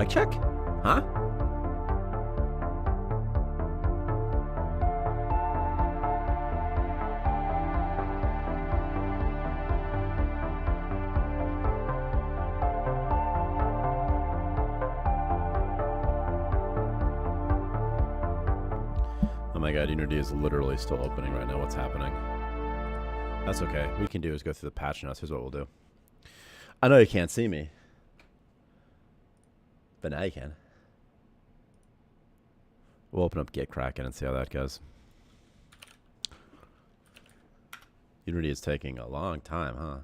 Mic check? Huh? Oh my god, Unity is literally still opening right now. What's happening? That's okay. What we can do is go through the patch notes. Here's what we'll do. I know you can't see me, but now you can. We'll open up Get Kraken and see how that goes. Unity is taking a long time, huh?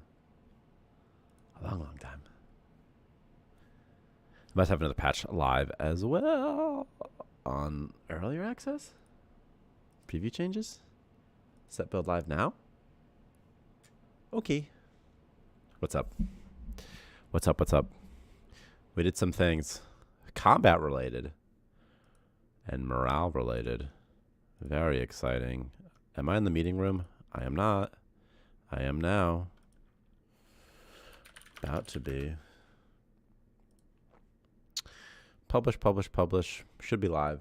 A long, long time. I must have another patch live as well on earlier access. Preview changes. Set build live now. Okay. What's up? What's up? What's up? We did some things combat related and morale related. Very exciting. Am I in the meeting room? I am not. I am now. About to be. Publish, publish, publish. Should be live.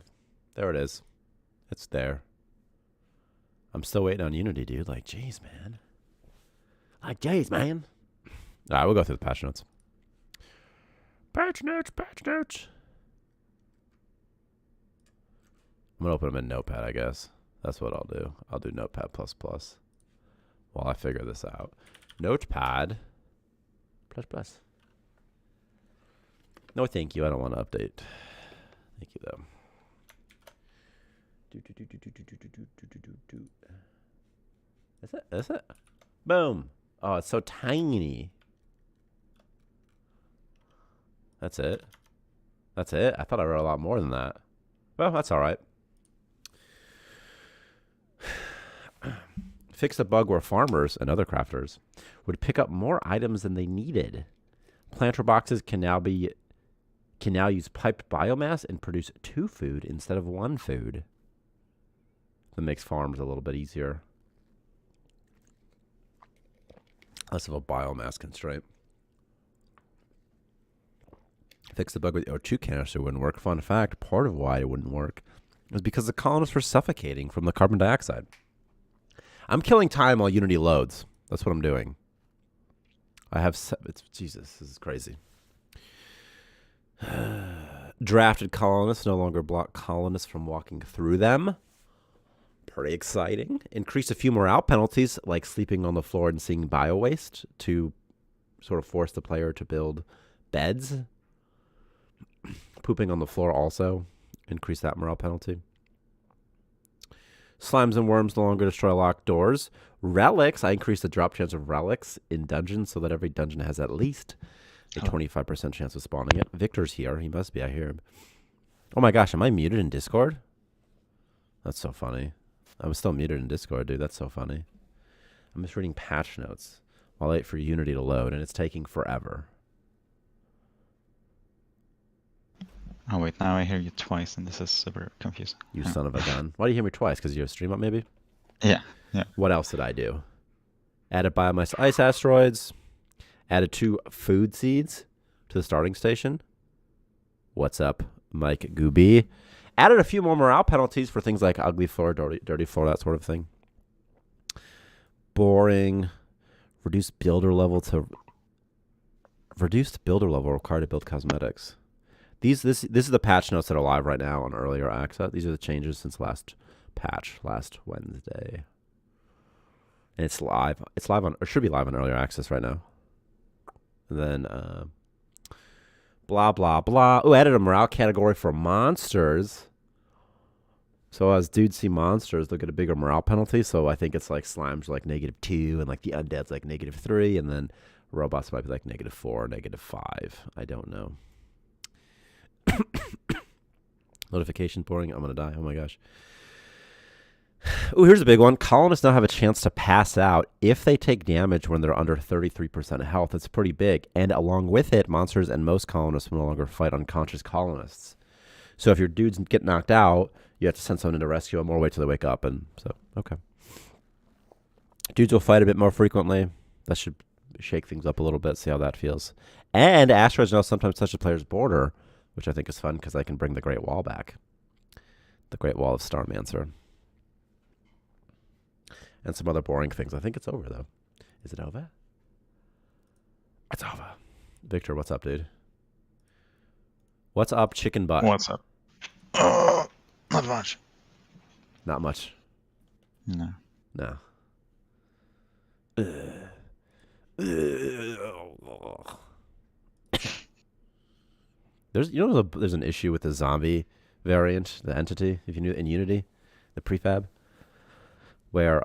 There it is. It's there. I'm still waiting on Unity, dude. Like, jeez, man. Like, jeez, man. All right, we'll go through the patch notes. Patch notes, patch notes. I'm going to open them in Notepad, I guess. That's what I'll do. I'll do Notepad++ while I figure this out. Notepad++. No, thank you. I don't want to update. Thank you, though. That's it. That's it. Boom. Oh, it's so tiny. That's it. That's it. I thought I wrote a lot more than that. Well, that's all right. Fix the bug where farmers and other crafters would pick up more items than they needed. Planter boxes can now use piped biomass and produce 2 food instead of 1 food. That makes farms a little bit easier. Less of a biomass constraint. Fix the bug with the O2 canister wouldn't work. Fun fact, part of why it wouldn't work was because the colonists were suffocating from the carbon dioxide. I'm killing time while Unity loads. That's what I'm doing. I have... Jesus, this is crazy. Drafted colonists no longer block colonists from walking through them. Pretty exciting. Increase a few morale penalties, like sleeping on the floor and seeing bio-waste, to sort of force the player to build beds. Pooping on the floor also increase that morale penalty. Slimes and worms no longer destroy locked doors. Relics, I increase the drop chance of relics in dungeons so that every dungeon has at least a 25% chance of spawning it. Victor's here. He must be. I hear him. Oh my gosh, am I muted in Discord? That's so funny. I'm still muted in Discord, dude. That's so funny. I'm just reading patch notes while I wait for Unity to load, and it's taking forever. Oh wait, now I hear you twice, and this is super confusing. You son of a gun. Why do you hear me twice? Because you have a stream up, maybe? Yeah, yeah. What else did I do? Added biomass ice asteroids. Added 2 food seeds to the starting station. What's up, Mike Gooby? Added a few more morale penalties for things like ugly floor, dirty floor, that sort of thing. Boring. Reduced builder level required to build cosmetics. This is the patch notes that are live right now on earlier access. These are the changes since last patch, last Wednesday. And it's live. It's live on, or should be live on earlier access right now. And then, blah, blah, blah. Oh, added a morale category for monsters. So as dudes see monsters, they'll get a bigger morale penalty. So I think it's like slimes like -2, and like the undead's like -3, and then robots might be like -4, -5. I don't know. Notification boring. I'm going to die. Oh my gosh. Oh, here's a big one. Colonists now have a chance to pass out if they take damage when they're under 33% health. It's pretty big. And along with it, monsters and most colonists will no longer fight unconscious colonists. So if your dudes get knocked out, you have to send someone in to rescue them or wait till they wake up. And so, okay. Dudes will fight a bit more frequently. That should shake things up a little bit, see how that feels. And asteroids now sometimes touch the player's border which I think is fun because I can bring the Great Wall back. The Great Wall of Starmancer. And some other boring things. I think it's over, though. Is it over? It's over. Victor, what's up, dude? What's up, chicken butt? What's up? Not much. Not much. No. No. There's an issue with the zombie variant, the entity, if you knew, in Unity, the prefab, where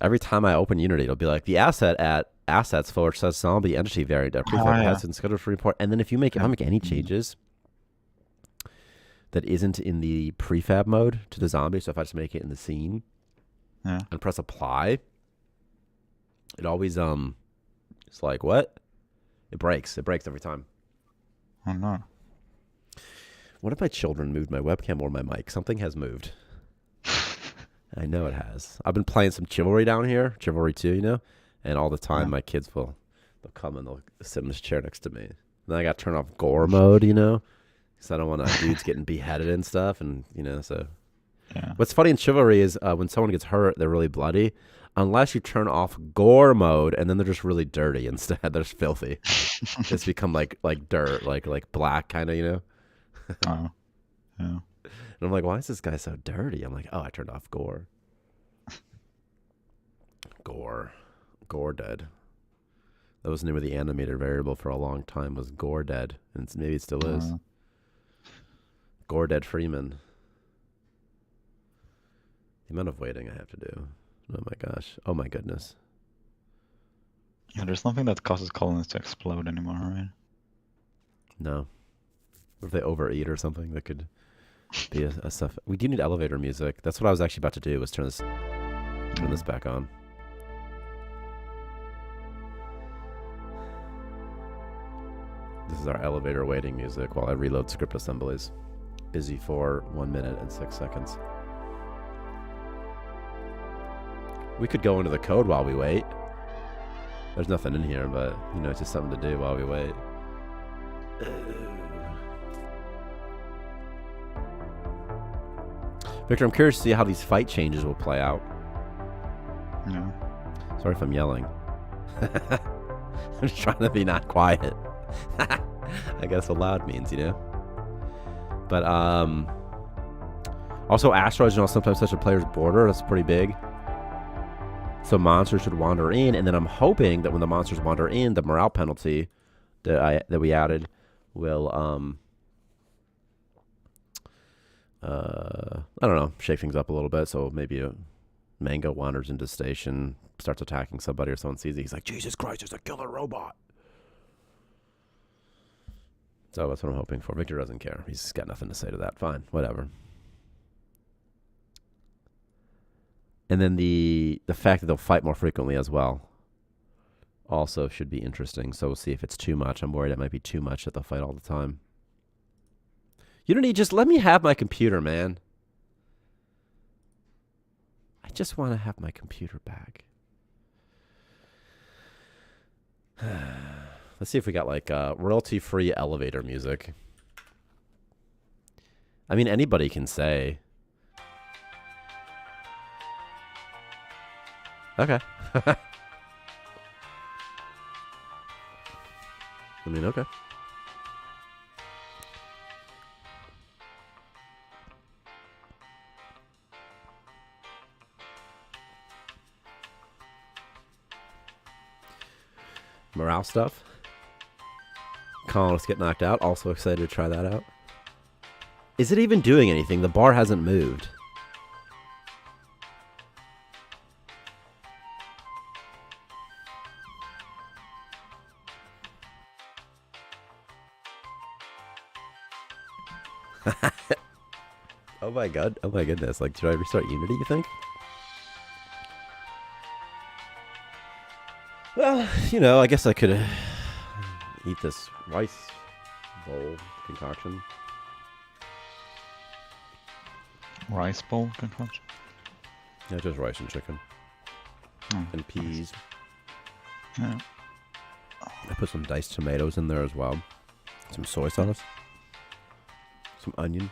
every time I open Unity, it'll be like the asset at assets/zombie entity variant prefab has been scheduled for report. And then if I make any changes that isn't in the prefab mode to the zombie, so if I just make it in the scene and press apply, it always it's like, what? It breaks every time. Oh no. What if my children moved my webcam or my mic? Something has moved. I know it has. I've been playing some Chivalry down here, Chivalry 2, you know, and all the time my kids they'll come and they'll sit in this chair next to me. Then I got to turn off gore mode, you know, because I don't want dudes getting beheaded and stuff, and you know, so. Yeah. What's funny in Chivalry is when someone gets hurt, they're really bloody. Unless you turn off gore mode, and then they're just really dirty instead. They're just filthy. Just become like dirt, like black kind of, you know. Oh, yeah. And I'm like, why is this guy so dirty? I'm like, oh, I turned off gore. Gore dead. That was the name of the animator variable for a long time, was Gore Dead, and maybe it still is. Gore Dead Freeman. The amount of waiting I have to do. Oh my gosh. Oh my goodness. Yeah, there's nothing that causes colonies to explode anymore, right? No. Or if they overeat or something, that could be a stuff. We do need elevator music. That's what I was actually about to do, was turn this back on. This is our elevator waiting music while I reload script assemblies. Busy for 1 minute and 6 seconds. We could go into the code while we wait. There's nothing in here, but, you know, it's just something to do while we wait. Victor, I'm curious to see how these fight changes will play out. Yeah. Sorry if I'm yelling. I'm just trying to be not quiet. I guess what loud means, you know? But, also asteroids, you know, sometimes touch a player's border. That's pretty big. So monsters should wander in, and then I'm hoping that when the monsters wander in, the morale penalty that we added will I don't know, shake things up a little bit. So maybe a Mango wanders into station, starts attacking somebody, or someone sees it. He's like, Jesus Christ, there's a killer robot. So that's what I'm hoping for. Victor doesn't care. He's got nothing to say to that. Fine, whatever. And then the fact that they'll fight more frequently as well also should be interesting. So we'll see if it's too much. I'm worried it might be too much that they'll fight all the time. You don't need, just let me have my computer, man. I just want to have my computer back. Let's see if we got like royalty-free elevator music. I mean, anybody can say. Okay. I mean, okay. Morale stuff. Colonists get knocked out. Also excited to try that out. Is it even doing anything? The bar hasn't moved. Oh my god. Oh my goodness. Like, should I restart Unity, you think? Well, you know, I guess I could eat this rice bowl concoction. Rice bowl concoction? Yeah, just rice and chicken. And peas. Yeah. I put some diced tomatoes in there as well. Some soy sauce. Some onion.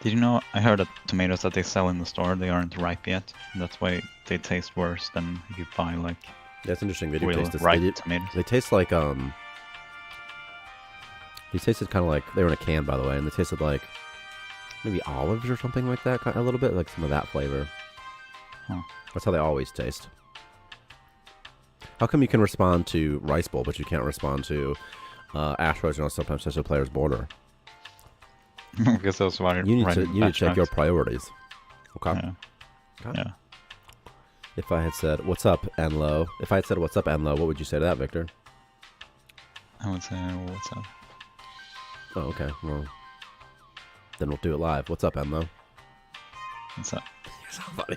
Did you know, I heard that tomatoes that they sell in the store, they aren't ripe yet. That's why they taste worse than if you buy like That's interesting. They do real taste this. ripe tomatoes. They taste like These tasted kind of like they were in a can, by the way, and they tasted like maybe olives or something like that, a little bit like some of that flavor. Huh. That's how they always taste. How come you can respond to Rice Bowl, but you can't respond to asteroids and sometimes just a player's border? Because those are You need to check your priorities. Okay. Yeah. Okay. Yeah. If I had said "What's up, Enlo?" If I had said "What's up, Enlo?" What would you say to that, Victor? I would say, what's up? Oh, okay. Well, then we'll do it live. What's up, Enlo? What's up? You're so funny.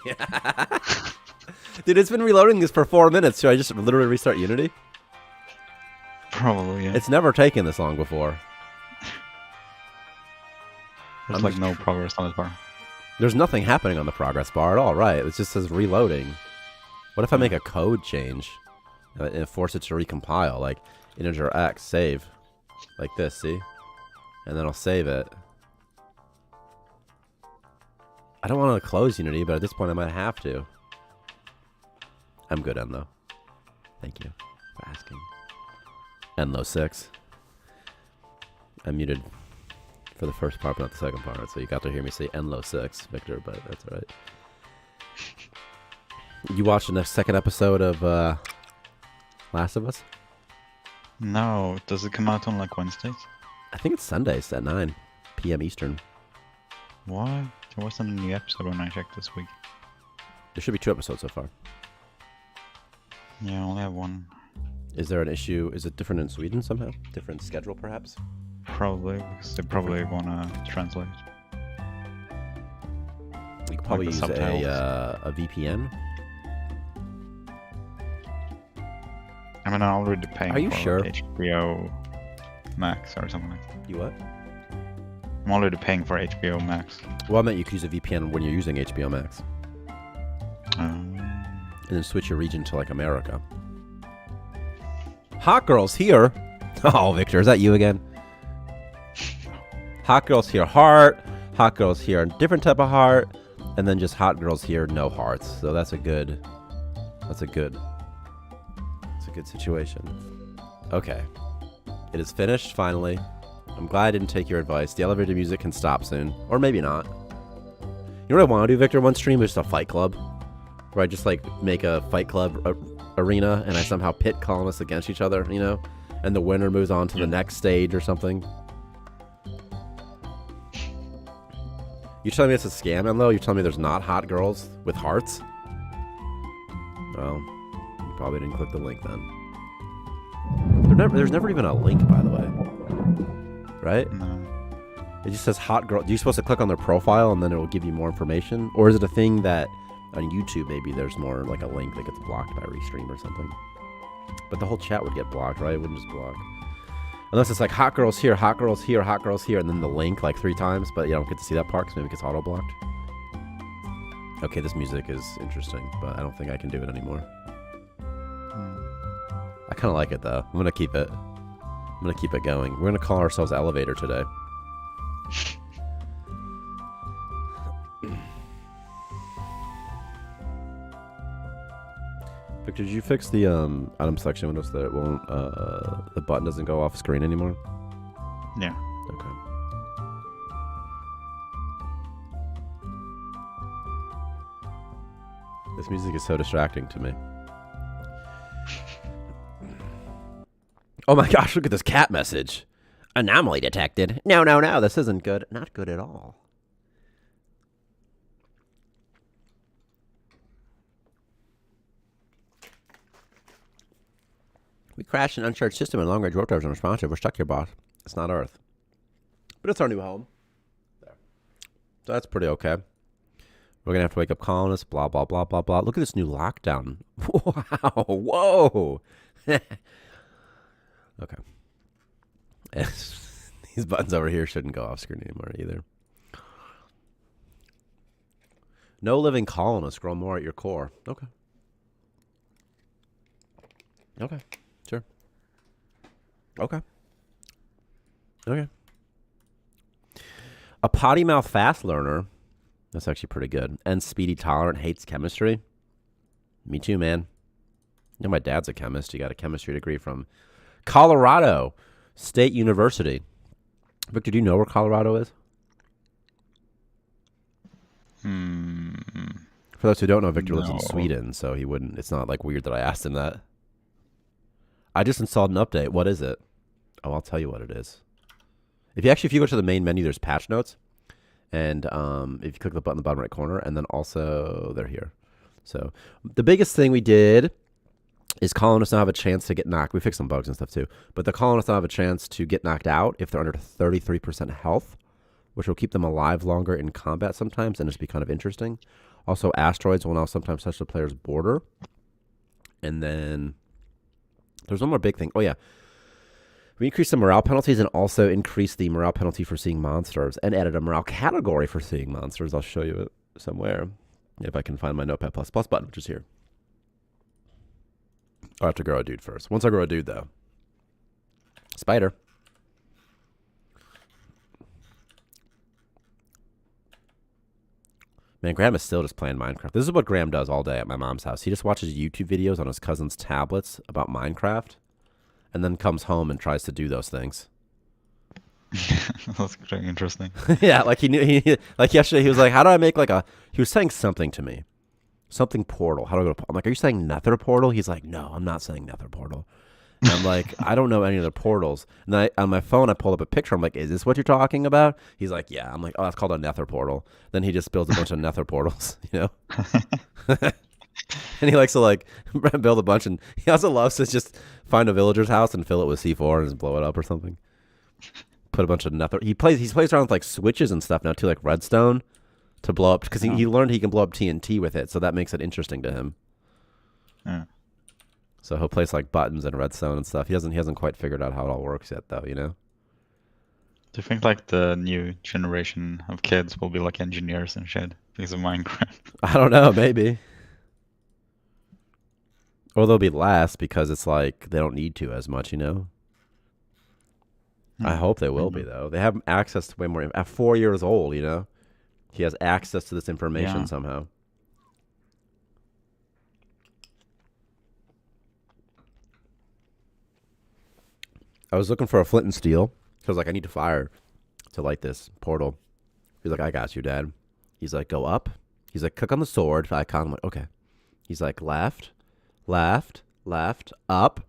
Dude, it's been reloading this for 4 minutes. Should I just literally restart Unity? Probably, yeah. It's never taken this long before. There's like no progress on this bar. There's nothing happening on the progress bar at all, right? It just says reloading. What if I make a code change and force it to recompile, like integer x, save, like this, see? And then I'll save it. I don't want to close Unity, but at this point I might have to. I'm good, Enlo. Thank you for asking. Enlo 6. I'm muted for the first part, but not the second part, so you got to hear me say Enlo 6, Victor, but that's alright. You watched the next second episode of Last of Us? No, does it come out on like Wednesdays? I think it's Sundays at 9 p.m. Eastern. What? There wasn't a new episode when I checked this week. There should be 2 episodes so far. Yeah, I only have one. Is there an issue? Is it different in Sweden somehow? Different schedule, perhaps? Probably, because they probably want to translate. You could probably Like use the subtitles. a VPN. I mean, I'm already paying Are you for sure? like HBO Max or something like that. You what? I'm already paying for HBO Max. Well, I meant you could use a VPN when you're using HBO Max. And then switch your region to, like, America. Hot girls here. Oh, Victor, is that you again? Hot girls here, heart. Hot girls here, different type of heart. And then just hot girls here, no hearts. So that's a good situation. Okay. It is finished, finally. I'm glad I didn't take your advice. The elevator music can stop soon. Or maybe not. You know what I want to do, Victor? One stream is just a fight club. Where I just, like, make a fight club arena and I somehow pit colonists against each other, you know? And the winner moves on to the next stage or something. You telling me it's a scam, Enlo? You're telling me there's not hot girls with hearts? Well, you probably didn't click the link then. There's never even a link, by the way. Right? No. It just says hot girl. Are you supposed to click on their profile and then it will give you more information? Or is it a thing that on YouTube maybe there's more like a link that gets blocked by Restream or something? But the whole chat would get blocked, right? It wouldn't just block. Unless it's like hot girls here, hot girls here, hot girls here, and then the link like 3 times, but you don't get to see that part because maybe it gets auto-blocked. Okay, this music is interesting, but I don't think I can do it anymore. I kind of like it though. I'm going to keep it. I'm going to keep it going. We're going to call ourselves Elevator today. Victor, did you fix the item selection window so that it won't, the button doesn't go off screen anymore? Yeah. Okay. This music is so distracting to me. Oh my gosh, look at this cat message. Anomaly detected. No, no, no, this isn't good. Not good at all. We crashed an uncharted system and long-range warp drives unresponsive. We're stuck here, boss. It's not Earth. But it's our new home. There. So that's pretty okay. We're going to have to wake up colonists, blah, blah, blah, blah, blah. Look at this new lockdown. Wow. Whoa. Okay. These buttons over here shouldn't go off screen anymore either. No living colonists grow more at your core. Okay. Okay. Sure. Okay. Okay. A potty mouth fast learner. That's actually pretty good. And speedy tolerant, hates chemistry. Me too, man. You know, my dad's a chemist. He got a chemistry degree from Colorado State University. Victor, do you know where Colorado is? For those who don't know, Victor lives in Sweden, so he wouldn't. It's not like weird that I asked him that. I just installed an update. What is it? Oh, I'll tell you what it is. If you go to the main menu, there's patch notes, and if you click the button in the bottom right corner, and then also they're here. So the biggest thing we did is colonists now have a chance to get knocked. We fixed some bugs and stuff too, but the colonists now have a chance to get knocked out if they're under 33% health, which will keep them alive longer in combat sometimes, and just be kind of interesting. Also, asteroids will now sometimes touch the player's border. And then there's one more big thing. Oh, yeah. We increased the morale penalties and also increased the morale penalty for seeing monsters and added a morale category for seeing monsters. I'll show you it somewhere if I can find my Notepad++ button, which is here. I have to grow a dude first. Once I grow a dude, though. Spider. Man, Graham is still just playing Minecraft. This is what Graham does all day at my mom's house. He just watches YouTube videos on his cousin's tablets about Minecraft and then comes home and tries to do those things. That's pretty interesting. Yeah, like like yesterday he was like, how do I make like he was saying something to me. Something portal. How do I go to I'm like, are you saying nether portal? He's like, no, I'm not saying nether portal. And I'm like, I don't know any of the portals. And on my phone, I pulled up a picture. I'm like, is this what you're talking about? He's like, yeah. I'm like, oh, that's called a nether portal. Then he just builds a bunch of nether portals, you know? And he likes to like build a bunch. And he also loves to just find a villager's house and fill it with C4 and just blow it up or something. Put a bunch of nether. He plays around with like switches and stuff now too, like redstone to blow up. Because he learned he can blow up TNT with it. So that makes it interesting to him. Yeah. So he'll place like buttons and redstone and stuff. He hasn't quite figured out how it all works yet, though. You know. Do you think like the new generation of kids will be like engineers and shit because of Minecraft? I don't know. Maybe. Or they'll be less because it's like they don't need to as much. You know. I hope they will be though. They have access to way more. At 4 years old, you know, he has access to this information somehow. I was looking for a flint and steel. So I was like, I need to fire to light this portal. He's like, I got you, Dad. He's like, go up. He's like, click on the sword icon. I'm like, okay. He's like, left, left, left, up,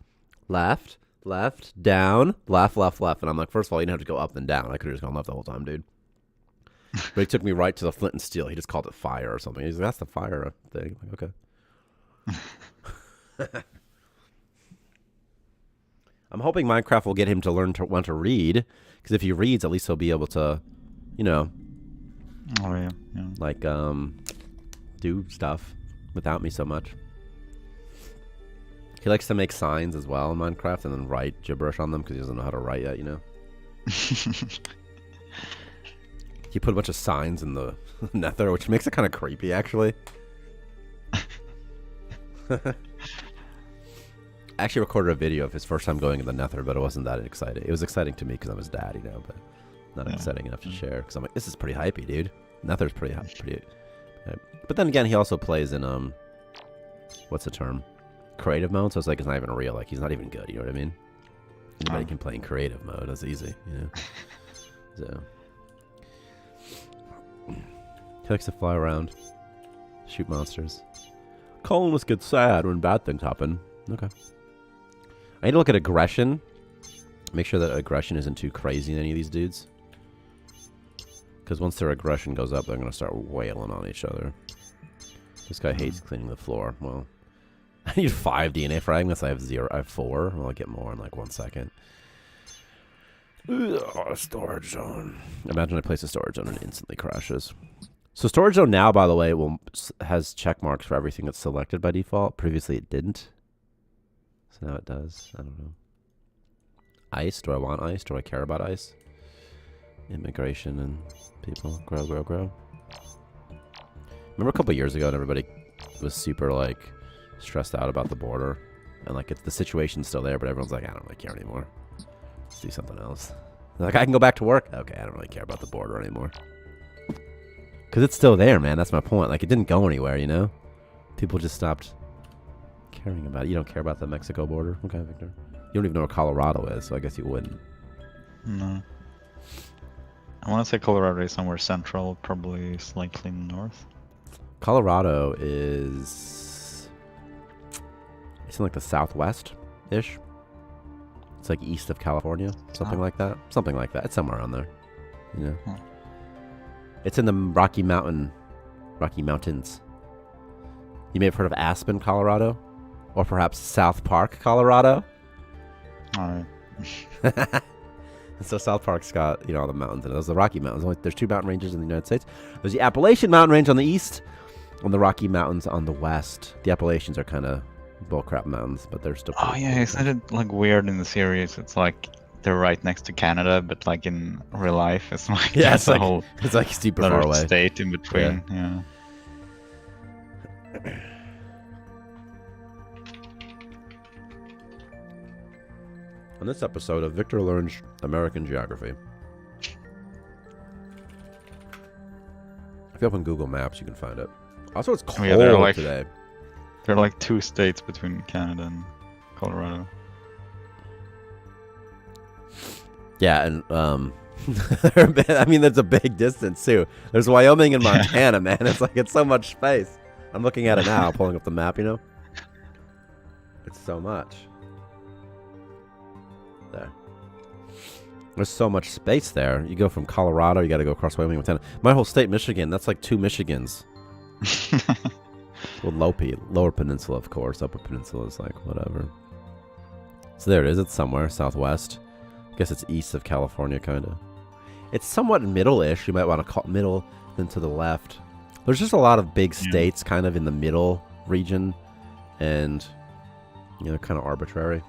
left, left, down, left, left, left. And I'm like, first of all, you didn't have to go up and down. I could have just gone left the whole time, dude. But he took me right to the flint and steel. He just called it fire or something. He's like, that's the fire thing. I'm like, okay. I'm hoping Minecraft will get him to learn to want to read, because if he reads, at least he'll be able to, you know, like do stuff without me so much. He likes to make signs as well in Minecraft and then write gibberish on them because he doesn't know how to write yet, you know. He put a bunch of signs in the nether, which makes it kind of creepy, actually. I actually recorded a video of his first time going in the nether, but it wasn't that exciting. It was exciting to me because I'm his dad, you know, but not exciting enough to share. Because I'm like, this is pretty hypey, dude. Nether's pretty hype. But then again, he also plays in, what's the term? Creative mode. So it's like, it's not even real. Like, he's not even good, you know what I mean? Anybody can play in creative mode. That's easy, you know? So. He likes to fly around. Shoot monsters. Colonists get sad when bad things happen. Okay. I need to look at aggression. Make sure that aggression isn't too crazy in any of these dudes. Because once their aggression goes up, they're going to start wailing on each other. This guy hates cleaning the floor. Well, I need 5 DNA fragments. I have 0. I have 4. Well, I'll get more in like 1 second. Ugh, storage zone. Imagine I place a storage zone and it instantly crashes. So storage zone now, by the way, has check marks for everything that's selected by default. Previously, it didn't. So now it does. I don't know. Ice? Do I want ice? Do I care about ice? Immigration and people. Grow, grow, grow. Remember a couple years ago and everybody was super, like, stressed out about the border? And, like, the situation's still there, but everyone's like, I don't really care anymore. Let's do something else. Like, I can go back to work. Okay, I don't really care about the border anymore. Because it's still there, man. That's my point. Like, it didn't go anywhere, you know? People just stopped caring about it. You don't care about the Mexico border? Okay, Victor. You don't even know where Colorado is, so I guess you wouldn't. No. I want to say Colorado is somewhere central, probably slightly north. Colorado is... It's in like the southwest-ish. It's like east of California, something like that. Something like that. It's somewhere around there. You know? Huh. It's in the Rocky Mountains. You may have heard of Aspen, Colorado, or perhaps South Park, Colorado. Alright. So South Park's got, you know, all the mountains, and there's the Rocky Mountains. There's 2 mountain ranges in the United States. There's the Appalachian Mountain Range on the east, and the Rocky Mountains on the west. The Appalachians are kind of bullcrap mountains, but they're still. Oh yeah, isn't it like weird in the series? It's like they're right next to Canada, but like in real life, it's like Yeah, it's a like whole it's like super other far away. state in between. Yeah. On this episode of Victor Learns American Geography. If you open Google Maps, you can find it. Also, it's cold today. There are like 2 states between Canada and Colorado. Yeah, and I mean, there's a big distance too. There's Wyoming and Montana, man. It's so much space. I'm looking at it now, pulling up the map. You know, it's so much. There. There's so much space there. You go from Colorado, you got to go across Wyoming, Montana. My whole state, Michigan, that's like 2 Michigans. Well, lower peninsula, of course. Upper peninsula is like whatever. So there it is. It's somewhere southwest. I guess it's east of California, kind of. It's somewhat middle-ish. You might want to call it middle, then to the left. There's just a lot of big states kind of in the middle region, and you know, kind of arbitrary.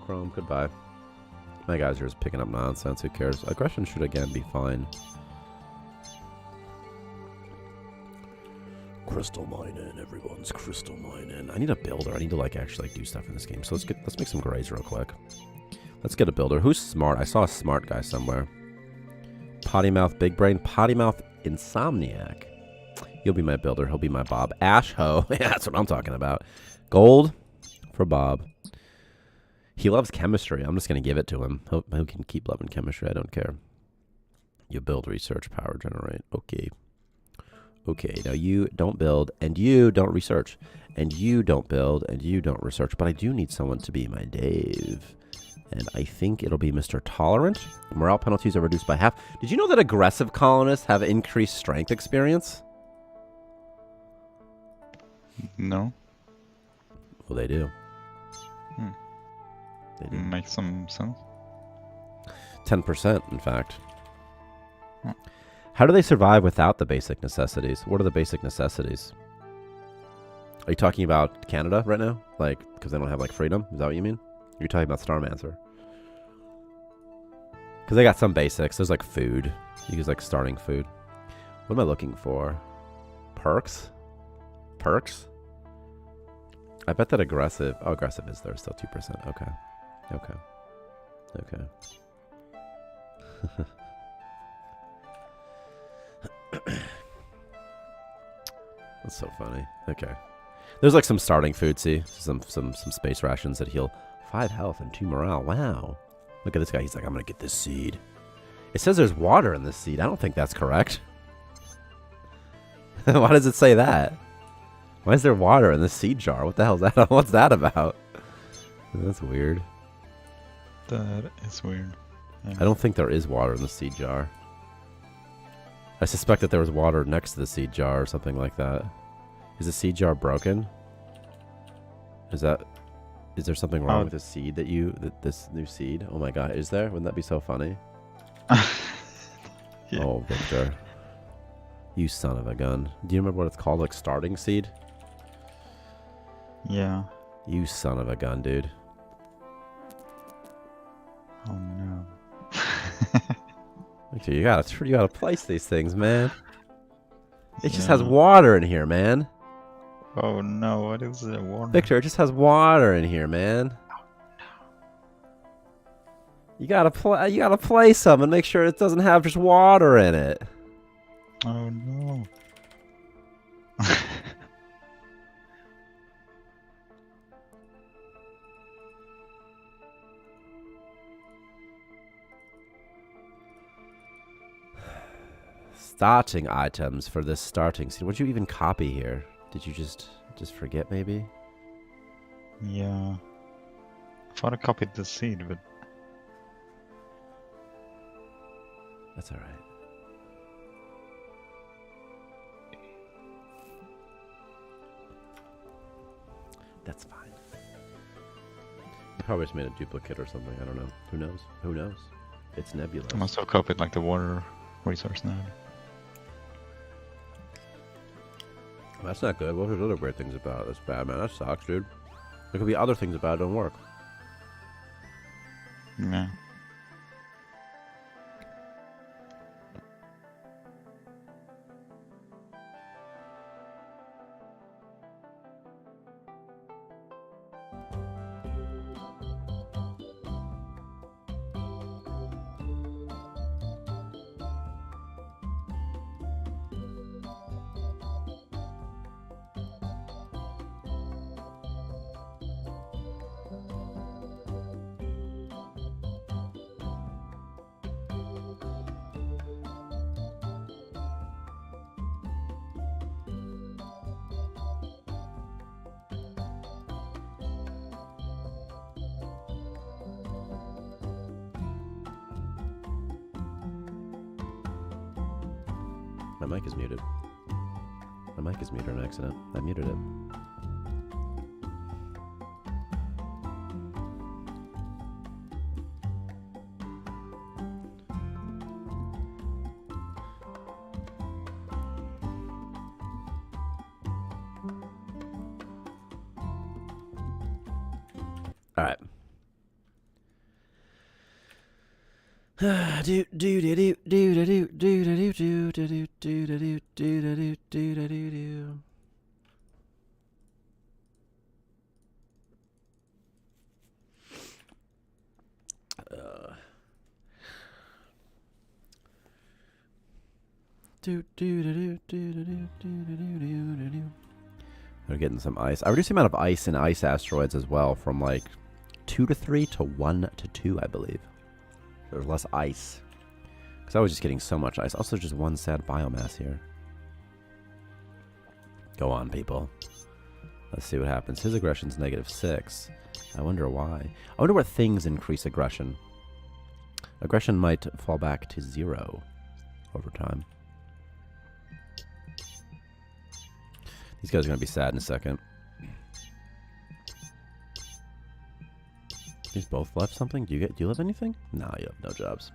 Chrome, goodbye. My guys are just picking up nonsense. Who cares? Aggression should again be fine. Crystal mining, everyone's crystal mining. I need a builder. I need to actually do stuff in this game. So let's make some grays real quick. Let's get a builder. Who's smart? I saw a smart guy somewhere. Potty mouth, big brain, potty mouth, insomniac. He'll be my builder. He'll be my Bob. Ash ho. Yeah, that's what I'm talking about. Gold for Bob. He loves chemistry. I'm just going to give it to him. He can keep loving chemistry. I don't care. You build, research, power generate. Okay. Okay, now you don't build, and you don't research, and you don't build, and you don't research, but I do need someone to be my Dave. And I think it'll be Mr. Tolerant. Morale penalties are reduced by half. Did you know that aggressive colonists have increased strength experience? No. Well, they do. They do. Makes some sense. 10%, in fact. How do they survive without the basic necessities? What are the basic necessities? Are you talking about Canada right now? Like, because they don't have, like, freedom? Is that what you mean? You're talking about Starmancer. Because they got some basics. There's, like, food. You use, like, starting food. What am I looking for? Perks? Perks? I bet that aggressive... Oh, aggressive is there. Still 2%. Okay. Okay. Okay. That's so funny. Okay. There's like some starting food, see? Some space rations that heal 5 health and 2 morale. Wow. Look at this guy. He's like, I'm going to get this seed. It says there's water in this seed. I don't think that's correct. Why does it say that? Why is there water in this seed jar? What the hell is that? What's that about? That's weird. That is weird. Yeah. I don't think there is water in the seed jar. I suspect that there was water next to the seed jar or something like that. Is the seed jar broken? Is there something wrong with the seed this new seed? Oh my god, is there? Wouldn't that be so funny? Yeah. Oh, Victor. You son of a gun. Do you remember what it's called? Like starting seed? Yeah. You son of a gun, dude. Oh no. Victor, you gotta place these things, man. It just has water in here, man. Oh no, what is it? Water? Victor, it just has water in here, man. You gotta play some and make sure it doesn't have just water in it. Oh no. Starting items for this starting scene. What'd you even copy here? Did you just forget maybe? Yeah. I thought I copied the seed, but That's alright. That's fine. You probably just made a duplicate or something. I don't know. Who knows? Who knows? It's nebulous. I must have copied like the water resource node. That's not good. What are other weird things about it? That's bad, man. That sucks, dude. There could be other things about it that don't work. Yeah. My mic is muted. My mic is muted on accident. I muted it. All right. Do do do do do do do do do do do do do do do do do. We're getting some ice. I reduced the amount of ice in ice asteroids as well from like 2 to 3 to 1 to 2, I believe. There's less ice. Because I was just getting so much ice. Also, just one sad biomass here. Go on, people. Let's see what happens. His aggression's -6. I wonder why. I wonder what things increase aggression. Aggression might fall back to 0 over time. These guys are going to be sad in a second. These both left something? Do you live anything? No, you have no jobs.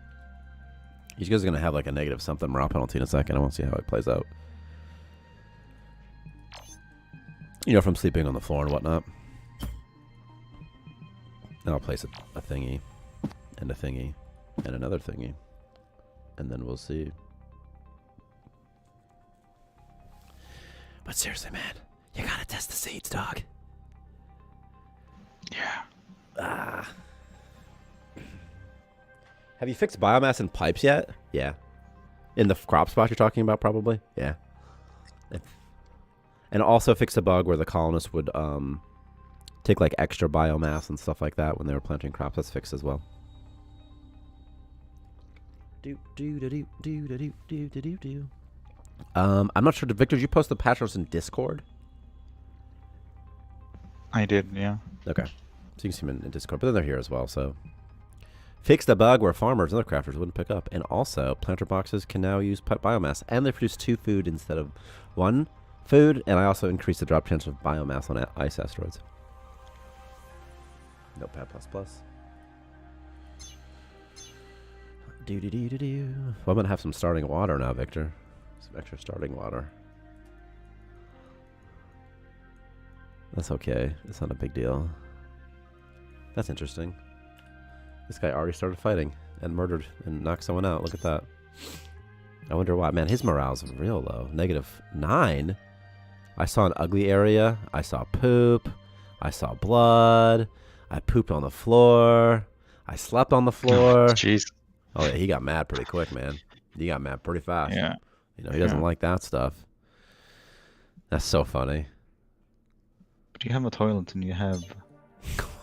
These guys are going to have like a negative something morale penalty in a second. I want to see how it plays out. You know, from sleeping on the floor and whatnot. And I'll place a thingy. And a thingy. And another thingy. And then we'll see. But seriously, man. You gotta test the seeds, dog. Yeah. Have you fixed biomass in pipes yet? Yeah. In the crop spot you're talking about, probably? Yeah. And also fix a bug where the colonists would take like extra biomass and stuff like that when they were planting crops. That's fixed as well. I'm not sure. Victor, did you post the patch notes in Discord? I did, yeah. Okay. So you can see them in Discord, but then they're here as well, so. Fixed a bug where farmers and other crafters wouldn't pick up. And also, planter boxes can now use biomass. And they produce 2 food instead of 1 food. And I also increased the drop chance of biomass on ice asteroids. Notepad++. Do-do-do-do-do. Well, I'm going to have some starting water now, Victor. Some extra starting water. That's okay. It's not a big deal. That's interesting. This guy already started fighting and murdered and knocked someone out. Look at that. I wonder why. Man, his morale's real low. -9. I saw an ugly area. I saw poop. I saw blood. I pooped on the floor. I slept on the floor. Jeez. Oh, yeah, he got mad pretty quick, man. He got mad pretty fast. Yeah. You know, he doesn't like that stuff. That's so funny. But you have a toilet and you have...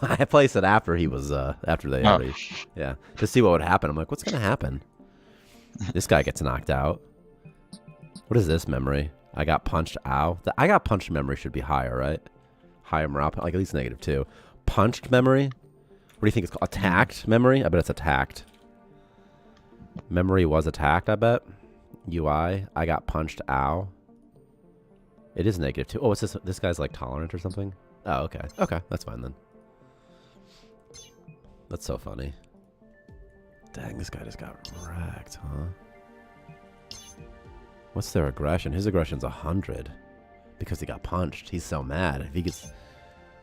I placed it after he was, after they already, yeah, to see what would happen. I'm like, what's going to happen? This guy gets knocked out. What is this memory? I got punched. Ow. The I got punched memory should be higher, right? Higher morale, like at least -2. Punched memory? What do you think it's called? Attacked memory? I bet it's attacked. Memory was attacked, I bet. UI. I got punched. Ow. It is -2. Oh, what's this? This guy's like tolerant or something? Oh, okay. Okay, that's fine then. That's so funny. Dang, this guy just got wrecked, huh? What's their aggression? His aggression's 100. Because he got punched. He's so mad. If he gets...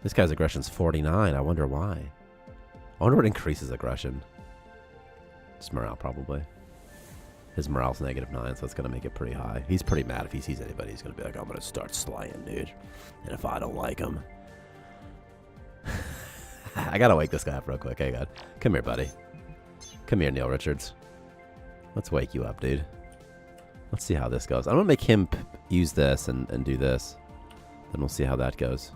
This guy's aggression's 49. I wonder why. I wonder what increases aggression. Just morale, probably. His morale's -9, so it's going to make it pretty high. He's pretty mad if he sees anybody. He's going to be like, I'm going to start slaying, dude. And if I don't like him... I gotta wake this guy up real quick. Hey, God. Come here, buddy. Come here, Neil Richards. Let's wake you up, dude. Let's see how this goes. I'm gonna make him use this and do this. Then we'll see how that goes.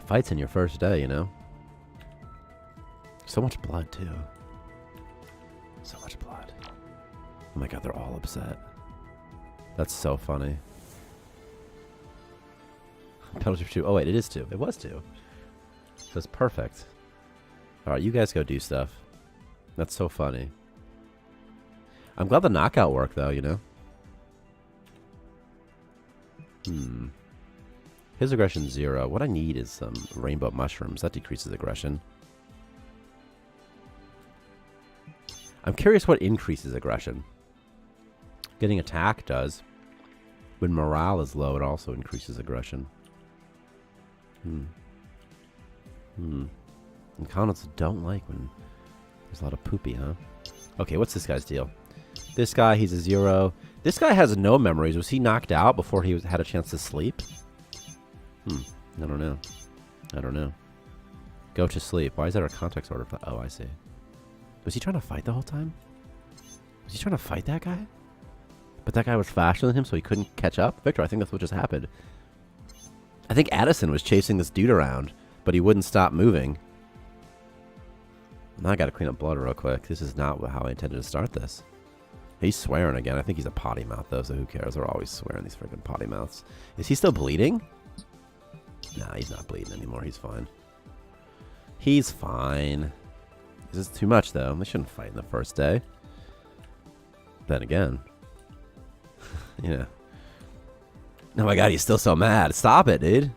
Fights in your first day, you know? So much blood, too. So much blood. Oh my God, they're all upset. That's so funny. Penalty for 2. Oh, wait, it is 2. It was 2. So it's perfect. Alright, you guys go do stuff. That's so funny. I'm glad the knockout worked, though, you know? His aggression 0. What I need is some rainbow mushrooms. That decreases aggression. I'm curious what increases aggression. Getting attack does. When morale is low, it also increases aggression. And Connells don't like when there's a lot of poopy, huh? Okay, what's this guy's deal? This guy, he's a 0. This guy has no memories. Was he knocked out before he had a chance to sleep? I don't know. I don't know. Go to sleep. Why is there a context order? Oh, I see. Was he trying to fight the whole time? Was he trying to fight that guy? But that guy was faster than him, so he couldn't catch up? Victor, I think that's what just happened. I think Addison was chasing this dude around, but he wouldn't stop moving. Now I gotta clean up blood real quick. This is not how I intended to start this. He's swearing again. I think he's a potty mouth, though, so who cares? They're always swearing, these freaking potty mouths. Is he still bleeding? Nah, he's not bleeding anymore. He's fine. He's fine. This is too much, though. They shouldn't fight in the first day. Then again. Yeah. Oh my God, he's still so mad. Stop it, dude.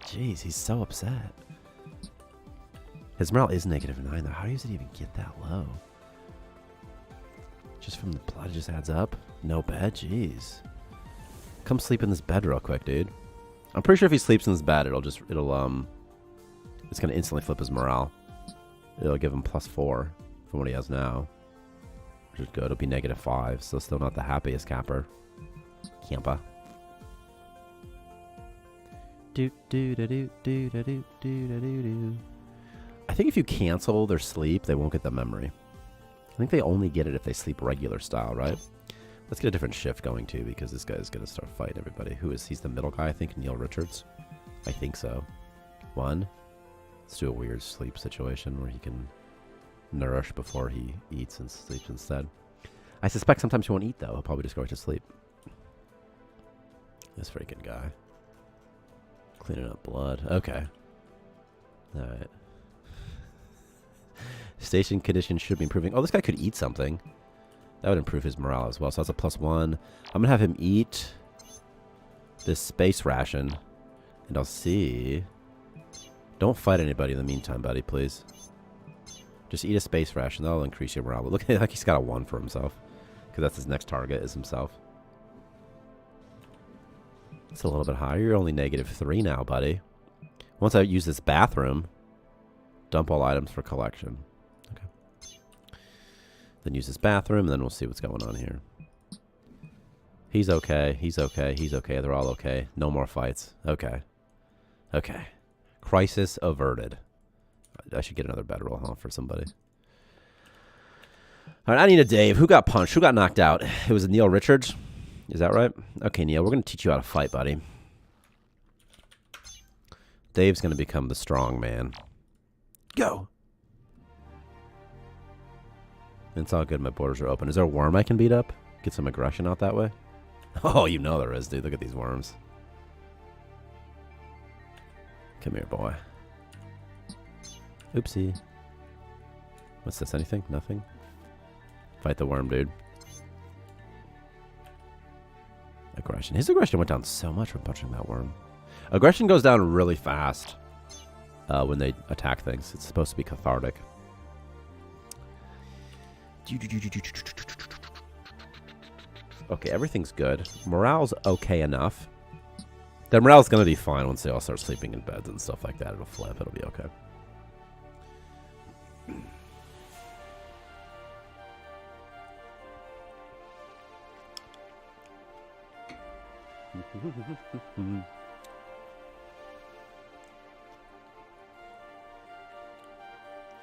Jeez, he's so upset. His morale is -9, though. How does it even get that low? Just from the blood, it just adds up? No bed? Jeez. Come sleep in this bed real quick, dude. I'm pretty sure if he sleeps in this bed, it's gonna instantly flip his morale. It'll give him +4 from what he has now. Which is good. It'll be -5, so still not the happiest camper. Campa. I think if you cancel their sleep, they won't get the memory. I think they only get it if they sleep regular style, right? Let's get a different shift going, too, because this guy's going to start fighting everybody. He's the middle guy, I think, Neil Richards. I think so. 1. Let's do a weird sleep situation where he can nourish before he eats and sleeps instead. I suspect sometimes he won't eat, though. He'll probably just go right to sleep. This freaking guy. Cleaning up blood. Okay. Alright. Station conditions should be improving. Oh, this guy could eat something. That would improve his morale as well. So that's a +1. I'm going to have him eat this space ration. And I'll see. Don't fight anybody in the meantime, buddy, please. Just eat a space ration. That'll increase your morale. But look like he's got a 1 for himself. Because that's his next target is himself. It's a little bit higher. You're only -3 now, buddy. Once I use this bathroom, dump all items for collection. Okay. Then use this bathroom, and then we'll see what's going on here. He's okay. He's okay. He's okay. They're all okay. No more fights. Okay. Okay. Crisis averted. I should get another bedroll, huh, for somebody. All right, I need a Dave. Who got punched? Who got knocked out? It was Neil Richards. Is that right? Okay, Neil, we're going to teach you how to fight, buddy. Dave's going to become the strong man. Go. It's all good. My borders are open. Is there a worm I can beat up? Get some aggression out that way? Oh, you know there is, dude. Look at these worms. Come here, boy. Oopsie. What's this? Anything? Nothing? Fight the worm, dude. Aggression. His aggression went down so much from punching that worm. Aggression goes down really fast when they attack things. It's supposed to be cathartic. Okay, everything's good. Morale's okay enough. Their morale's going to be fine once they all start sleeping in beds and stuff like that. It'll flip. It'll be okay.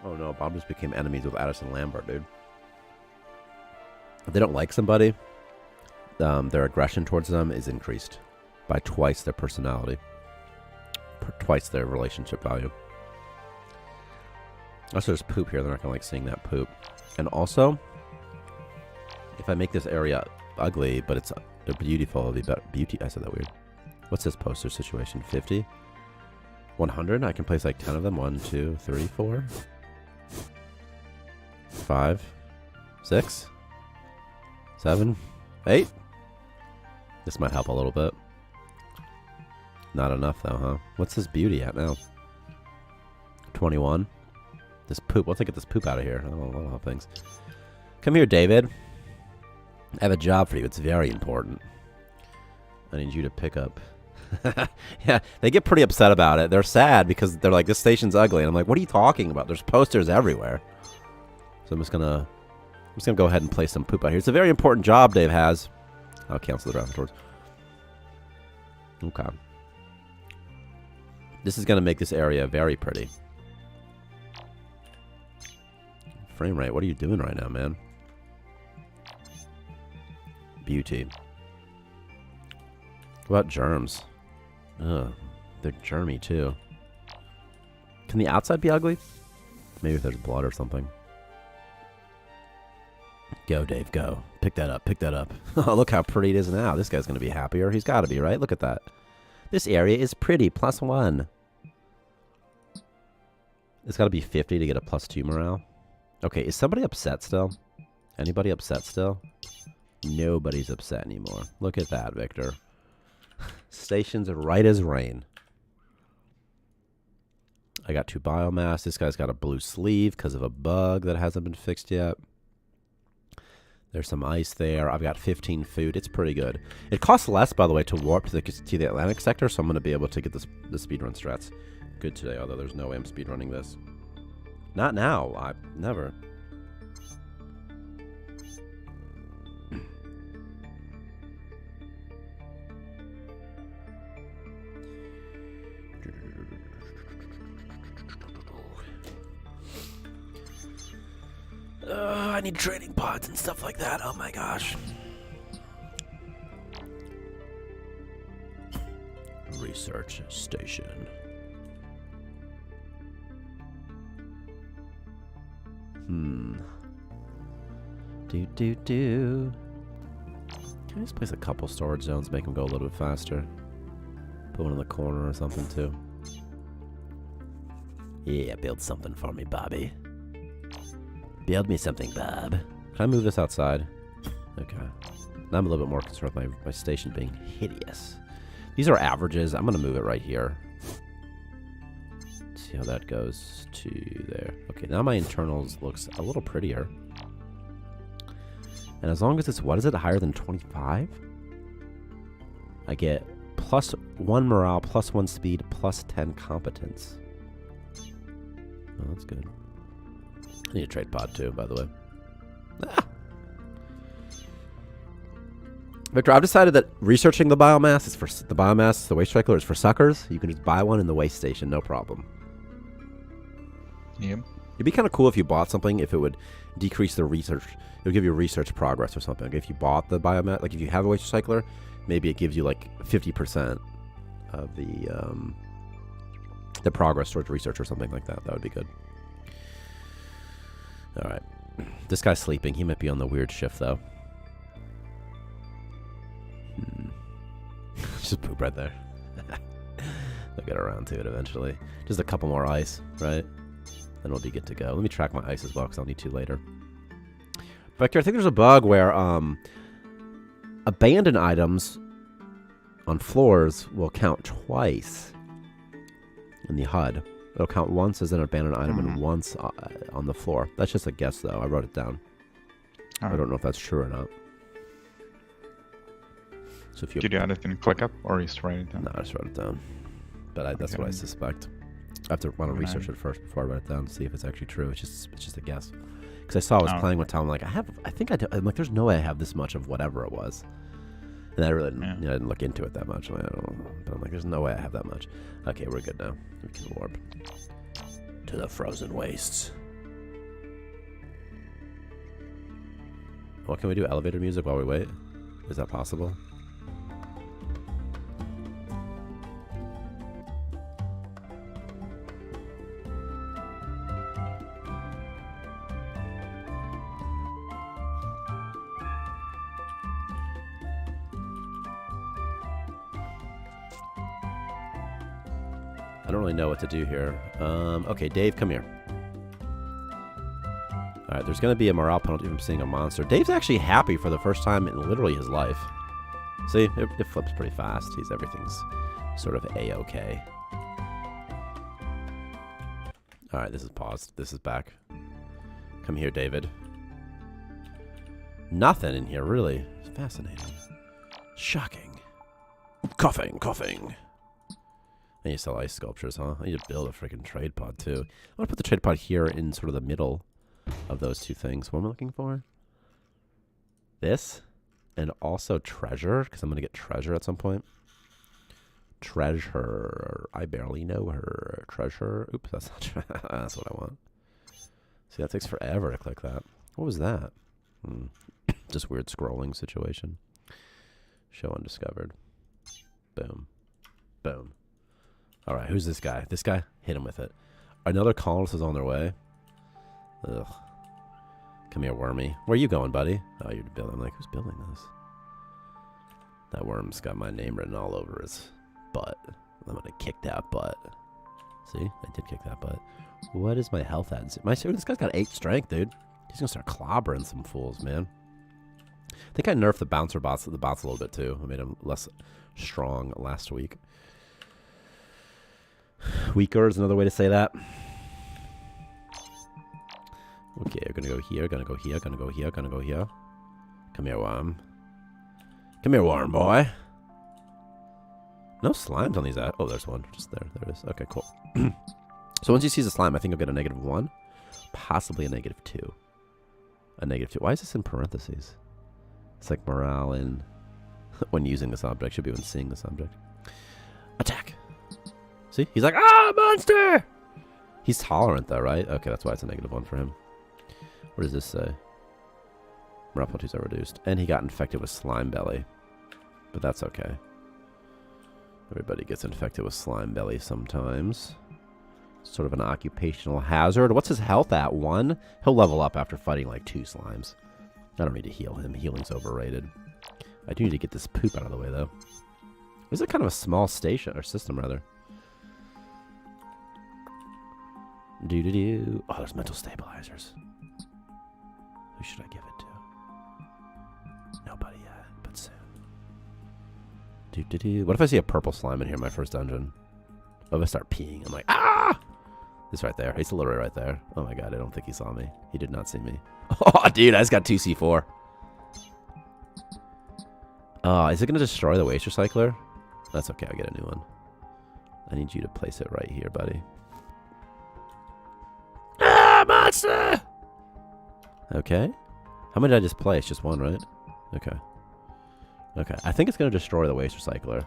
Oh no, Bob just became enemies with Addison Lambert, dude. If they don't like somebody, their aggression towards them is increased by twice their personality, twice their relationship value. Also, there's poop here. They're not gonna like seeing that poop. And also, if I make this area ugly, but it's beautiful, it'll be better. Beauty. I said that weird. What's this poster situation? 50? 100? I can place like 10 of them. 1, 2, 3, 4, 5, 6, 7, 8. This might help a little bit. Not enough though, huh? What's this beauty at now? 21. This poop. Let's get this poop out of here. I don't know things. Come here, David. I have a job for you. It's very important. I need you to pick up. Yeah, they get pretty upset about it. They're sad because they're like, this station's ugly. And I'm like, what are you talking about? There's posters everywhere. So I'm just gonna go ahead and place some poop out here. It's a very important job Dave has. I'll cancel the draft towards. Okay. This is gonna make this area very pretty. Frame rate, what are you doing right now, man? Beauty. What about germs? Ugh, they're germy too. Can the outside be ugly? Maybe if there's blood or something. Go, Dave, go. Pick that up, pick that up. Oh, look how pretty it is now. This guy's going to be happier. He's got to be, right? Look at that. This area is pretty. +1. It's got to be 50 to get a +2 morale. Okay, is somebody upset still? Anybody upset still? Nobody's upset anymore. Look at that, Victor. Station's right as rain. I got 2 biomass. This guy's got a blue sleeve because of a bug that hasn't been fixed yet. There's some ice there. I've got 15 food. It's pretty good. It costs less, by the way, to warp to the Atlantic sector, so I'm going to be able to get the speedrun strats good today, although there's no way I'm speedrunning this. Not now. I never. I need training pods and stuff like that. Oh my gosh. Research station. Do. Can I just place a couple storage zones, make them go a little bit faster? Put one in the corner or something too. Yeah, build something for me, Bobby. Build me something, Bob. Can I move this outside? Okay. Now I'm a little bit more concerned with my station being hideous. These are averages. I'm going to move it right here. See how that goes to there. Okay, now my internals looks a little prettier. And as long as it's, what is it, higher than 25? I get +1 morale, +1 speed, +10 competence. Oh, that's good. I need a trade pod too, by the way. Ah! Victor, I've decided that researching the biomass is for the waste cycler is for suckers. You can just buy one in the waste station, no problem. Yep. It'd be kind of cool if you bought something, if it would decrease the research. It would give you research progress or something. Like if you bought the biomet, like if you have a waste recycler, maybe it gives you like 50% of the progress towards research or something like that. That would be good. All right. This guy's sleeping. He might be on the weird shift, though. Just poop right there. I'll get around to it eventually. Just a couple more ice, right? Then we'll be good to go. Let me track my ice as well, because I'll need to later. Vector, I think there's a bug where abandoned items on floors will count twice in the HUD. It'll count once as an abandoned item and once on the floor. That's just a guess, though. I wrote it down. I don't know if that's true or not. So if you did you add it in ClickUp or you just write it down? No, I just wrote it down. But that's what I suspect. I have to want to research it first before I write it down to see if it's actually true. It's just a guess. Because I saw I was playing one time. I'm like, I think I do. I'm like, there's no way I have this much of whatever it was. And I really I didn't look into it that much. Like, I don't know. But I'm like, there's no way I have that much. Okay, we're good now. We can warp to the frozen wastes. What can we do? Elevator music while we wait? Is that possible? I don't really know what to do here. Okay, Dave, come here. Alright, there's going to be a morale penalty from seeing a monster. Dave's actually happy for the first time in literally his life. See, it flips pretty fast. Everything's sort of A-okay. Alright, this is paused. This is back. Come here, David. Nothing in here, really. It's fascinating. Shocking. Coughing, coughing. I need to sell ice sculptures, huh? I need to build a freaking trade pod, too. I want to put the trade pod here in sort of the middle of those two things. What am I looking for? This. And also treasure, because I'm going to get treasure at some point. Treasure. I barely know her. Treasure. Oops, that's not that's what I want. See, that takes forever to click that. What was that? Just weird scrolling situation. Show undiscovered. Boom. Boom. All right, who's this guy? This guy? Hit him with it. Another colonist is on their way. Ugh. Come here, Wormy. Where are you going, buddy? Oh, you're building. I'm like, who's building this? That worm's got my name written all over his butt. I'm gonna kick that butt. See? I did kick that butt. What is my health at? This guy's got 8 strength, dude. He's gonna start clobbering some fools, man. I think I nerfed the bouncer bots, a little bit, too. I made him less strong last week. Weaker is another way to say that. Okay, we're gonna go here, gonna go here, gonna go here, gonna go here. Come here, worm. Come here, worm boy. No slimes on these. Oh, there's one. Just there. There it is. Okay, cool. So once he sees a slime, I think he'll get a -1. Possibly a -2. A -2. Why is this in parentheses? It's like morale in when using this object. Should be when seeing this object. Attack. See? He's like, ah, monster! He's tolerant, though, right? Okay, that's why it's a -1 for him. What does this say? Morale penalties are reduced. And he got infected with slime belly. But that's okay. Everybody gets infected with slime belly sometimes. Sort of an occupational hazard. What's his health at? 1? He'll level up after fighting like 2 slimes. I don't need to heal him. Healing's overrated. I do need to get this poop out of the way, though. This is kind of a small station, or system, rather. Do-do-do. Oh, there's mental stabilizers. Who should I give it to? Nobody yet, but soon. Do-do-do. What if I see a purple slime in here in my first dungeon? What if I start peeing? I'm like, ah! He's right there. He's literally right there. Oh my god, I don't think he saw me. He did not see me. Oh, dude, I just got 2 C4. Is it going to destroy the waste recycler? That's okay, I'll get a new one. I need you to place it right here, buddy. Ah, monster! Okay. How many did I just place? Just 1, right? Okay. Okay. I think it's going to destroy the waste recycler.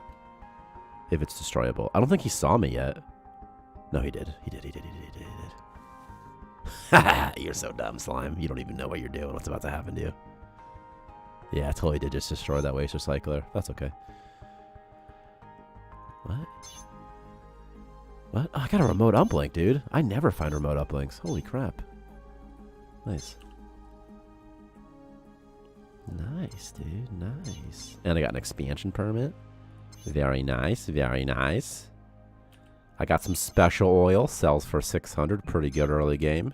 If it's destroyable. I don't think he saw me yet. No, he did. He did. You're so dumb, slime. You don't even know what you're doing. What's about to happen to you? Yeah, I totally did just destroy that waste recycler. That's okay. What? What? Oh, I got a remote uplink, dude. I never find remote uplinks. Holy crap. Nice. Nice, dude. Nice. And I got an expansion permit. Very nice. Very nice. I got some special oil. Sells for 600. Pretty good early game.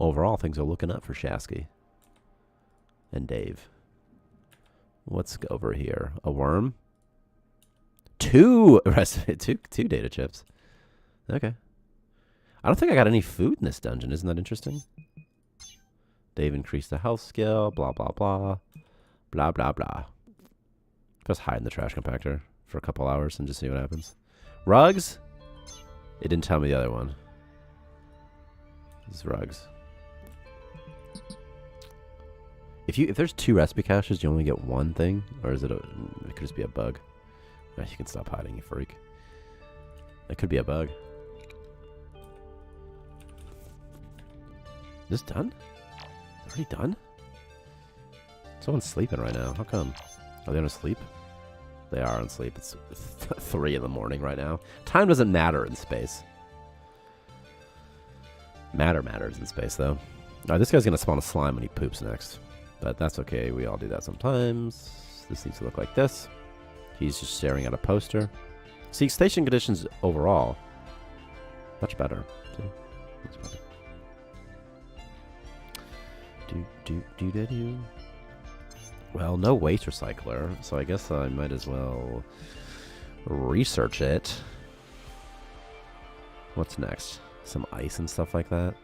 Overall, things are looking up for Shasky. And Dave. Let's go over here. A worm. Two data chips. Okay. I don't think I got any food in this dungeon. Isn't that interesting? Dave increased the health skill. Blah, blah, blah. Blah, blah, blah. Just hide in the trash compactor for a couple hours and just see what happens. Rugs? It didn't tell me the other one. This is rugs. If there's 2 recipe caches, you only get one thing? Or is it it could just be a bug. Oh, you can stop hiding, you freak. It could be a bug. Is this done? Already done? Someone's sleeping right now. How come? Are they on sleep? They are on sleep. It's 3 in the morning right now. Time doesn't matter in space. Matter matters in space, though. Alright, this guy's going to spawn a slime when he poops next. But that's okay. We all do that sometimes. This needs to look like this. He's just staring at a poster. See, station conditions overall, much better. See? Much better. Do. Well, no waste recycler, so I guess I might as well research it. What's next? Some ice and stuff like that.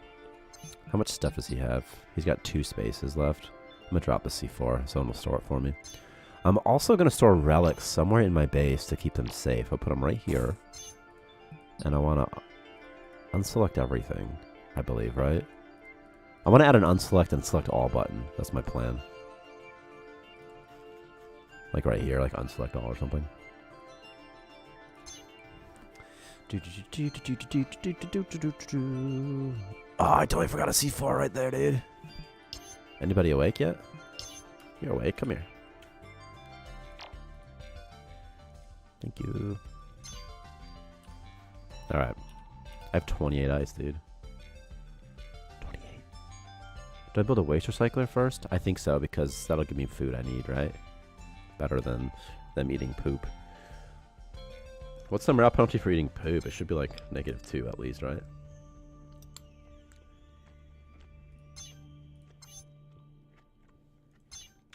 How much stuff does he have? He's got 2 spaces left. I'm gonna drop the C4. Someone will store it for me. I'm also gonna store relics somewhere in my base to keep them safe. I'll put them right here. And I wanna unselect everything, I believe, right? I wanna add an unselect and select all button. That's my plan. Like right here, like unselect all or something. Oh, I totally forgot a C4 right there, dude. Anybody awake yet? You're awake. Come here. Thank you. Alright. I have 28 ice, dude. 28. Do I build a waste recycler first? I think so, because that'll give me food I need, right? Better than them eating poop. What's the morale penalty for eating poop? It should be like -2 at least, right?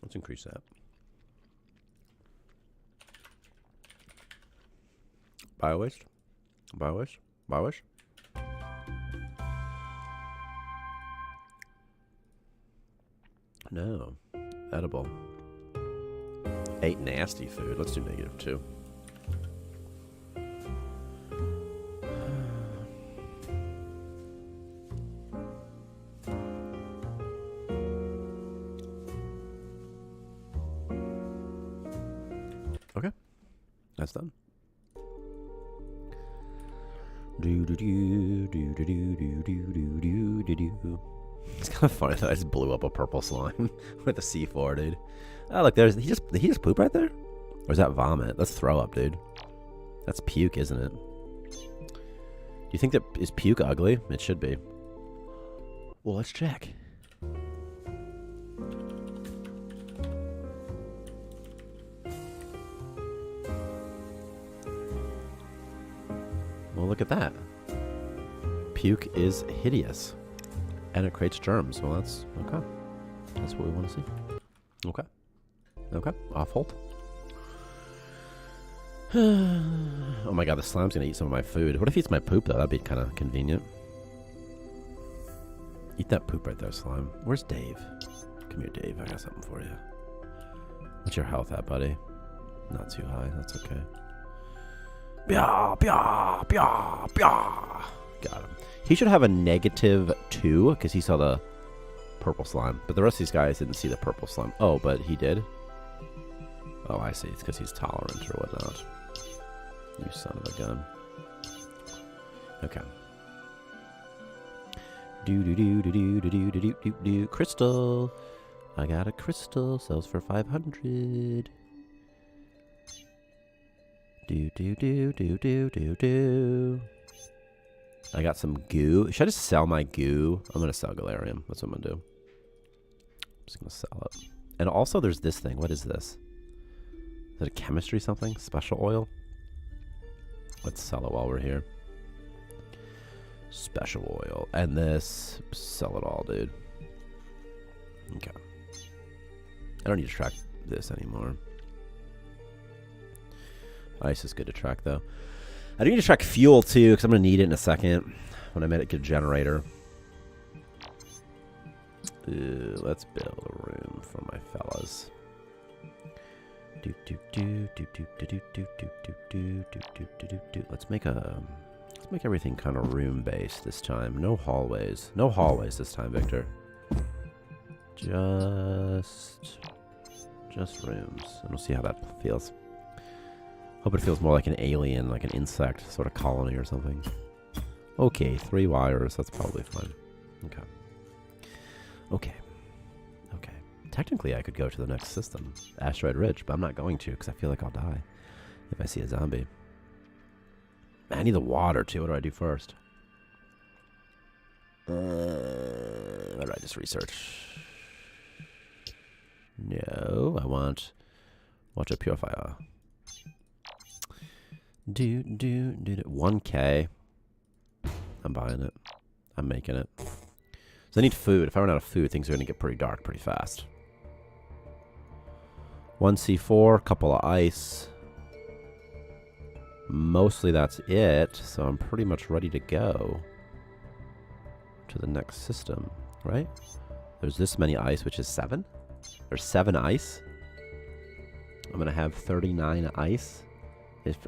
Let's increase that. Bio-waste? Bio-waste? Bio-waste? No. Edible. 8 nasty food. Let's do -2. Okay. That's done. It's kind of funny that I just blew up a purple slime with a C4, dude. Oh, look, did he just poop right there? Or is that vomit? That's throw up, dude. That's puke, isn't it? Do you think that is puke ugly? It should be. Well, let's check. Well, look at that. Puke is hideous. And it creates germs. Well, that's okay. That's what we want to see. Okay. Okay. Off hold. Oh my god, the slime's gonna eat some of my food. What if he eats my poop, though? That'd be kind of convenient. Eat that poop right there, slime. Where's Dave? Come here, Dave. I got something for you. What's your health at, buddy? Not too high. That's okay. Bia, bia, bia, bia. Got him. He should have a -2 because he saw the purple slime. But the rest of these guys didn't see the purple slime. Oh, but he did? Oh, I see. It's because he's tolerant or whatnot. You son of a gun. Okay. Do. Crystal. I got a crystal. Sells for 500. Do. I got some goo. Should I just sell my goo? I'm going to sell Galarium. That's what I'm going to do. I'm just going to sell it. And also there's this thing. What is this? Is it a chemistry something? Special oil? Let's sell it while we're here. Special oil. And this. Sell it all, dude. Okay. I don't need to track this anymore. Ice is good to track, though. I do need to track fuel, too, because I'm going to need it in a second when I make a generator. Let's build a room for my fellas. Let's make everything kind of room based this time. No hallways. No hallways this time, Victor. Just rooms. And we'll see how that feels. Hope it feels more like an alien, like an insect sort of colony or something. Okay, 3 wires. That's probably fine. Okay. Technically, I could go to the next system, Asteroid Ridge, but I'm not going to because I feel like I'll die if I see a zombie. I need the water, too. What do I do first? What do I just research? No, I want water purifier. 1K. I'm buying it. I'm making it. So I need food. If I run out of food, things are going to get pretty dark pretty fast. 1C4, couple of ice. Mostly that's it, so I'm pretty much ready to go to the next system, right? There's this many ice, which is 7. There's 7 ice. I'm going to have 39 ice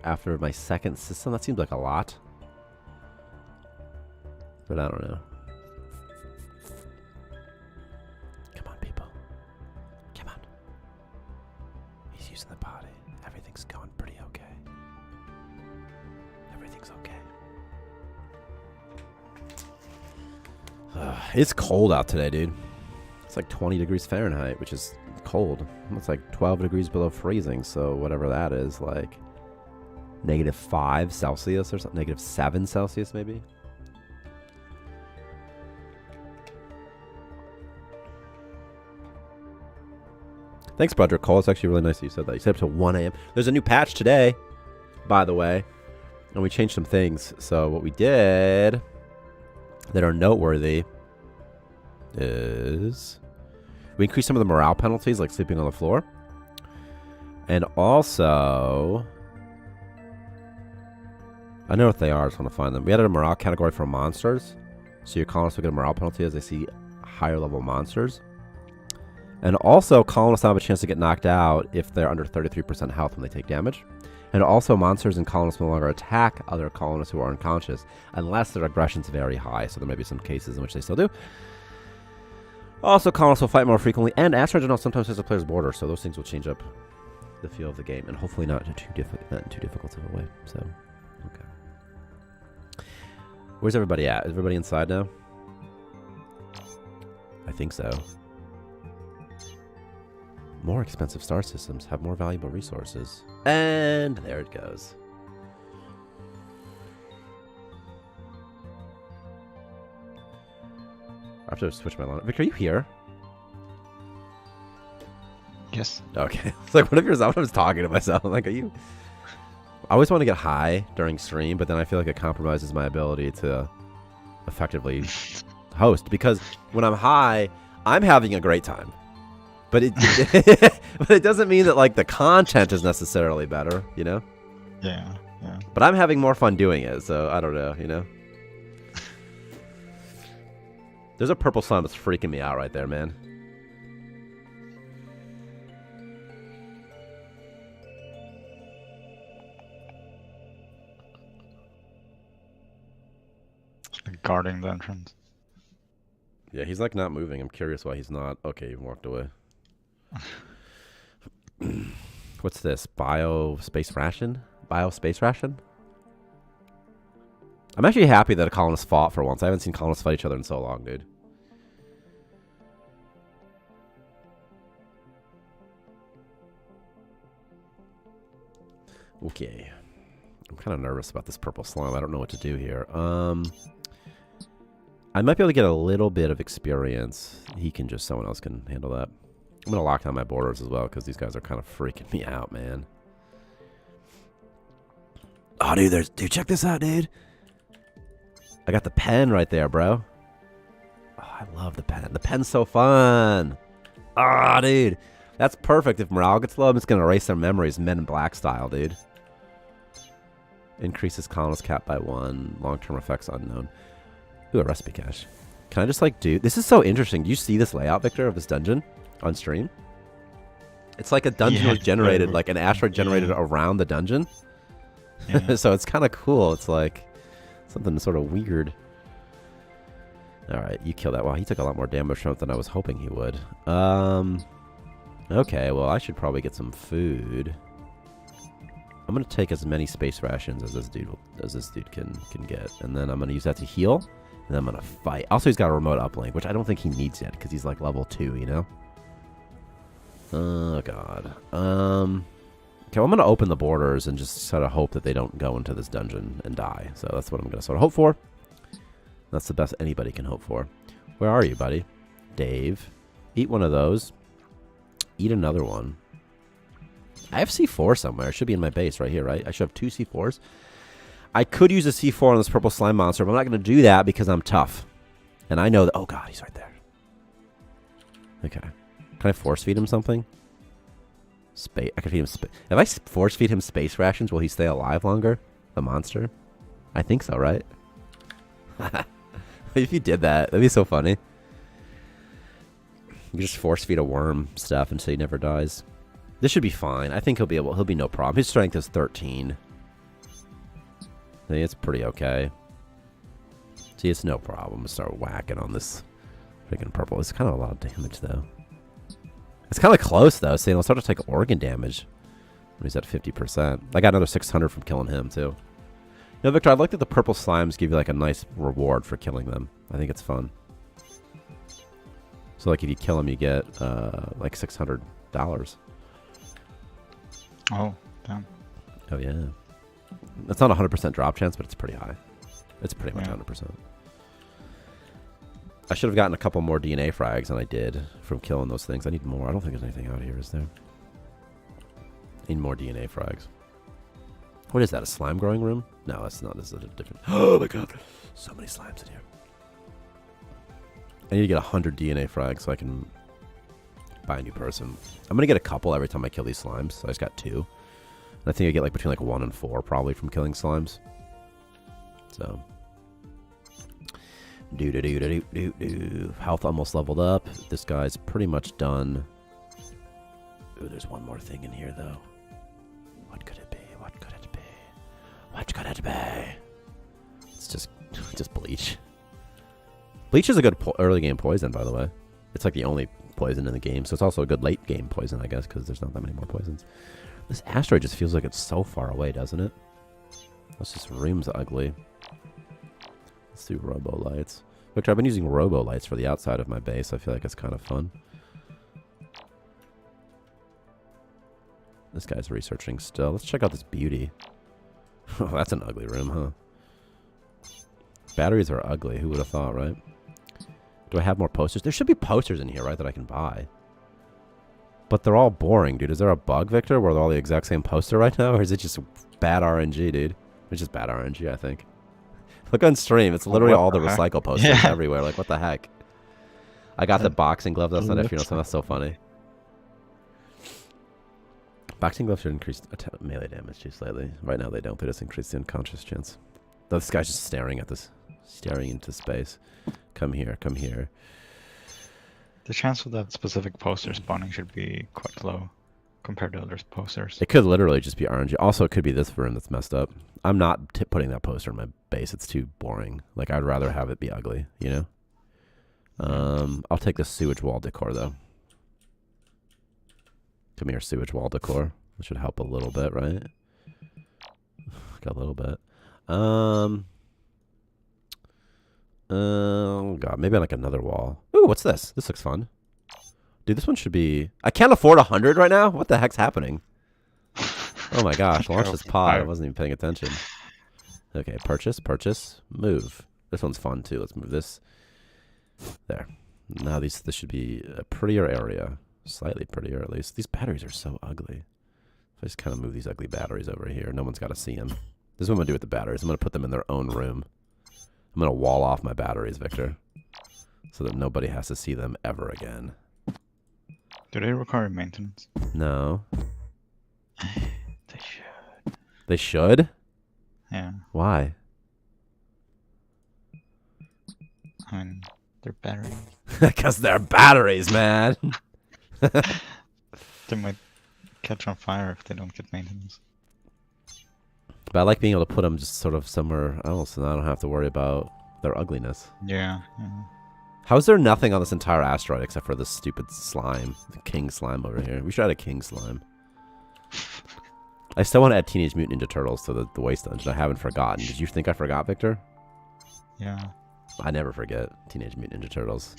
after my second system. That seems like a lot. But I don't know. Come on, people. Come on. He's using the body. Everything's going pretty okay. Everything's okay. It's cold out today, dude. It's like 20 degrees Fahrenheit, which is cold. It's like 12 degrees below freezing, so whatever that is, like -5 Celsius or something, -7 Celsius maybe. Thanks, Broderick Cole. It's actually really nice that you said that. You said up to 1 a.m. There's a new patch today, by the way, and we changed some things. So what we did that are noteworthy is we increased some of the morale penalties, like sleeping on the floor. And also, I know what they are. I just want to find them. We added a morale category for monsters. So your colonists will get a morale penalty as they see higher level monsters. And also, colonists have a chance to get knocked out if they're under 33% health when they take damage. And also, monsters and colonists no longer attack other colonists who are unconscious unless their aggression's very high. So there may be some cases in which they still do. Also, colonists will fight more frequently, and asteroids are now sometimes has a player's border, so those things will change up the feel of the game, and hopefully not in too difficult of a way. So, okay. Where's everybody at? Is everybody inside now? I think so. More expensive star systems have more valuable resources. And there it goes. I have to switch my line. Victor, are you here? Yes. Okay. It's like, what if I was talking to myself? I'm like, are you... I always want to get high during stream, but then I feel like it compromises my ability to effectively host. Because when I'm high, I'm having a great time. But it doesn't mean that like the content is necessarily better, you know? Yeah. But I'm having more fun doing it, so I don't know, you know? There's a purple slime that's freaking me out right there, man. Guarding the entrance. Yeah, he's like not moving. I'm curious why he's not. Okay, he walked away. What's this? Bio space ration? I'm actually happy that a colonist fought for once. I haven't seen colonists fight each other in so long, dude. Okay. I'm kind of nervous about this purple slime. I don't know what to do here. I might be able to get a little bit of experience. Someone else can handle that. I'm going to lock down my borders as well because these guys are kind of freaking me out, man. Oh, dude, check this out, dude. I got the pen right there, bro. Oh, I love the pen. The pen's so fun. Ah, dude. That's perfect. If morale gets low, I'm just going to erase their memories, Men in Black style, dude. Increases colonist cap by 1. Long-term effects unknown. Ooh, a recipe cache. Can I just, like, do... This is so interesting. Do you see this layout, Victor, of this dungeon on stream? It's like a dungeon was generated, like an asteroid generated around the dungeon. Yeah. So it's kind of cool. It's like something sort of weird. All right, you kill that. Wow, he took a lot more damage from it than I was hoping he would. Okay, well, I should probably get some food. I'm gonna take as many space rations as this dude can get, and then I'm gonna use that to heal, and then I'm gonna fight. Also, he's got a remote uplink, which I don't think he needs yet because he's like level 2, you know. Oh god. Okay, well, I'm gonna open the borders and just sort of hope that they don't go into this dungeon and die. So that's what I'm gonna sort of hope for. That's the best anybody can hope for. Where are you, buddy? Dave. Eat one of those. Eat another one. I have C4 somewhere. It should be in my base right here, right? I should have 2 C4s. I could use a C4 on this purple slime monster, but I'm not going to do that because I'm tough. And I know that... Oh, God, he's right there. Okay. Can I force feed him something? I can feed him... If I force feed him space rations, will he stay alive longer? The monster? I think so, right? If you did that, that'd be so funny. You just force feed a worm stuff until he never dies. This should be fine. I think he'll be no problem. His strength is 13. I think it's pretty okay. See, it's no problem to start whacking on this freaking purple. It's kind of a lot of damage, though. It's kind of close, though. See, he'll start to take organ damage when he's at 50%. I got another 600 from killing him, too. You know, Victor, I like that the purple slimes give you, like, a nice reward for killing them. I think it's fun. So, like, if you kill them, you get, like, $600. Oh, damn. Oh, yeah. That's not a 100% drop chance, but it's pretty high. It's pretty much 100%. I should have gotten a couple more DNA frags than I did from killing those things. I need more. I don't think there's anything out here, is there? I need more DNA frags. What is that, a slime growing room? No, that's not. This is a different... Oh, my God. So many slimes in here. I need to get 100 DNA frags so I can buy a new person. I'm going to get a couple every time I kill these slimes. So I just got 2. And I think I get like between like 1 and 4 probably from killing slimes. So... Health almost leveled up. This guy's pretty much done. Ooh, there's one more thing in here, though. What could it be? What could it be? What could it be? It's just bleach. Bleach is a good early game poison, by the way. It's like the only poison in the game, so it's also a good late game poison, I guess, because there's not that many more poisons. This asteroid just feels like it's so far away, doesn't it? This room's ugly. Let's do robo lights. Which I've been using robo lights for the outside of my base. I feel like it's kind of fun. This guy's researching still. Let's check out this beauty. Oh, that's an ugly room, huh? Batteries are ugly. Who would have thought, right? Do I have more posters? There should be posters in here, right, that I can buy. But they're all boring, dude. Is there a bug, Victor, where they're all the exact same poster right now? Or is it just bad RNG, dude? It's just bad RNG, I think. Look on stream. It's literally all the recycle posters everywhere. Like, what the heck? I got the boxing glove. That's not so that's so funny. Boxing gloves should increase melee damage too slightly. Right now they don't. They just increase the unconscious chance. This guy's just staring at this. Staring into space. Come here. Come here. The chance of that specific poster spawning should be quite low compared to other posters. It could literally just be RNG. Also, it could be this room that's messed up. I'm not putting that poster in my base. It's too boring. Like, I'd rather have it be ugly, you know? I'll take the sewage wall decor, though. Come here, sewage wall decor. That should help a little bit, right? Got a little bit. Oh, God. Maybe on like another wall. Ooh, what's this? This looks fun. Dude, this one should be... I can't afford 100 right now? What the heck's happening? Oh, my gosh. Launch this pod. I wasn't even paying attention. Okay, purchase, purchase, move. This one's fun, too. Let's move this. There. Now this should be a prettier area. Slightly prettier, at least. These batteries are so ugly. If I just kind of move these ugly batteries over here, no one's got to see them. This is what I'm going to do with the batteries. I'm going to put them in their own room. I'm going to wall off my batteries, Victor, so that nobody has to see them ever again. Do they require maintenance? No. They should. They should? Yeah. Why? I mean, they're batteries. Because they're batteries, man. They might catch on fire if they don't get maintenance. But I like being able to put them just sort of somewhere else, and I don't have to worry about their ugliness. Yeah. How is there nothing on this entire asteroid except for this stupid slime? The king slime over here. We should add a king slime. I still want to add Teenage Mutant Ninja Turtles to the Waste Dungeon. I haven't forgotten. Did you think I forgot, Victor? Yeah. I never forget Teenage Mutant Ninja Turtles.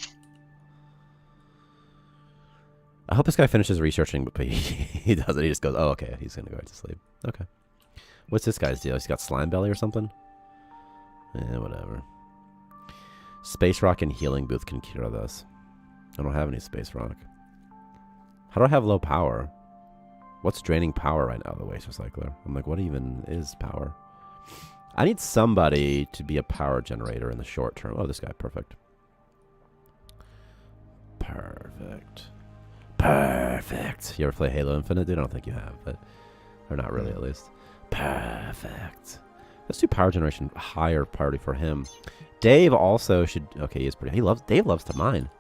I hope this guy finishes researching, but he doesn't. He just goes, oh, okay, he's going to go to sleep. Okay. What's this guy's deal? He's got slime belly or something? Yeah, whatever. Space rock and healing booth can cure this. I don't have any space rock. How do I have low power? What's draining power right now, the waste recycler? I'm like, what even is power? I need somebody to be a power generator in the short term. Oh, this guy, perfect. Perfect. Perfect. You ever play Halo Infinite, dude? I don't think you have, but... Or not really, at least. Perfect. Let's do power generation higher priority for him. Dave also should... Okay, he is pretty... Dave loves to mine.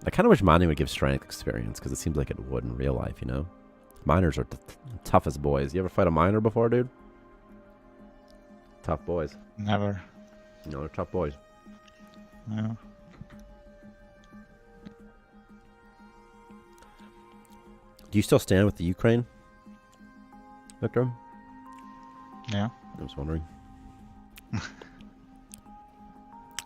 I kind of wish mining would give strength experience, because it seems like it would in real life, you know? Miners are the toughest boys. You ever fight a miner before, dude? Tough boys. Never. No, they're tough boys. Yeah. Do you still stand with the Ukraine, Victor? Yeah. I was wondering.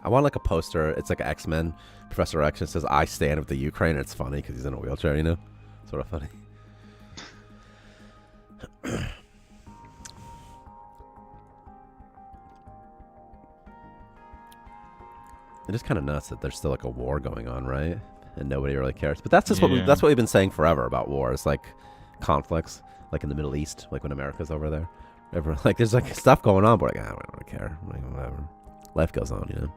I want like a poster. It's like X-Men. Professor X and says, I stand with the Ukraine. It's funny because he's in a wheelchair, you know? Sort of funny. It is kind of nuts that there's still like a war going on, right? And nobody really cares. But that's just that's what we've been saying forever about wars, like conflicts, like in the Middle East, like when America's over there. Everyone, like there's like stuff going on, but like, I don't really care. Like, whatever. Life goes on, you know?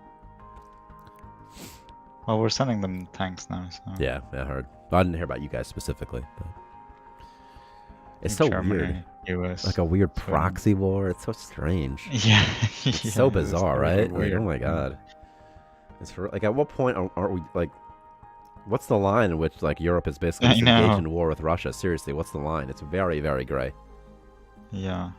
Well, we're sending them tanks now, so... Yeah, I heard. I didn't hear about you guys specifically, but... It's so Germany, weird. US, Like a weird Sweden. proxy war. It's so strange. Yeah. It's so bizarre, right? Weird. Like, oh my god. It's for, like, at what point aren't we, like... What's the line in which, like, Europe is basically just engaged in war with Russia? Seriously, what's the line? It's very, very gray. Yeah.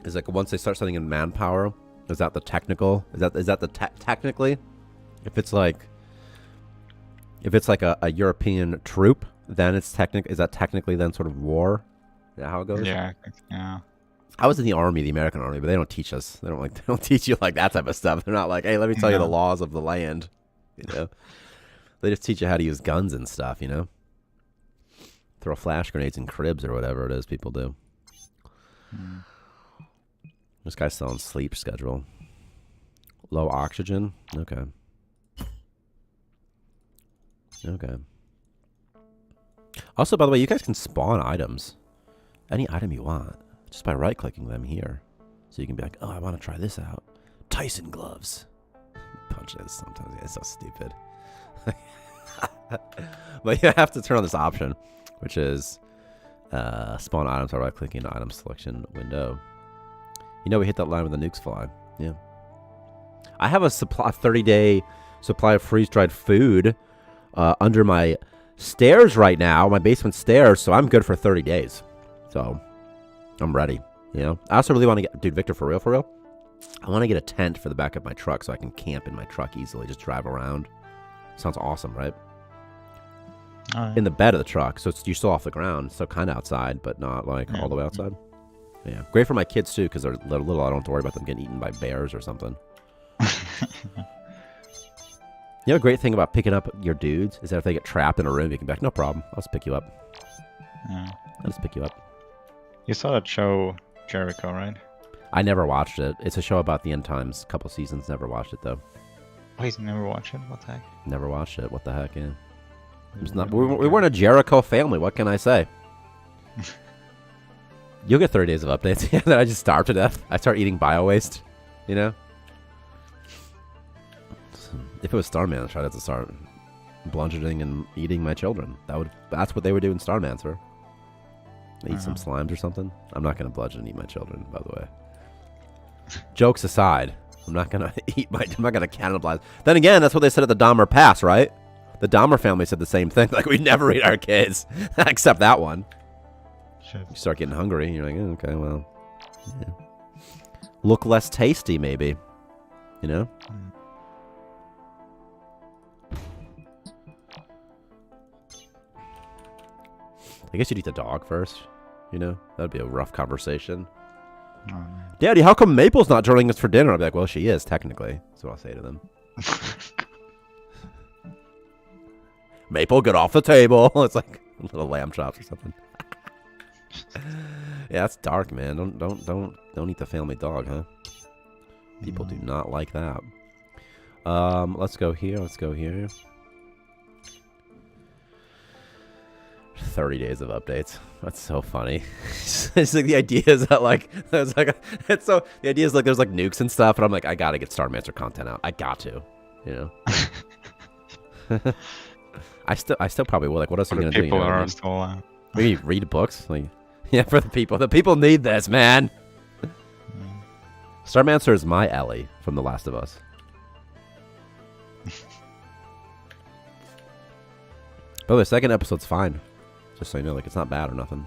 Is like once they start sending in manpower, is that the technical? Is that the technically? If it's like a European troop, then it's is that technically then sort of war? Is that how it goes? Yeah. Yeah. I was in the army, the American army, but they don't teach us. They don't teach you like that type of stuff. They're not like, hey, let me tell you the laws of the land. You know, they just teach you how to use guns and stuff. You know, throw flash grenades in cribs or whatever it is people do. This guy's still on sleep schedule. Low oxygen. Okay. Okay. Also, by the way, you guys can spawn items. Any item you want. Just by right-clicking them here. So you can be like, oh, I want to try this out. Tyson gloves. Punches sometimes. Yeah, it's so stupid. But you have to turn on this option, which is spawn items by right-clicking the item selection window. You know we hit that line with the nukes fly. Yeah. I have a 30-day supply of freeze-dried food under my stairs right now, my basement stairs, so I'm good for 30 days. So... I'm ready, you know? I also really want to get... Dude, Victor, for real? I want to get a tent for the back of my truck so I can camp in my truck easily, just drive around. Sounds awesome, right? In the bed of the truck, so you're still off the ground, so kind of outside, but not, like, all the way outside. Yeah, great for my kids too, because they're little. I don't have to worry about them getting eaten by bears or something. You know, a great thing about picking up your dudes is that if they get trapped in a room, you can be like, no problem, I'll just pick you up. Yeah. I'll just pick you up. You saw that show Jericho, right? I never watched it. It's a show about the end times. Couple seasons. Never watched it though. Wait, you never watched it? What the heck? Never watched it. What the heck? Yeah. We weren't a Jericho family. What can I say? You'll get 30 days of updates. Yeah, then I just starved to death. I start eating bio waste. You know. If it was Starmancer, I'd have to start bludgeoning and eating my children. That's what they would do in Starmancer. Eat some slimes or something. I'm not gonna bludgeon and eat my children, by the way. Jokes aside, I'm not gonna cannibalize. Then again, that's what they said at the Dahmer Pass, right? The Dahmer family said the same thing. Like, we never eat our kids, except that one. Shit. You start getting hungry, and you're like, oh, okay, well, yeah. Look less tasty, maybe. You know. I guess you'd eat the dog first, you know? That'd be a rough conversation. Oh, Daddy, how come Maple's not joining us for dinner? I'd be like, well, she is, technically. That's what I'll say to them. Maple, get off the table. It's like little lamb chops or something. Yeah, that's dark, man. Don't eat the family dog, huh? People do not like that. Let's go here. 30 days of updates. That's so funny. It's like the idea is that like the idea is like there's like nukes and stuff, and I'm like, I gotta get Starmancer content out. I got to, you know. I still probably will. Like, what else are you gonna do? People are still maybe read books. Like, yeah, for the people. The people need this, man. Starmancer is my Ellie from The Last of Us. But the second episode's fine. Just so you know, like, it's not bad or nothing.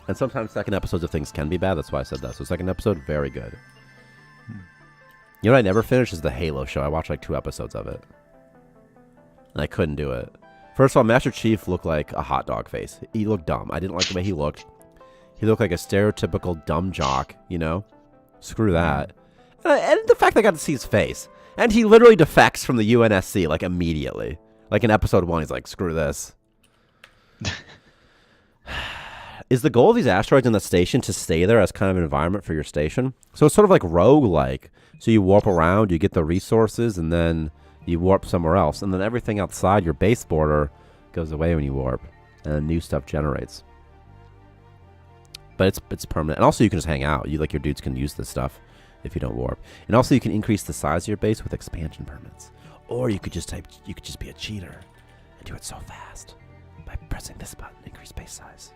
And sometimes second episodes of things can be bad. That's why I said that. So second episode, very good. You know what I never finished is the Halo show. I watched like 2 episodes of it. And I couldn't do it. First of all, Master Chief looked like a hot dog face. He looked dumb. I didn't like the way he looked. He looked like a stereotypical dumb jock, you know? Screw that. And the fact that I got to see his face. And he literally defects from the UNSC, like, immediately. Like in episode 1, he's like, screw this. Is the goal of these asteroids in the station to stay there as kind of an environment for your station? So it's sort of like rogue-like. So you warp around, you get the resources, and then you warp somewhere else. And then everything outside your base border goes away when you warp. And then new stuff generates. But it's permanent. And also you can just hang out. Your dudes can use this stuff if you don't warp. And also you can increase the size of your base with expansion permits. Or you could just be a cheater and do it so fast by pressing this button, increase base size.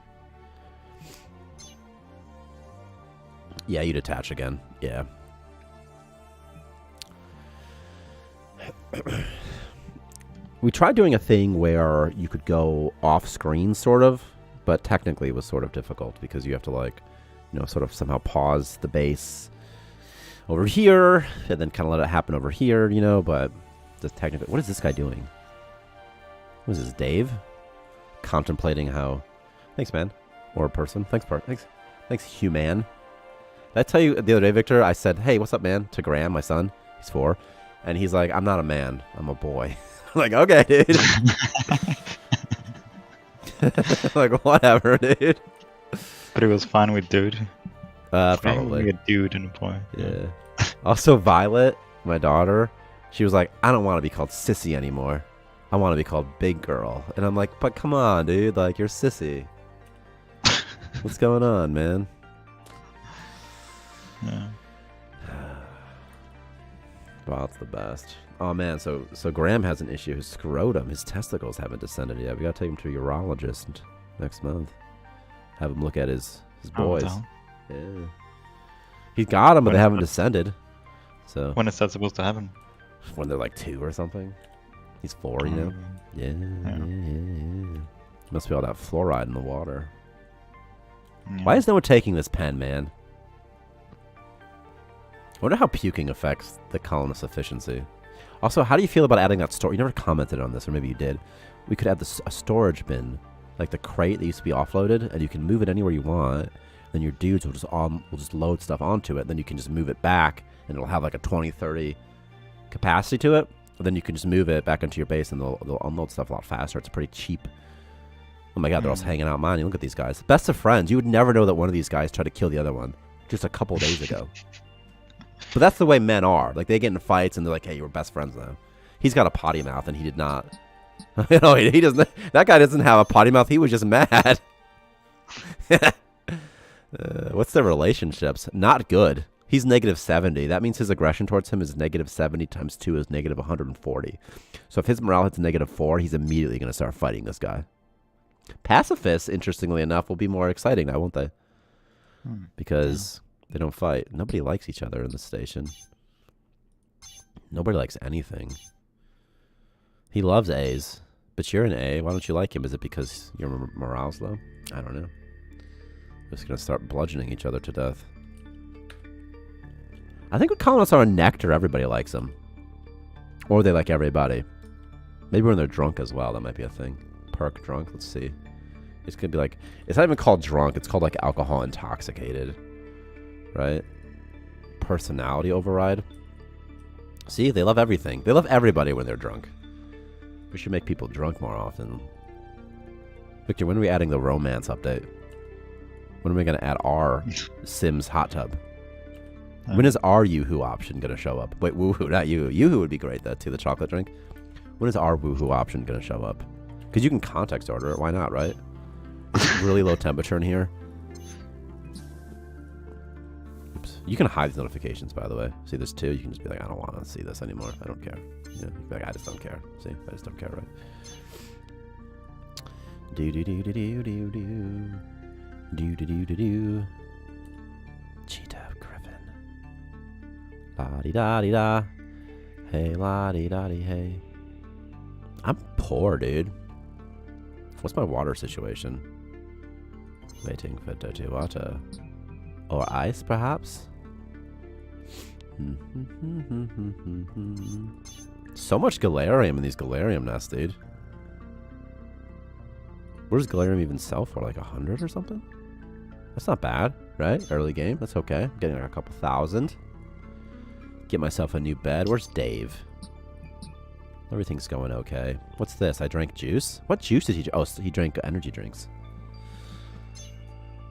Yeah, you detach again. Yeah. We tried doing a thing where you could go off screen, sort of, but technically it was sort of difficult because you have to, like, you know, sort of somehow pause the base over here and then kind of let it happen over here, you know, but technically, what is this guy doing? What is this, Dave? Contemplating how... Thanks, man. Or person. Thanks, human. Did I tell you the other day, Victor, I said, hey, what's up, man? To Graham, my son. He's 4. And he's like, I'm not a man. I'm a boy. I'm like, okay, dude. Like, whatever, dude. But it was fine with dude. Probably. A dude and a boy. Yeah. Also, Violet, my daughter, she was like, I don't want to be called sissy anymore. I want to be called big girl. And I'm like, but come on, dude. Like, you're sissy. What's going on, man? Yeah. Wow, it's the best. Oh, man. So Graham has an issue. His scrotum, his testicles haven't descended yet. We got to take him to a urologist next month. Have him look at his boys. Yeah. He's got them, but they haven't descended. So when is that supposed to happen? When they're like 2 or something. He's 4, you know? Yeah. Must be all that fluoride in the water. Yeah. Why is no one taking this pen, man? I wonder how puking affects the colonist efficiency. Also, how do you feel about adding that store? You never commented on this, or maybe you did. We could add a storage bin like the crate that used to be offloaded, and you can move it anywhere you want. Then your dudes will just load stuff onto it. Then you can just move it back, and it'll have like a 20, 30 capacity to it. Then you can just move it back into your base, and they'll unload stuff a lot faster. It's pretty cheap. Oh my god, they're all hanging out mining. Look at these guys. Best of friends. You would never know that one of these guys tried to kill the other one just a couple days ago. But that's the way men are. Like, they get in fights, and they're like, hey, you were best friends now. He's got a potty mouth, and he did not. You know, he doesn't. That guy doesn't have a potty mouth. He was just mad. What's their relationships? Not good. He's negative 70. That means his aggression towards him is negative 70 times 2 is negative 140. So if his morale hits negative 4, he's immediately going to start fighting this guy. Pacifists, interestingly enough, will be more exciting now, won't they? Because they don't fight. Nobody likes each other in the station. Nobody likes anything. He loves A's, but you're an A. Why don't you like him? Is it because your morale's low? I don't know. We're just going to start bludgeoning each other to death. I think when colonists are a nectar, everybody likes them. Or they like everybody. Maybe when they're drunk as well, that might be a thing. Perk drunk, let's see. It's going to be like, it's not even called drunk, it's called like alcohol intoxicated. Right? Personality override. See, they love everything. They love everybody when they're drunk. We should make people drunk more often. Victor, when are we adding the romance update? When are we going to add our Sims hot tub? When is our Yoo-hoo option going to show up? Wait, woohoo, not Yoo-hoo. Yoo-hoo would be great, though, too, the chocolate drink. When is our woohoo option going to show up? Because you can context order it. Why not, right? It's really low temperature in here. Oops. You can hide these notifications, by the way. See, there's 2. You can just be like, I don't want to see this anymore. I don't care. You know, you can be like, I just don't care. See, I just don't care, right? Do-do-do-do-do-do-do. Do-do-do-do-do. Cheetah Griffin. La-di-da-di-da. Hey, la-di-da-di, hey. I'm poor, dude. What's my water situation? Waiting for dirty water. Or ice, perhaps? So much galarium in these galarium nests, dude. Where does galarium even sell for? Like 100 or something? That's not bad, right? Early game. That's okay. I'm getting like a couple thousand. Get myself a new bed. Where's Dave? Everything's going okay. What's this? I drank juice? What juice did he drink? Oh, he drank energy drinks.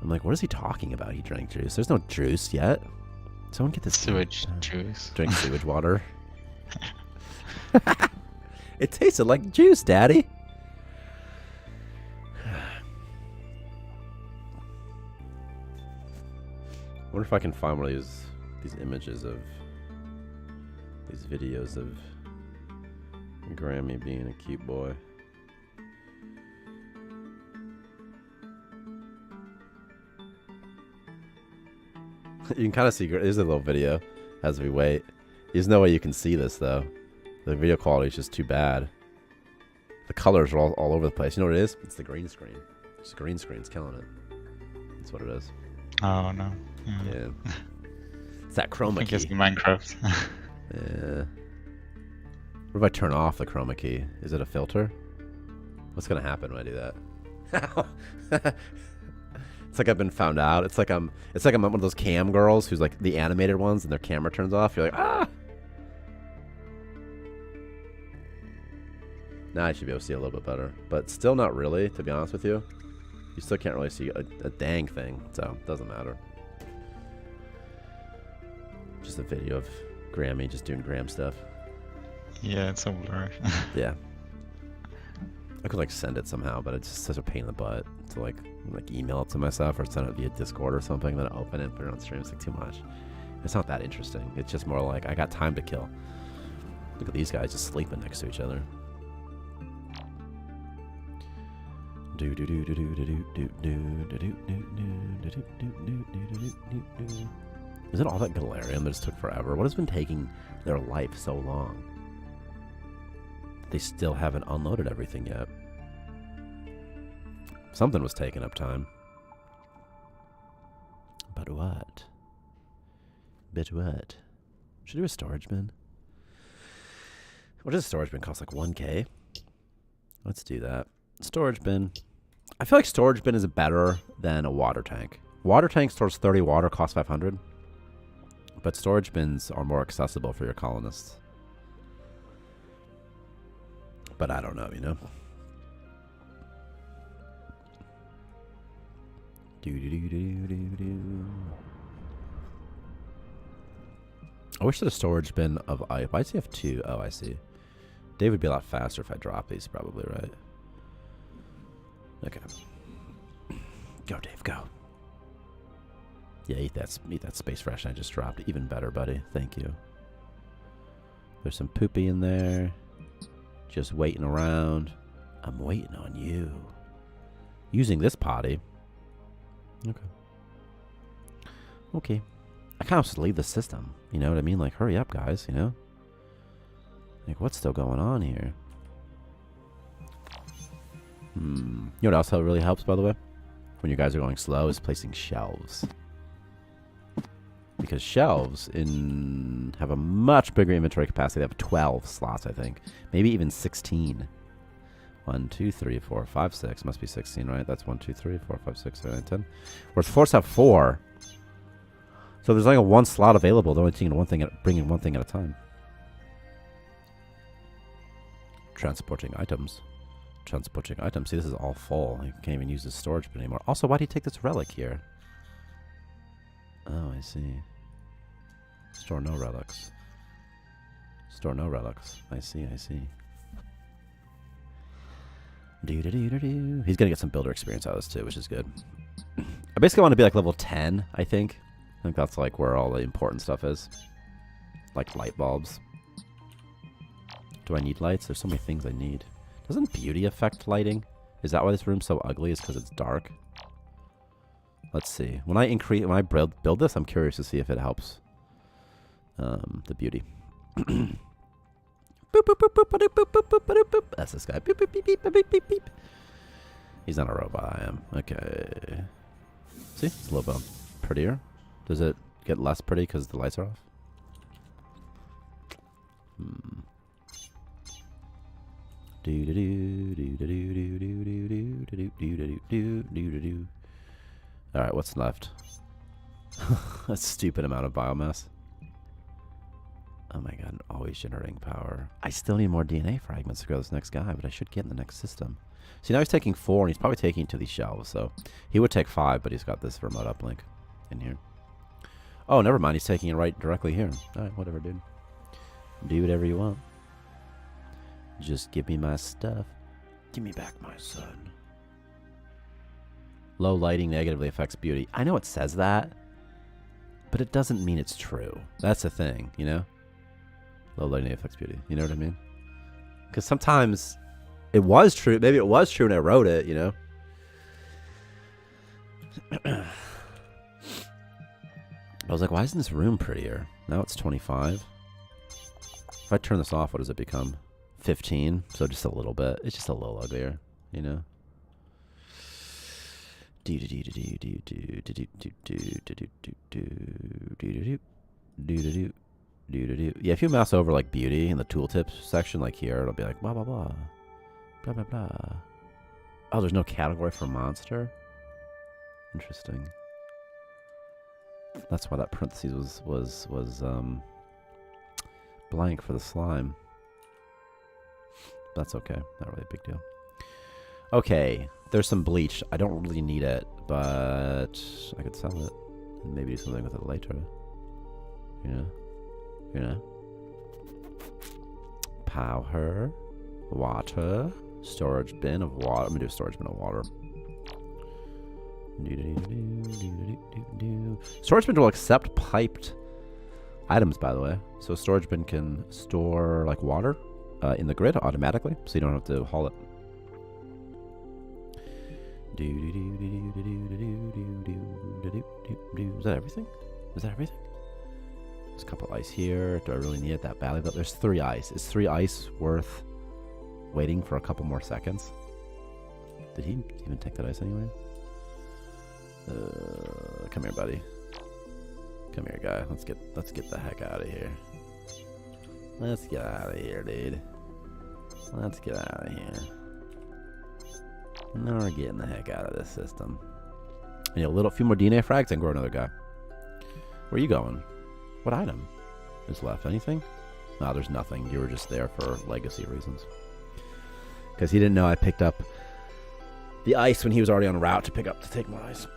I'm like, what is he talking about? He drank juice. There's no juice yet. Someone get this sewage juice. Drink sewage water. It tasted like juice, Daddy. I wonder if I can find one of these images of these videos of Grammy being a cute boy. You can kind of see, there's a little video as we wait. There's no way you can see this though. The video quality is just too bad. The colors are all over the place. You know what it is? It's the green screen. It's the green screen's killing it. That's what it is. Oh no. Yeah. It's that chroma key. I guess in Minecraft. Yeah. What if I turn off the chroma key? Is it a filter? What's gonna happen when I do that? It's like I've been found out. It's like I'm one of those cam girls who's like the animated ones and their camera turns off. You're like, ah! Now I should be able to see a little bit better. But still not really, to be honest with you. You still can't really see a dang thing, so it doesn't matter. Just a video of Grammy just doing Gram stuff. Yeah, it's so blurry. Yeah. I could like send it somehow, but it's just such a pain in the butt to like email it to myself or send it via Discord or something, then open it and put it on stream. It's like too much. It's not that interesting. It's just more like I got time to kill. Look at these guys just sleeping next to each other. Is it all that galarium that just took forever? What has been taking their life so long? They still haven't unloaded everything yet. Something was taking up time. But what? But what? Should I do a storage bin? What does a storage bin cost? Like 1K? Let's do that. Storage bin. I feel like storage bin is better than a water tank. Water tank stores 30 water, costs 500. But storage bins are more accessible for your colonists. But I don't know, you know? I wish that a storage bin of ice. Why does he have 2? Oh, I see. Dave would be a lot faster if I drop these, probably, right? Okay. Go, Dave, go. Yeah, eat that space fresh I just dropped. Even better, buddy. Thank you. There's some poopy in there. Just waiting around. I'm waiting on you. Using this potty. Okay. Okay. I kind of just leave the system. You know what I mean? Like, hurry up, guys, you know? Like, what's still going on here? You know what else really helps, by the way? When you guys are going slow is placing shelves. Because shelves have a much bigger inventory capacity. They have 12 slots, I think. Maybe even 16. 1, 2, 3, 4, 5, 6. Must be 16, right? That's 1, 2, 3, 4, 5, 6, 7, 8, 10. Whereas forts have 4. So there's only one slot available. They're only bringing one thing at a time. Transporting items. Transporting items. See, this is all full. You can't even use the storage bin anymore. Also, why do you take this relic here? Oh, I see. Store no relics. Store no relics. I see, I see. Do-do-do-do-do. He's going to get some builder experience out of this, too, which is good. I basically want to be like level 10, I think. I think that's like where all the important stuff is. Like light bulbs. Do I need lights? There's so many things I need. Doesn't beauty affect lighting? Is that why this room's so ugly? Is because it's dark? Let's see. When I build this, I'm curious to see if it helps the beauty. Boop, boop, boop, boop, boop, boop, boop, boop, boop, boop. That's this guy. Boop, boop, beep, beep, beep, beep, beep. He's not a robot. I am. Okay. See, it's a little bit prettier. Does it get less pretty because the lights are off? Alright, what's left? A stupid amount of biomass. Oh my god, always generating power. I still need more DNA fragments to grow this next guy, but I should get in the next system. See, now he's taking 4, and he's probably taking it to these shelves, so he would take 5, but he's got this remote uplink in here. Oh, never mind, he's taking it right directly here. Alright, whatever, dude. Do whatever you want. Just give me my stuff. Give me back my son. Low lighting negatively affects beauty. I know it says that, but it doesn't mean it's true. That's the thing, you know? Low lighting affects beauty. You know what I mean? Because sometimes it was true. Maybe it was true when I wrote it, you know? I was like, why isn't this room prettier? Now it's 25. If I turn this off, what does it become? 15. So just a little bit. It's just a little uglier, you know? Yeah, if you mouse over like beauty in the tooltips section, like here, it'll be like blah blah blah, blah blah blah. Oh, there's no category for monster. Interesting. That's why that parentheses was blank for the slime. That's okay. Not really a big deal. Okay, there's some bleach. I don't really need it, but I could sell it and maybe do something with it later. You know? You know? Power. Water. Storage bin of water. I'm gonna do a storage bin of water. Storage bin will accept piped items, by the way. So a storage bin can store like water in the grid automatically, so you don't have to haul it. Is that everything? Is that everything? There's a couple ice here. Do I really need it that badly? Though there's 3 ice. Is 3 ice worth waiting for a couple more seconds? Did he even take that ice anyway? Come here, buddy. Come here, guy. Let's get the heck out of here. Let's get out of here, dude. Let's get out of here. No, we're getting the heck out of this system. I need a few more DNA frags and grow another guy. Where are you going? What item is left? Anything? No, there's nothing. You were just there for legacy reasons. Because he didn't know I picked up the ice when he was already on route to take my ice.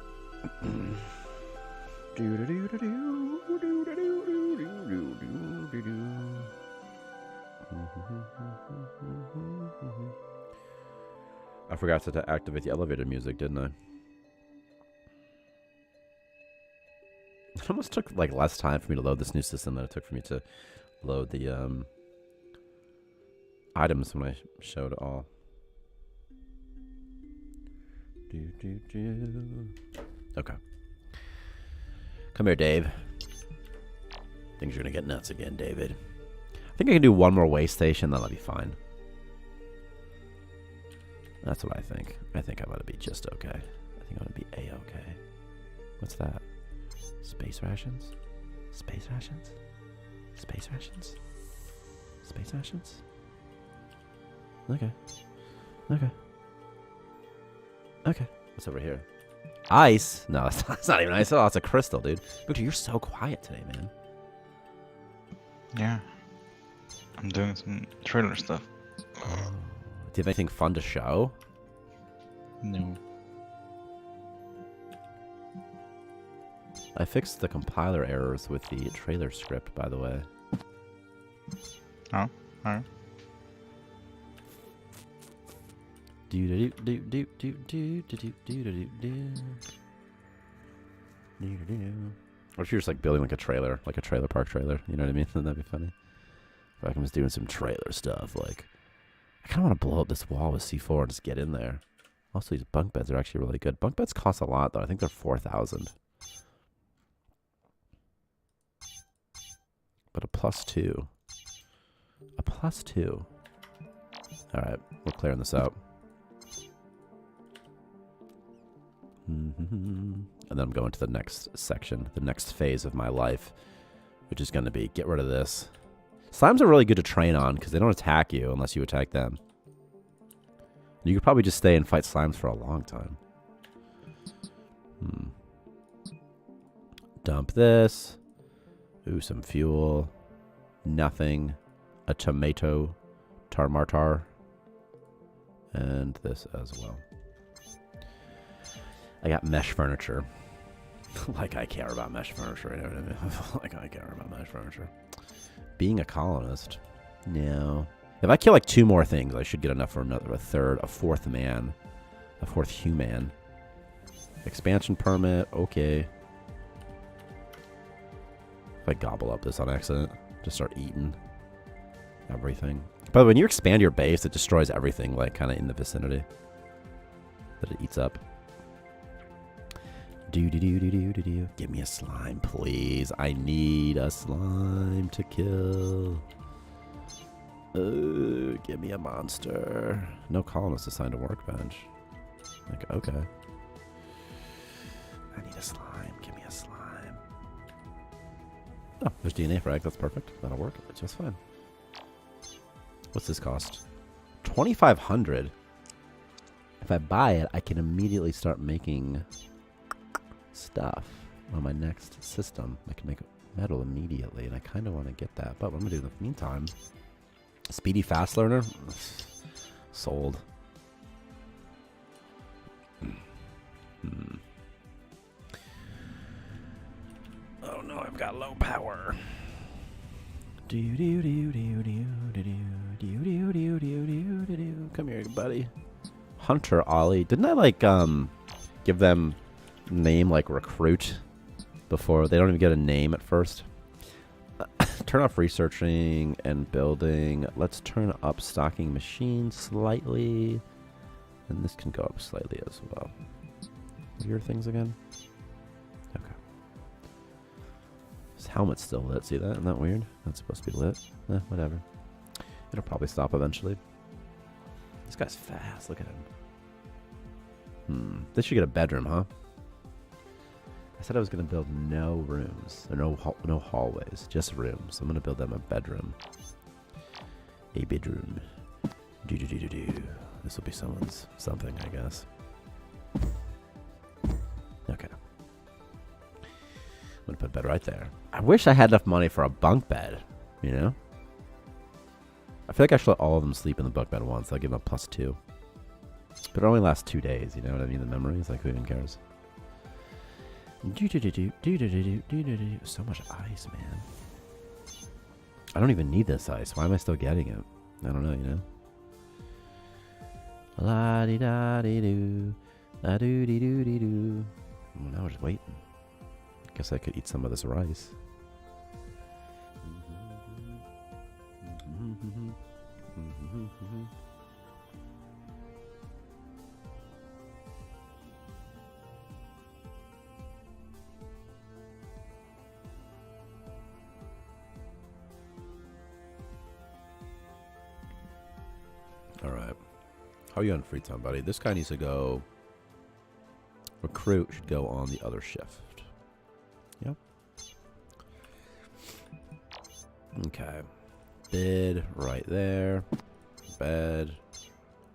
I forgot to activate the elevator music, didn't I? It almost took like less time for me to load this new system than it took for me to load the items when I showed it all. Okay. Come here, Dave. Things are gonna get nuts again, David. I think I can do one more way station, that'll be fine. That's what I think. I think I'm gonna be just okay. I think I'm gonna be A-okay. What's that? Space rations? Space rations? Space rations? Space rations? Okay. Okay. Okay. What's over here? Ice? No, it's not even ice. Oh, it's a crystal, dude. Victor, you're so quiet today, man. Yeah. I'm doing some trailer stuff. Do you have anything fun to show? No. I fixed the compiler errors with the trailer script, by the way. Oh, alright. Or if you're just like building like a trailer park trailer, you know what I mean? That'd be funny. If I'm just doing some trailer stuff, like I kind of want to blow up this wall with C4 and just get in there. Also, these bunk beds are actually really good. Bunk beds cost a lot, though. I think they're 4,000. But a +2. A +2. All right, we're clearing this out. And then I'm going to the next section, the next phase of my life, which is going to be get rid of this. Slimes are really good to train on because they don't attack you unless you attack them. You could probably just stay and fight slimes for a long time. Dump this. Ooh, some fuel. Nothing. A tomato. Tarmartar. And this as well. I got mesh furniture. Like I care about mesh furniture. You know what I mean? Like I care about mesh furniture. Being a colonist. No. If I kill like 2 more things, I should get enough for a fourth man. A fourth human. Expansion permit. Okay. If I gobble up this on accident, just start eating everything. But when you expand your base, it destroys everything, like kind of in the vicinity that it eats up. Give me a slime, please. I need a slime to kill. Give me a monster. No colonist assigned to workbench. Like, okay. I need a slime. Give me a slime. Oh, there's DNA frag. That's perfect. That'll work. It's just fine. What's this cost? 2,500. If I buy it, I can immediately start making stuff on my next system. I can make metal immediately, and I kind of want to get that. But what I'm going to do in the meantime, speedy fast learner, sold. Oh no, I've got low power. Come here, buddy. Hunter Ollie. Didn't I like give them name like recruit before? They don't even get a name at first. Turn off researching and building. Let's turn up stocking machine slightly. And this can go up slightly as well. What are your things again? Okay. This helmet's still lit. See that? Isn't that weird? That's supposed to be lit. Whatever. It'll probably stop eventually. This guy's fast. Look at him. This should get a bedroom, huh? I said I was going to build no rooms. Or no hallways. Just rooms. I'm going to build them a bedroom. A bedroom. This will be someone's something, I guess. Okay. I'm gonna put bed right there. I wish I had enough money for a bunk bed, you know? I feel like I should let all of them sleep in the bunk bed once. I'll give them a +2. But it only lasts 2 days, you know what I mean? The memories, like, who even cares? So much ice, man. I don't even need this ice. Why am I still getting it? I don't know, you know? La-di-da-di-doo. La-doo-di-doo-di-doo. Well, now we're just waiting. Guess I could eat some of this rice. All right. How are you on free time, buddy? This guy needs to go. Recruit should go on the other shift. Yep. Okay. Bed right there. Bed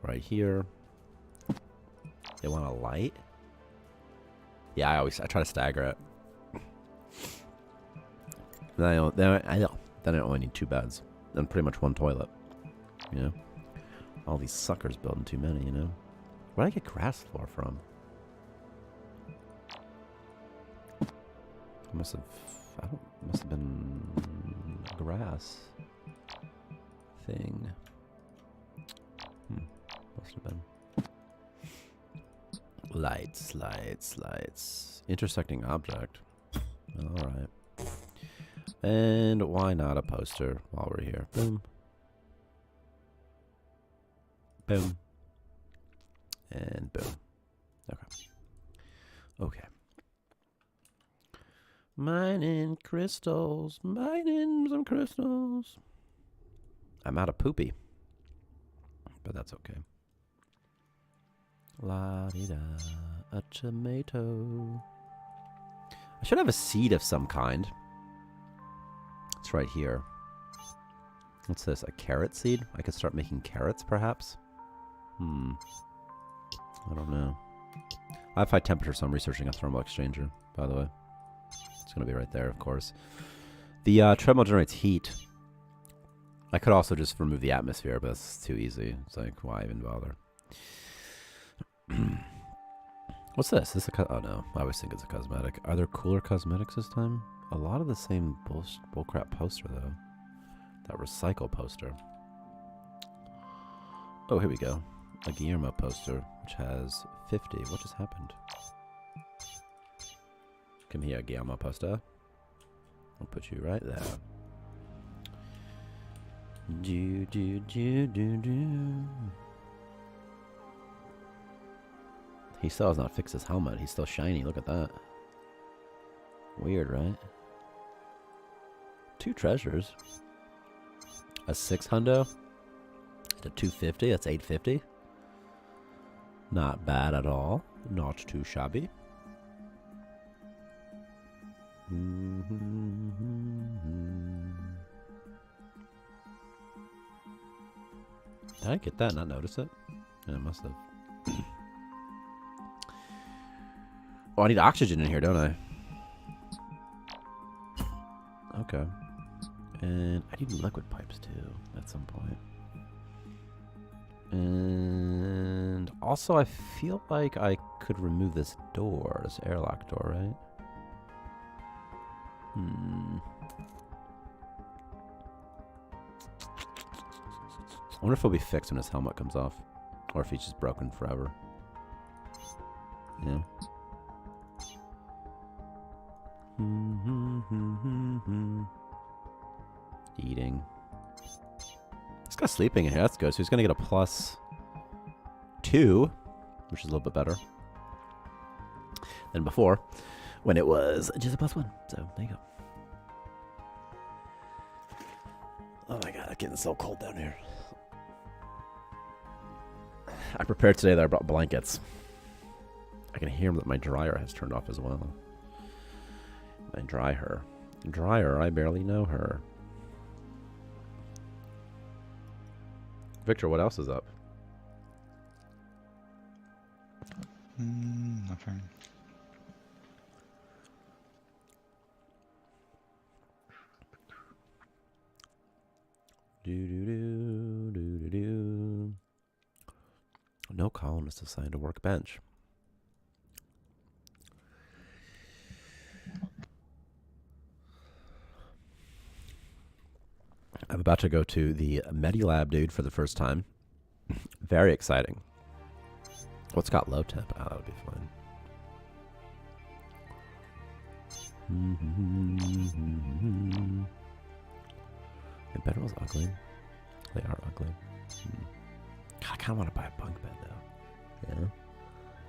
right here. They want a light? Yeah, I try to stagger it. Then I only need 2 beds. Then pretty much 1 toilet. You know? All these suckers building too many, you know? Where did I get grass floor from? Must have been a grass thing. Must have been. Lights. Intersecting object. Alright. And why not a poster while we're here? Boom. Boom. And boom. Okay. Mining crystals. Mining some crystals. I'm out of poopy. But that's okay. La-di-da. A tomato. I should have a seed of some kind. It's right here. What's this? A carrot seed? I could start making carrots, perhaps? I don't know. I have high temperature, so I'm researching a thermal exchanger, by the way. It's going to be right there, of course. The treadmill generates heat. I could also just remove the atmosphere, but that's too easy. It's like, why even bother? What's this? Is this oh no, I always think it's a cosmetic. Are there cooler cosmetics this time? A lot of the same bullcrap poster, though. That recycle poster. Oh, here we go. A Guillermo poster, which has 50. What just happened? Come here, Guillermo poster. I'll put you right there. Do. He still has not fixed his helmet. He's still shiny. Look at that. Weird, right? 2 treasures. A 6 hundo. A 250. That's 850. Not bad at all. Not too shabby. Did I get that and not notice it? Yeah, I must have. Oh, I need oxygen in here, don't I? Okay. And I need liquid pipes too at some point. And also I feel like I could remove this door, this airlock door, right? I wonder if it'll be fixed when his helmet comes off. Or if he's just broken forever. You know? Eating. This guy's sleeping in here. That's good. So he's going to get a +2, which is a little bit better than before, when it was just a +1. So there you go. Oh my god, it's getting so cold down here. I prepared today that I brought blankets. I can hear that my dryer has turned off as well. My dryer, I barely know her. Victor, what else is up? Nothing. Do. No columnist assigned to workbench. I'm about to go to the Medilab, dude, for the first time. Very exciting. What's got low temp? Oh, that would be fun. The bedrolls ugly. They are ugly. God, I kind of want to buy a bunk bed, though. Yeah.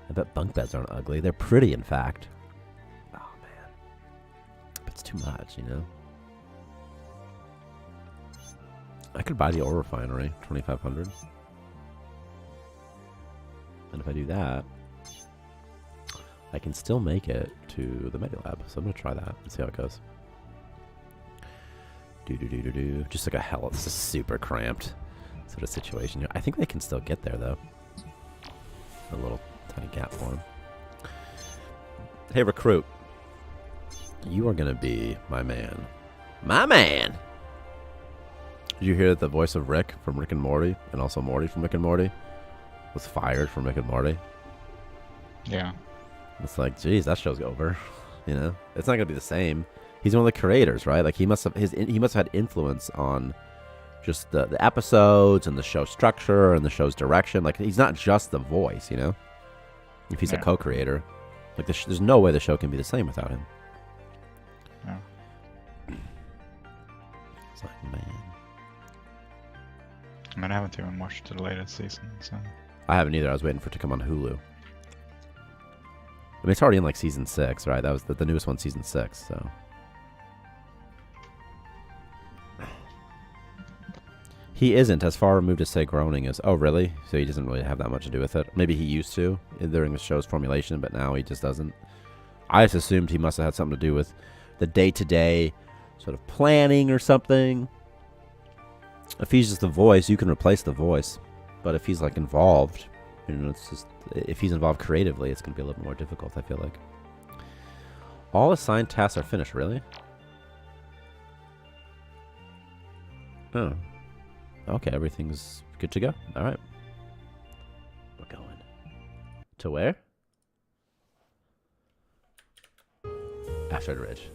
I bet bunk beds aren't ugly. They're pretty, in fact. Oh, man. But it's too much, you know? I could buy the oil refinery, 2,500. And if I do that, I can still make it to the Medilab. So I'm going to try that and see how it goes. Just like a hell. This is super cramped sort of situation here. I think they can still get there, though. A little tiny gap for them. Hey, recruit. You are going to be my man. My man! Did you hear that the voice of Rick from Rick and Morty, and also Morty from Rick and Morty, was fired from Rick and Morty? Yeah. It's like, geez, that show's over. You know, it's not gonna be the same. He's one of the creators, right? Like he must have had influence on just the episodes and the show structure and the show's direction. Like he's not just the voice, you know. If he's a co-creator, like there's no way the show can be the same without him. Yeah. It's like, man. I mean, I haven't even watched the latest season, so. I haven't either. I was waiting for it to come on Hulu. I mean, it's already in like season 6, right? That was the newest one, season 6. So he isn't as far removed as say Groening is. Oh, really? So he doesn't really have that much to do with it. Maybe he used to during the show's formulation, but now he just doesn't. I just assumed he must have had something to do with the day-to-day sort of planning or something. If he's just the voice, you can replace the voice. But if he's like involved, you know, it's just if he's involved creatively, it's gonna be a little more difficult. I feel like all assigned tasks are finished. Really? Oh, okay. Everything's good to go. All right, we're going to where? After the ridge.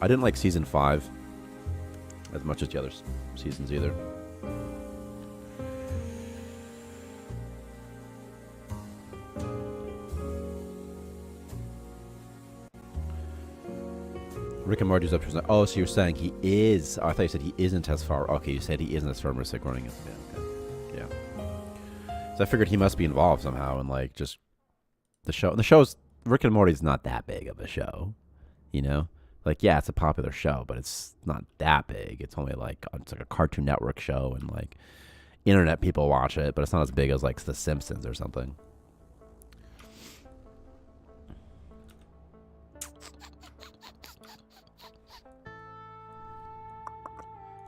I didn't like season 5 as much as the other seasons either. Rick and Morty's up to. Oh, so you're saying he is? Oh, I thought you said he isn't as far. Okay, you said he isn't as far as Rick running. Yeah, okay. Yeah. So I figured he must be involved somehow in like just the show. And the show's Rick and Morty's not that big of a show, you know. Like, yeah, it's a popular show, but it's not that big. It's only like it's like a Cartoon Network show, and like internet people watch it, but it's not as big as like The Simpsons or something.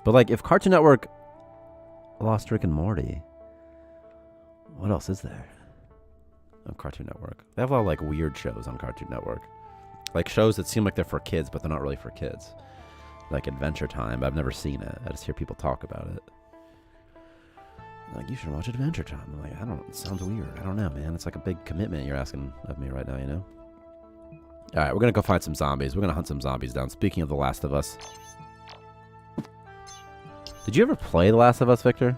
But like, if Cartoon Network lost Rick and Morty, what else is there on Cartoon Network? They have a lot of like weird shows on Cartoon Network. Like shows that seem like they're for kids, but they're not really for kids. Like Adventure Time, but I've never seen it. I just hear people talk about it. Like, you should watch Adventure Time. I'm like, it sounds weird. I don't know, man. It's like a big commitment you're asking of me right now, you know? Alright, we're gonna go find some zombies. We're gonna hunt some zombies down. Speaking of The Last of Us. Did you ever play The Last of Us, Victor?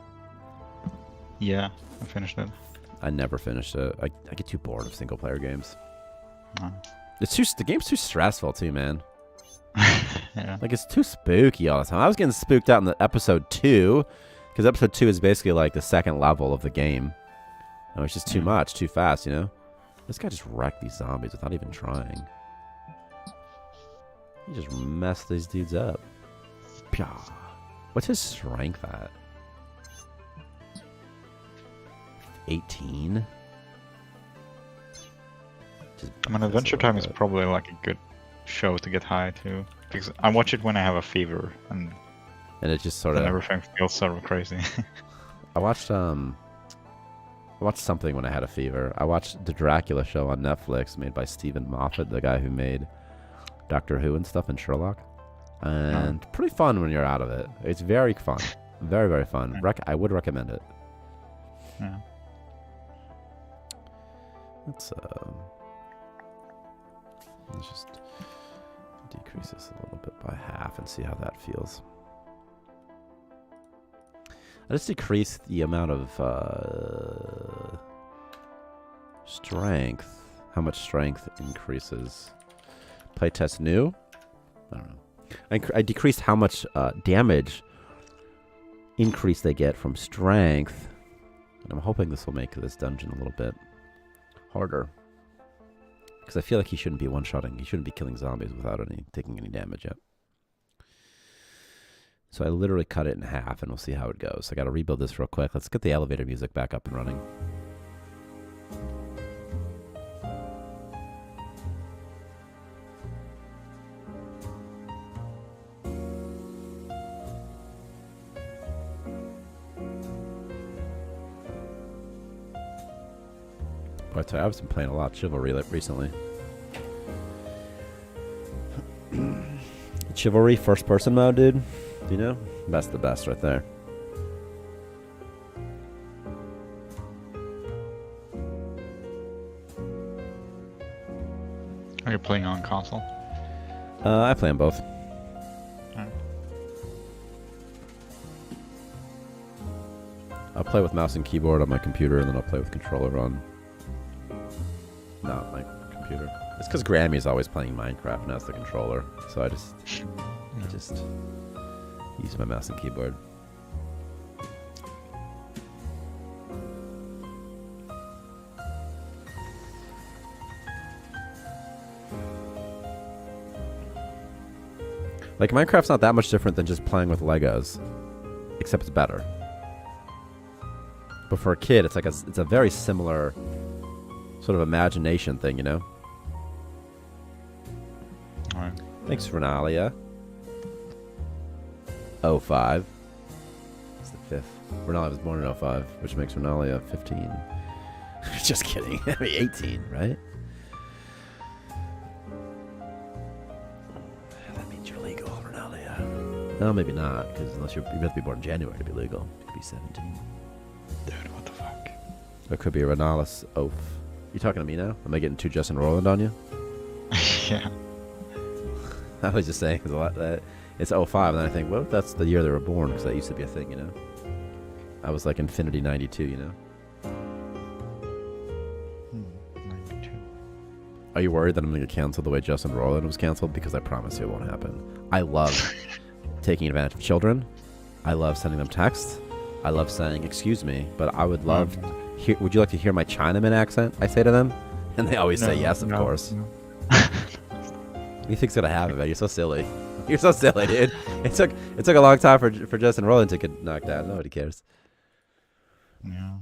Yeah, I finished it. I never finished it. I get too bored of single player games. Oh. The game's too stressful too, man. Yeah. Like it's too spooky all the time. I was getting spooked out in the episode 2, because episode 2 is basically like the second level of the game. And it's just too much, too fast, you know. This guy just wrecked these zombies without even trying. He just messed these dudes up. Pya. What's his strength at? 18. I mean, Adventure Time is probably like a good show to get high too. Because I watch it when I have a fever, and it just sort then of. everything feels so crazy. I watched something when I had a fever. I watched the Dracula show on Netflix, made by Stephen Moffat, the guy who made Doctor Who and stuff and Sherlock. And pretty fun when you're out of it. It's very fun, very very fun. I would recommend it. Yeah. Let's just decrease this a little bit by half and see how that feels. I just decreased the amount of strength. How much strength increases? Playtest new? I don't know. I decreased how much damage increase they get from strength. And I'm hoping this will make this dungeon a little bit harder. Because I feel like he shouldn't be one-shotting. He shouldn't be killing zombies without taking any damage yet. So I literally cut it in half, and we'll see how it goes. I got to rebuild this real quick. Let's get the elevator music back up and running. But I've been playing a lot of Chivalry recently. Chivalry first person mode, dude. You know? That's the best right there. Are you playing on console? I play on both. I'll play with mouse and keyboard on my computer, and then I'll play with controller on not my computer. It's because Grammy's always playing Minecraft, and that's the controller. So I just use my mouse and keyboard. Like, Minecraft's not that much different than just playing with Legos, except it's better. But for a kid, it's like it's a very similar sort of imagination thing, you know? Alright. Thanks, Renalia. 05. It's the 5th. Renalia was born in 05, which makes Renalia 15. Just kidding. I mean, 18, right? That means you're legal, Renalia. No, maybe not, because unless you have to be born in January to be legal. You could be 17. Dude, what the fuck? There could be a Renalis oaf. You talking to me now? Am I getting too Justin Roiland on you? Yeah. I was just saying, because it's 05, and then I think, well, that's the year they were born, because that used to be a thing, you know? I was like Infinity 92, you know? 92. Are you worried that I'm going to get canceled the way Justin Roiland was canceled? Because I promise you it won't happen. I love taking advantage of children. I love sending them texts. I love saying, excuse me, but I would love... would you like to hear my Chinaman accent? I say to them. And they always say yes, of course. No. You think's going to happen, man? You're so silly. You're so silly, dude. It took a long time for Justin Roiland to get knocked out. Nobody cares. Yeah.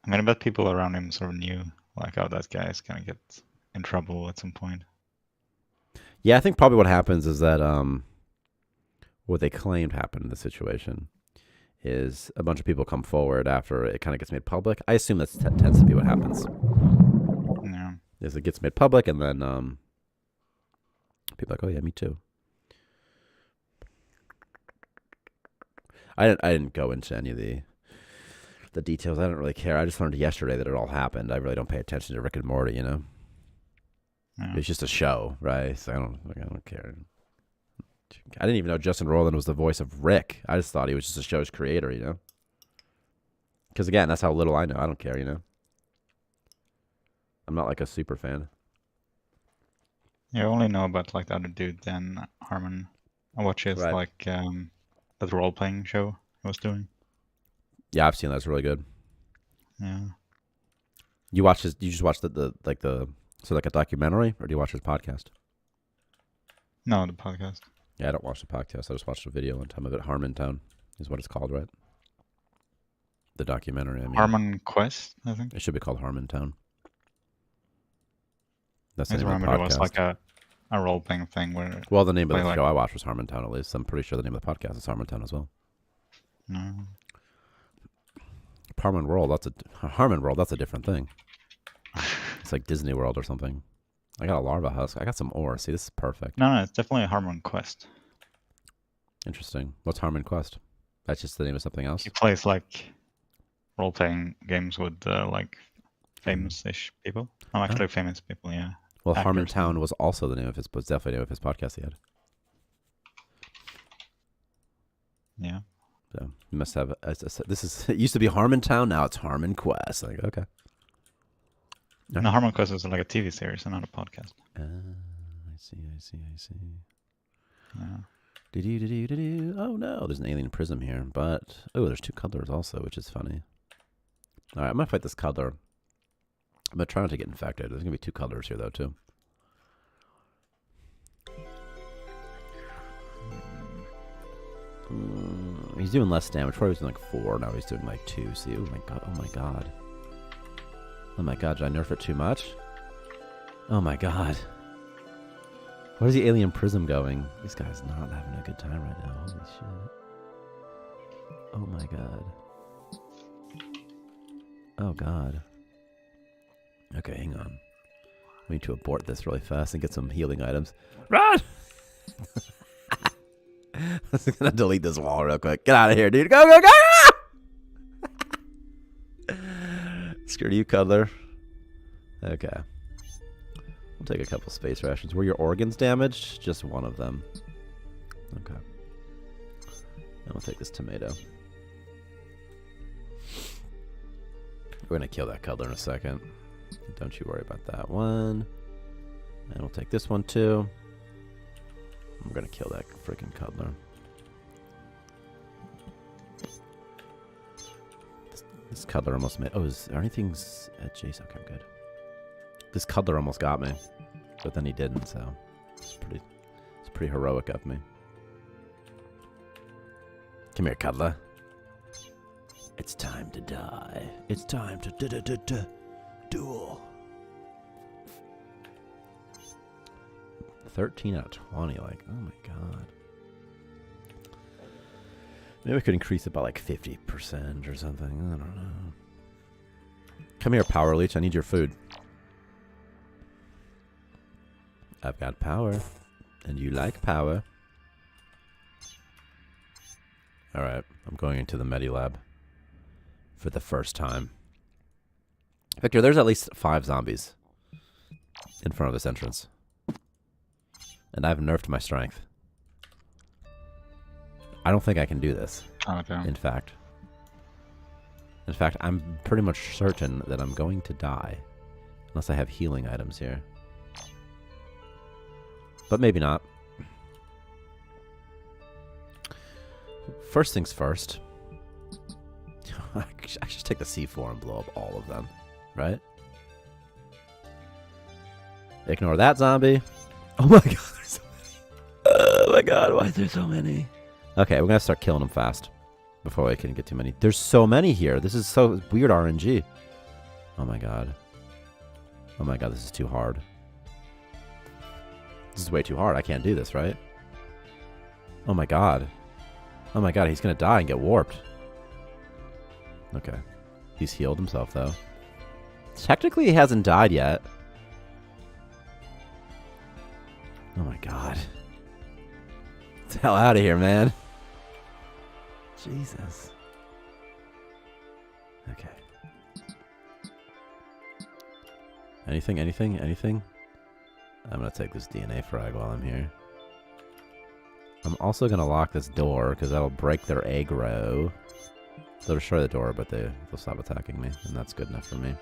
I mean, I bet people around him sort of knew, like, oh, that guy's gonna get in trouble at some point. Yeah, I think probably what happens is that what they claimed happened in the situation is a bunch of people come forward after it kind of gets made public. I assume that tends to be what happens. Yeah. Is it gets made public, and then people are like, oh yeah, me too. I didn't go into any of the details. I don't really care. I just learned yesterday that it all happened. I really don't pay attention to Rick and Morty, you know. Yeah. It's just a show, right? So I don't care. I didn't even know Justin Roiland was the voice of Rick. I just thought he was just a show's creator, you know. Because again, that's how little I know. I don't care, you know. I'm not like a super fan. Yeah, I only know about like the other dude than Harmon. I watch his Right. like that role playing show he was doing. Yeah, I've seen that. It's really good. Yeah. You watch his? You just watch the like a documentary, or do you watch his podcast? No, the podcast. Yeah, I don't watch the podcast. I just watched a video one time of it. Harmontown is what it's called, right? The documentary. I mean, Harmon Quest, I think. it should be called Harmontown. That's I the just name of the remember there was podcast. like a role-playing thing where... Well, the name of the like, show I watched was Harmontown, at least. I'm pretty sure the name of the podcast is Harmontown as well. No. Harmon World, that's a different thing. It's like Disney World or something. I got a larva husk. I got some ore. See, this is perfect. No, it's definitely a Harmon Quest. Interesting. What's Harmon Quest? That's just the name of something else? He plays like role-playing games with like famous-ish people. I'm actually famous people, yeah. Well, Actors. Harmontown was also the name of his, was definitely the name of his podcast he had. Yeah. So you must have, this is, it used to be Harmontown, now it's Harmon Quest. Like, okay. No, Harmon Quest is like a TV series and not a podcast. I see. Yeah. Oh no, there's an alien prism here, but oh, there's 2 colors also, which is funny. All right, I'm gonna fight this color. I'm gonna try not to get infected. There's gonna be 2 colors here though too. He's doing less damage. Before he was doing like 4, now he's doing like 2. See, oh my god, oh my god. Oh my god, did I nerf it too much? Oh my god. Where's the alien prism going? This guy's not having a good time right now. Holy shit. Oh my god. Oh god. Okay, hang on. We need to abort this really fast and get some healing items. Run! I'm just gonna delete this wall real quick. Get out of here, dude. Go, go, go! Screw you, cuddler. Okay. We'll take a couple space rations. Were your organs damaged? Just one of them. Okay. And we'll take this tomato. We're gonna kill that cuddler in a second. Don't you worry about that one. And we'll take this one too. I'm gonna kill that freaking cuddler. This cuddler almost made. Oh, is there anything adjacent? Okay, I'm good. This cuddler almost got me, but then he didn't. So it's pretty heroic of me. Come here, cuddler. It's time to die. It's time to duel. 13 out of 20, like, oh my god. Maybe we could increase it by like 50% or something. I don't know. Come here, Power Leech. I need your food. I've got power. And you like power. Alright, I'm going into the Medilab for the first time. Victor, there's at least 5 zombies in front of this entrance. And I've nerfed my strength. I don't think I can do this. Okay. In fact, I'm pretty much certain that I'm going to die. Unless I have healing items here. But maybe not. First things first. I should take the C4 and blow up all of them. Right? Ignore that zombie. Oh my god, there's so many. Oh my god, why is there so many? Okay, we're gonna start killing them fast. Before I can get too many. There's so many here. This is so weird RNG. Oh my god. Oh my god, this is too hard. This is way too hard. I can't do this, right? Oh my god. Oh my god, he's gonna die and get warped. Okay. He's healed himself, though. Technically, he hasn't died yet. Oh my god. Get the hell out of here, man. Jesus. Okay. Anything? I'm gonna take this DNA frag while I'm here. I'm also gonna lock this door, because that'll break their aggro. They'll destroy the door, but they'll stop attacking me, and that's good enough for me.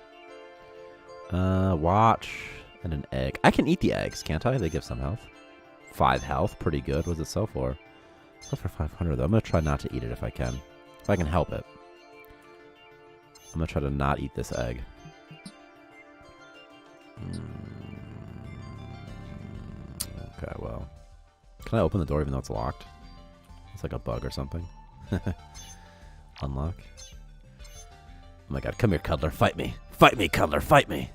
Watch and an egg. I can eat the eggs, can't I? They give some health. 5 health, pretty good. What does it sell for? Sell for 500 though. I'm gonna try not to eat it if I can. If I can help it. I'm gonna try to not eat this egg. Okay, well. Can I open the door even though it's locked? It's like a bug or something. Unlock. Oh my god, come here, cuddler, fight me. Fight me, cuddler, fight me.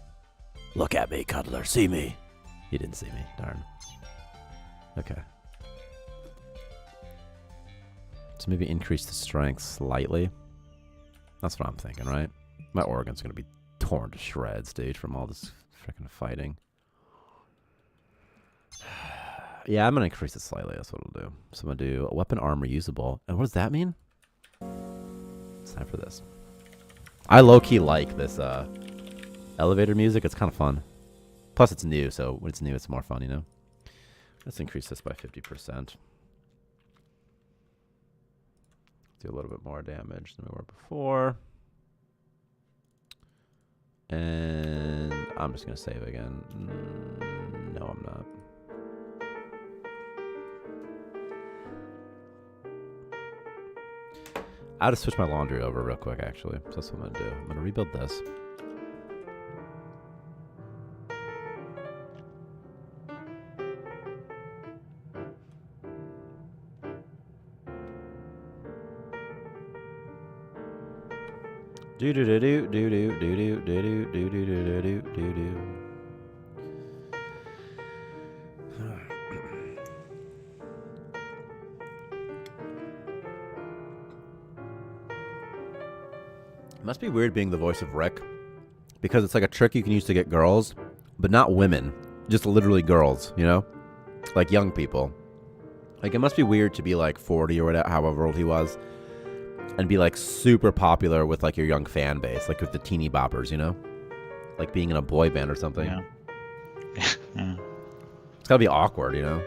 Look at me, cuddler, see me. He didn't see me. Darn. Okay. So maybe increase the strength slightly. That's what I'm thinking, right? My organ's going to be torn to shreds, dude, from all this freaking fighting. Yeah, I'm going to increase it slightly. That's what I'll do. So I'm going to do weapon armor usable. And what does that mean? It's time for this. I low-key like this elevator music. It's kind of fun. Plus, it's new, so when it's new, it's more fun, you know? Let's increase this by 50%. Do a little bit more damage than we were before. And I'm just going to save again. No, I'm not. I had to switch my laundry over real quick, actually. So that's what I'm going to do. I'm going to rebuild this. Do do do do do do do do do do do do do do do. It must be weird being the voice of Rick, because it's like a trick you can use to get girls, but not women, just literally girls, you know, like young people. Like it must be weird to be like 40 or whatever, however old he was, and be like super popular with like your young fan base, like with the teeny boppers, you know, like being in a boy band or something. Yeah. Yeah. It's gotta be awkward, you know.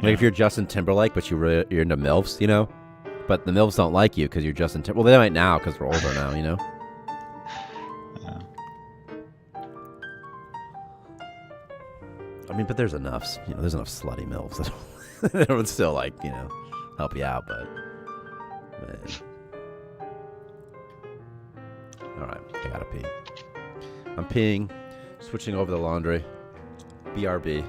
Like if you're Justin Timberlake, but you're into MILFs, you know, but the MILFs don't like you because you're Justin Timberlake. Well, they might now because we're older now, you know. Yeah. I mean, but there's enough, you know, there's enough slutty MILFs that would still like, you know, help you out, but. Man. Alright, I gotta pee. I'm peeing, switching over the laundry. BRB.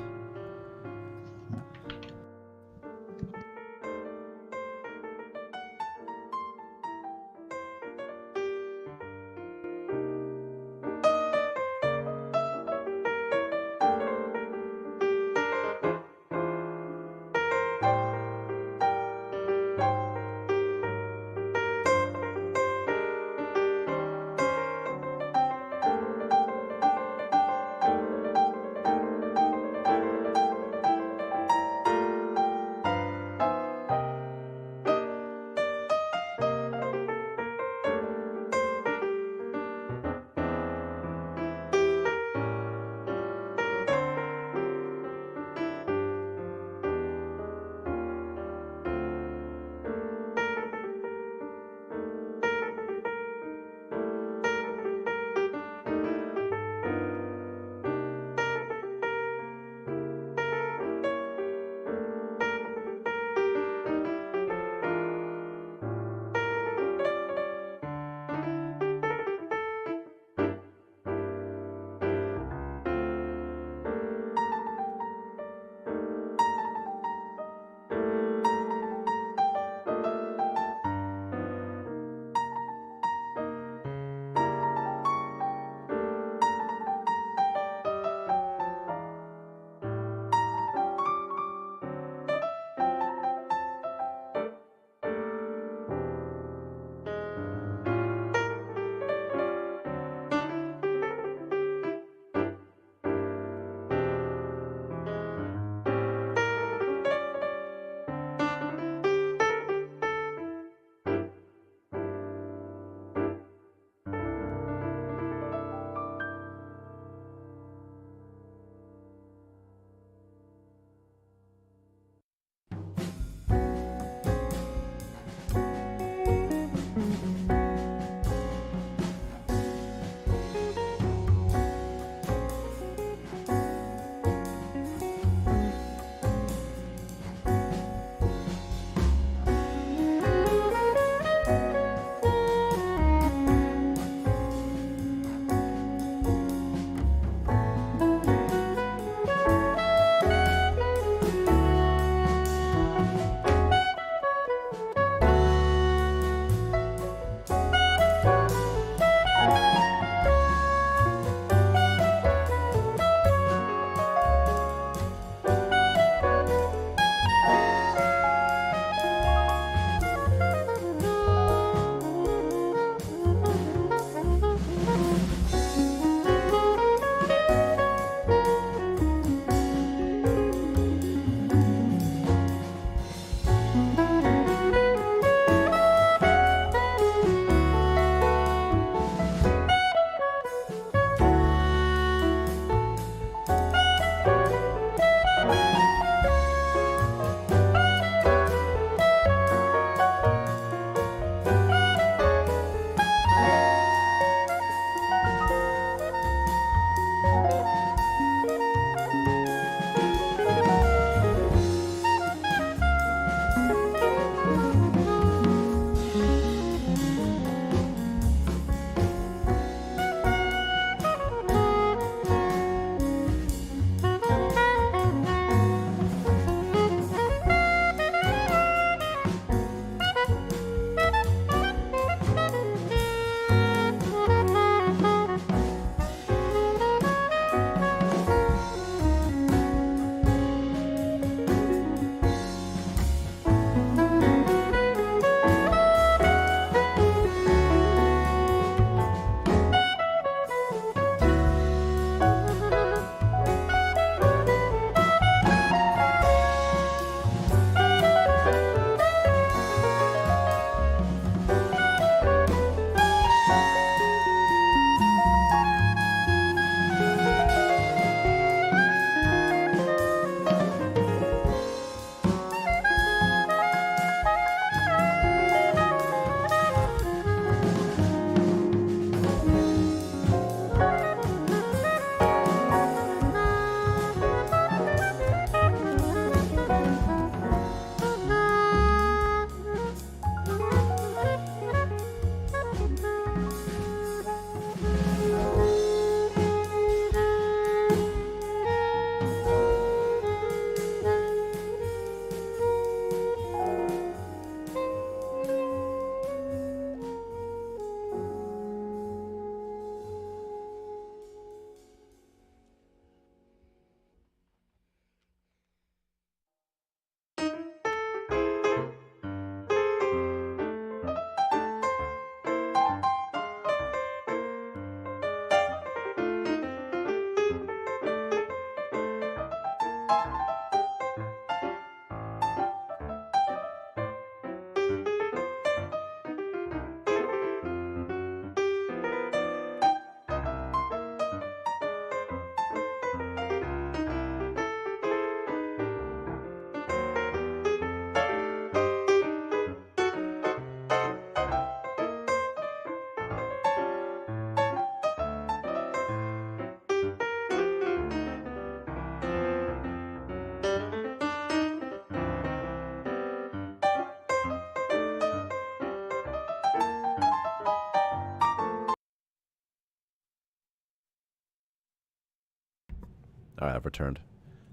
All right, I've returned.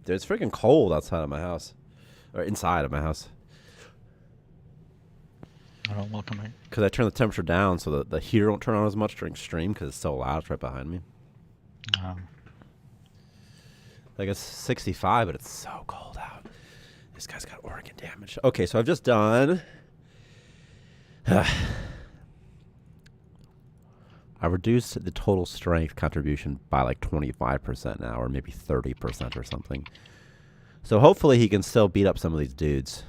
Dude, it's freaking cold outside of my house. Or inside of my house. Oh, welcome back. Because I turned the temperature down so that the heater won't turn on as much during stream because it's so loud. It's right behind me. Like it's 65, but it's so cold out. This guy's got organ damage. Okay, so I've just done... I reduced the total strength contribution by like 25% now, or maybe 30% or something. So hopefully he can still beat up some of these dudes.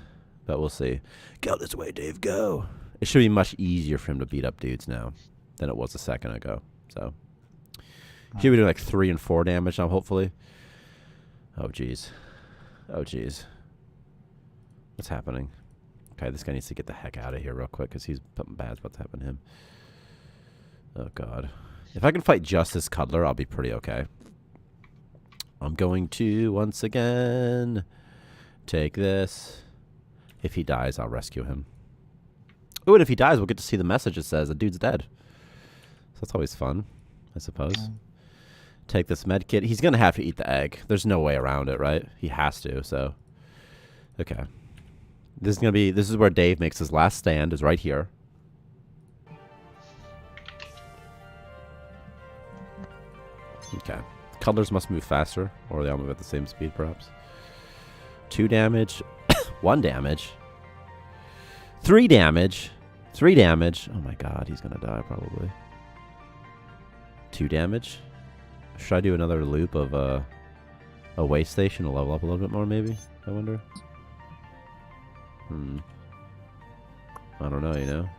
But we'll see. Go this way, Dave, go. It should be much easier for him to beat up dudes now than it was a second ago. So he should be doing like 3 and 4 damage now, hopefully. Oh, jeez. Oh, jeez. What's happening? Okay, this guy needs to get the heck out of here real quick because he's something bad's about to happen to him. Oh, God. If I can fight Justice Cuddler, I'll be pretty okay. I'm going to, once again, take this. If he dies, I'll rescue him. Oh, and if he dies, we'll get to see the message that says the dude's dead. So that's always fun, I suppose. Take this med kit. He's going to have to eat the egg. There's no way around it, right? He has to, so. Okay. This is going to be, this is where Dave makes his last stand, is right here. Okay. Cuddlers must move faster, or they all move at the same speed, perhaps. 2 damage. 1 damage. 3 damage. 3 damage. Oh my god, he's gonna die probably. 2 damage. Should I do another loop of a way station to level up a little bit more, maybe? I wonder. I don't know, you know?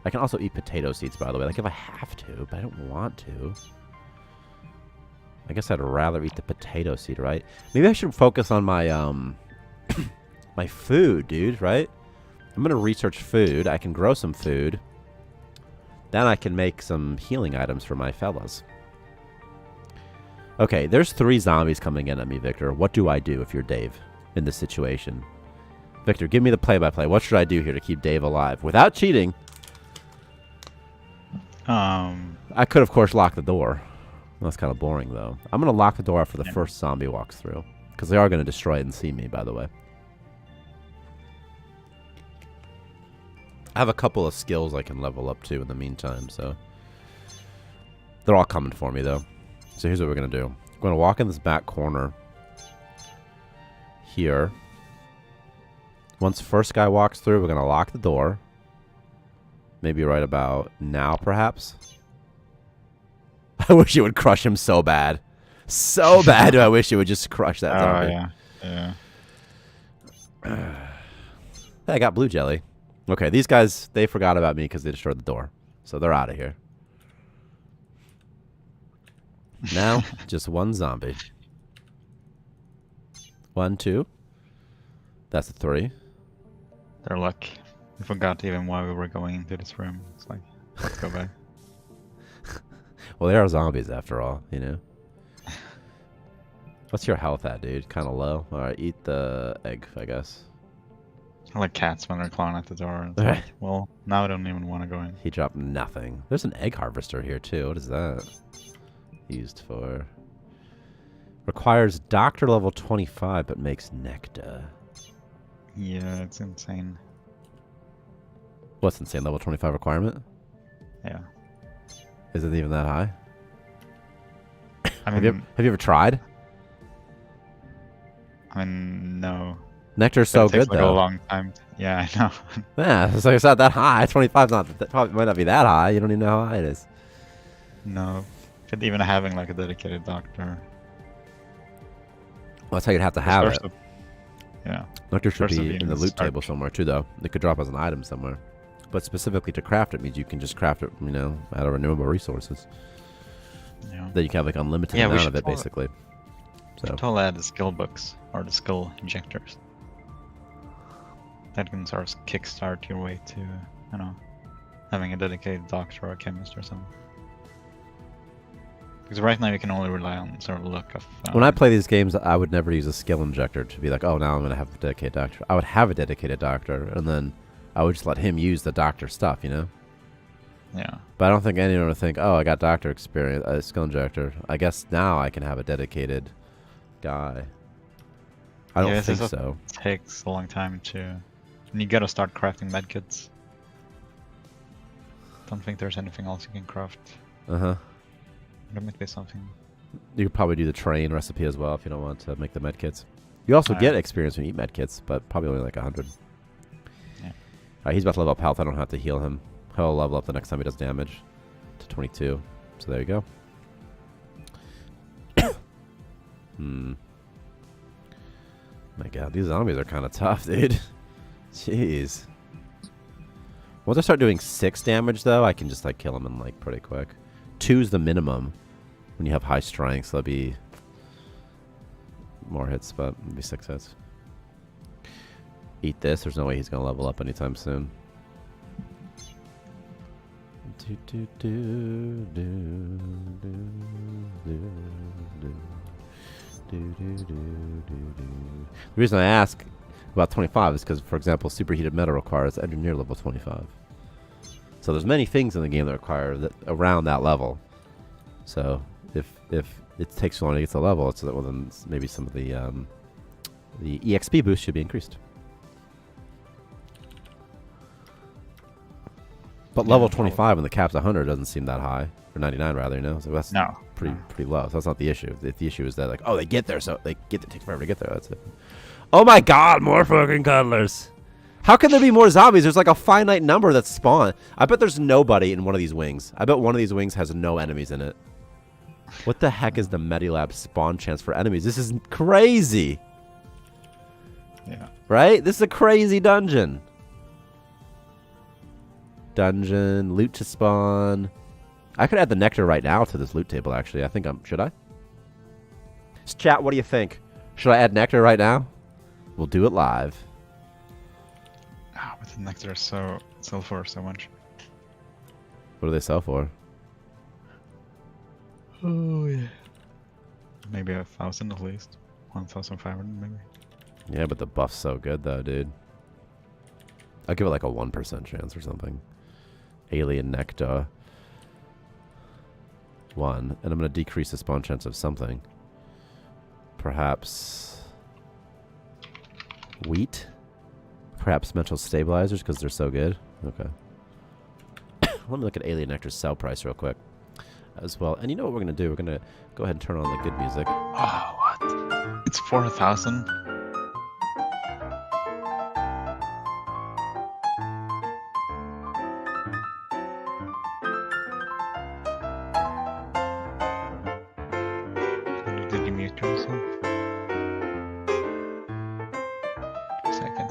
I can also eat potato seeds, by the way. Like, if I have to, but I don't want to. I guess I'd rather eat the potato seed, right? Maybe I should focus on my, my food, dude, right? I'm going to research food. I can grow some food. Then I can make some healing items for my fellas. Okay, there's 3 zombies coming in at me, Victor. What do I do if you're Dave in this situation? Victor, give me the play-by-play. What should I do here to keep Dave alive? Without cheating. I could, of course, lock the door. That's kind of boring, though. I'm going to lock the door after the first zombie walks through. Because they are going to destroy it and see me, by the way. I have a couple of skills I can level up to in the meantime, so. They're all coming for me, though. So here's what we're going to do. I'm going to walk in this back corner. Here. Once the first guy walks through, we're going to lock the door. Maybe right about now, perhaps. I wish it would crush him so bad. So bad do I wish it would just crush that zombie. Yeah. Hey, I got blue jelly. Okay, these guys, they forgot about me because they destroyed the door. So they're out of here. Now, just 1 zombie. 1, 2. That's a 3. Their luck. I forgot even why we were going into this room. It's like, let's go back. Well, they are zombies after all, you know. What's your health at, dude? Kind of low. All right, eat the egg, I guess. I like cats when they're clawing at the door. It's like, well, now I don't even want to go in. He dropped nothing. There's an egg harvester here, too. What is that? Used for... Requires doctor level 25, but makes nectar. Yeah, it's insane. What's insane? Level 25 requirement? Yeah. Is it even that high? I mean, have you ever tried? I mean, no. Nectar's so good, like though. A long time. Yeah, I know. Yeah, so it's not that high. 25's not. Probably might not be that high. You don't even know how high it is. No. But even having like a dedicated doctor. Well, that's how you'd have to have it. Yeah. Nectar should be in the loot table somewhere too, though. It could drop as an item somewhere. But specifically to craft it means you can just craft it, you know, out of renewable resources. Yeah. That you can have like unlimited amount of it, basically. So. Totally add the skill books or the skill injectors. That can sort of kickstart your way to, you know, having a dedicated doctor or a chemist or something. Because right now you can only rely on sort of luck of... when I play these games, I would never use a skill injector to be like, oh, now I'm going to have a dedicated doctor. I would have a dedicated doctor, and then I would just let him use the doctor stuff, you know? Yeah. But I don't think anyone would think, oh, I got doctor experience, skill injector. I guess now I can have a dedicated guy. I don't think so. It takes a long time to... And you gotta start crafting medkits. Don't think there's anything else you can craft. Uh-huh. There might be something. You could probably do the train recipe as well if you don't want to make the medkits. You also get experience when you eat medkits, but probably only like 100. Yeah. He's about to level up health. I don't have to heal him. He'll level up the next time he does damage to 22. So there you go. My god, these zombies are kind of tough, dude. Jeez. Once I start doing 6 damage, though, I can just like kill them in like pretty quick. 2 is the minimum when you have high strength, so that'll be more hits, but it'll be 6 hits. Eat this. There's no way he's gonna level up anytime soon. The reason I ask about 25 is because, for example, superheated metal requires engineer level 25. So there's many things in the game that require that around that level. So if it takes too long to get to the level, it's well, then maybe some of the EXP boost should be increased. But level 25 when the cap's 100 doesn't seem that high, or 99 rather, you know. So that's pretty low. So that's not the issue. The issue is that like, oh, they get there, so they get it takes forever to get there. That's it. Oh my God, more fucking cuddlers! How can there be more zombies? There's like a finite number that spawn. I bet there's nobody in one of these wings. I bet one of these wings has no enemies in it. What the heck is the Medilab spawn chance for enemies? This is crazy. Yeah. Right? This is a crazy dungeon. Dungeon, loot to spawn. I could add the nectar right now to this loot table, actually. I think should I? Chat, what do you think? Should I add nectar right now? We'll do it live. Ah, but the nectar sell for so much. What do they sell for? Oh yeah. Maybe 1,000 at least. 1,500 maybe. Yeah, but the buff's so good though, dude. I'll give it like a 1% chance or something. Alien nectar. 1. And I'm going to decrease the spawn chance of something. Perhaps wheat? Perhaps mental stabilizers because they're so good. Okay. Let me look at Alien Nectar's sell price real quick as well. And you know what we're going to do? We're going to go ahead and turn on the good music. Oh, what? It's 4,000? Did you mute yourself? Second.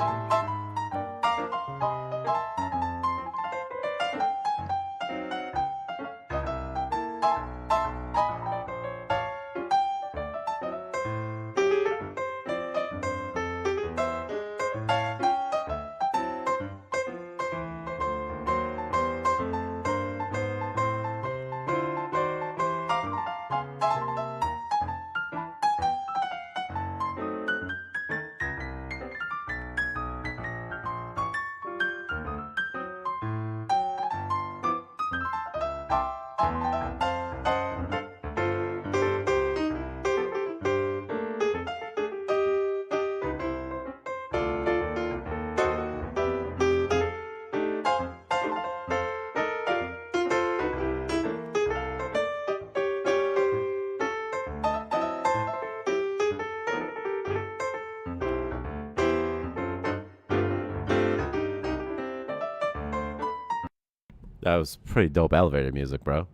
That was pretty dope elevator music, bro.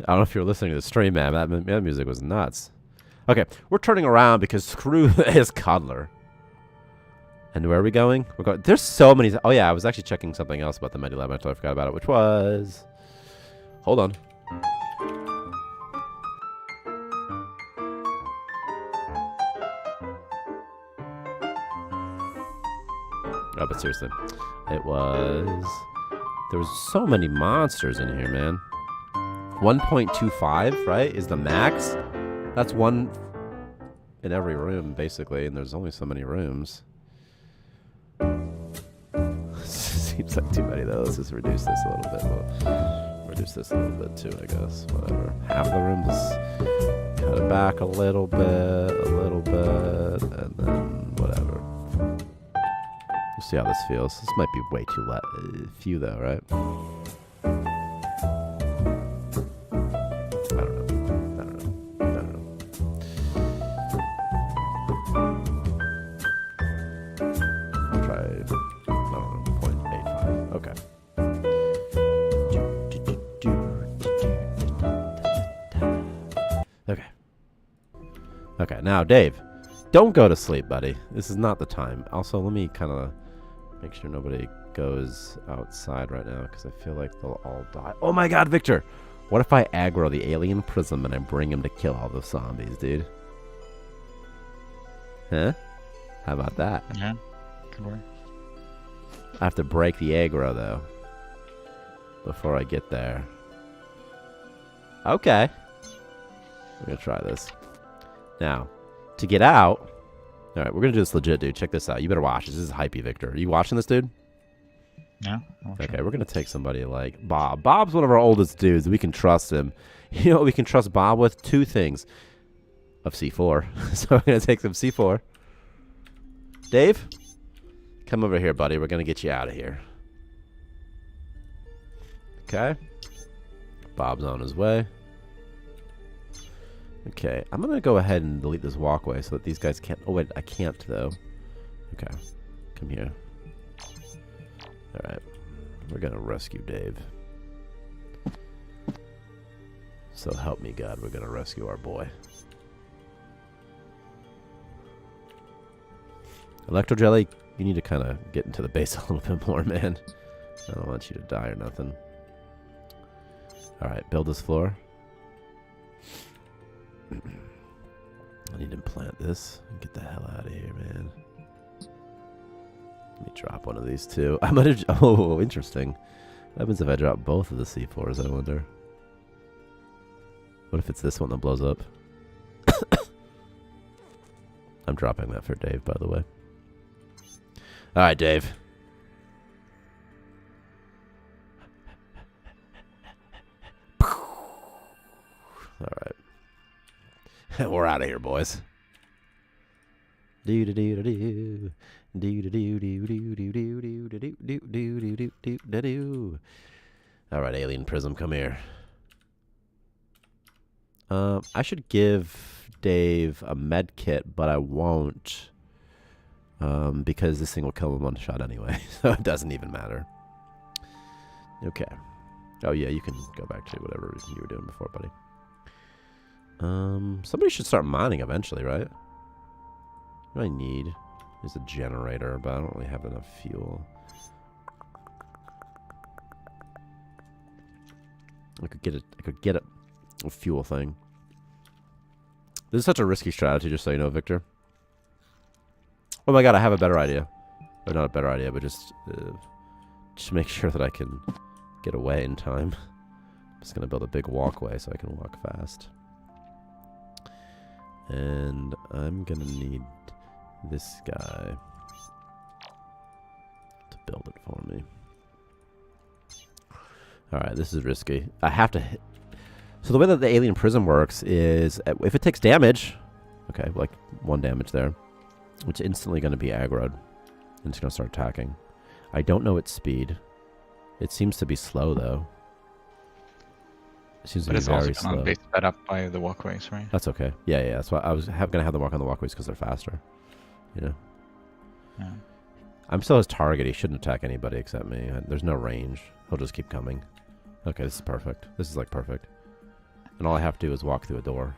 I don't know if you're listening to the stream, man. That music was nuts. Okay, we're turning around because screw this Coddler. And where are we going? We're going. There's so many. Oh yeah, I was actually checking something else about the Medilab until I forgot about it, which was. Hold on. Oh, but seriously, it was. There was so many monsters in here, man. 1.25, right, is the max. That's one in every room, basically, and there's only so many rooms. Seems like too many, though. Let's just reduce this a little bit. We'll reduce this a little bit, too, I guess. Whatever. Half the rooms. Cut it back a little bit, and then whatever. We'll see how this feels. This might be way too few though, right? I don't know. I'll try, I don't know, 0.85. Okay. Okay. Okay, now Dave, don't go to sleep, buddy. This is not the time. Also, let me kind of make sure nobody goes outside right now because I feel like they'll all die. Oh my god, Victor! What if I aggro the alien prism and I bring him to kill all the zombies, dude? Huh? How about that? Yeah, could work. I have to break the aggro, though, before I get there. Okay. We're going to try this. Now, to get out... Alright, we're going to do this legit, dude. Check this out. You better watch this. This is hypey, Victor. Are you watching this, dude? Yeah. Okay, we're going to take somebody like Bob. Bob's one of our oldest dudes. We can trust him. You know what we can trust Bob with? 2 things. Of C4. So we're going to take some C4. Dave? Come over here, buddy. We're going to get you out of here. Okay. Bob's on his way. Okay, I'm going to go ahead and delete this walkway so that these guys can't... Oh, wait, I can't, though. Okay, come here. Alright, we're going to rescue Dave. So help me God, we're going to rescue our boy. Electro Jelly, you need to kind of get into the base a little bit more, man. I don't want you to die or nothing. Alright, build this floor. I need to plant this and get the hell out of here, man. Let me drop one of these too. I might have. Oh, interesting. What happens if I drop both of the C4s? I wonder. What if it's this one that blows up? I'm dropping that for Dave, by the way. All right, Dave. All right. We're out of here, boys. Do do do do do do do do do do do do do do do do do do. All right, alien prism, come here. I should give Dave a med kit, but I won't, because this thing will kill him one shot anyway, so it doesn't even matter. Okay. Oh yeah, you can go back to whatever you were doing before, buddy. Somebody should start mining eventually, right? What I need is a generator, but I don't really have enough fuel. I could get a fuel thing. This is such a risky strategy, just so you know, Victor. Oh my god, I have a better idea. Or not a better idea, but just make sure that I can get away in time. I'm just gonna build a big walkway so I can walk fast. And I'm gonna need this guy to build it for me. Alright, this is risky. I have to hit. So the way that the alien prism works is if it takes damage, okay, like 1 damage there, it's instantly going to be aggroed. And it's going to start attacking. I don't know its speed. It seems to be slow, though. It seems to be very slow. But it's also going to be sped up by the walkways, right? That's okay. Yeah, yeah. That's why I was going to have them walk on the walkways because they're faster. You know? Yeah. I'm still his target. He shouldn't attack anybody except me. There's no range. He'll just keep coming. Okay, this is perfect. This is like perfect. And all I have to do is walk through a door.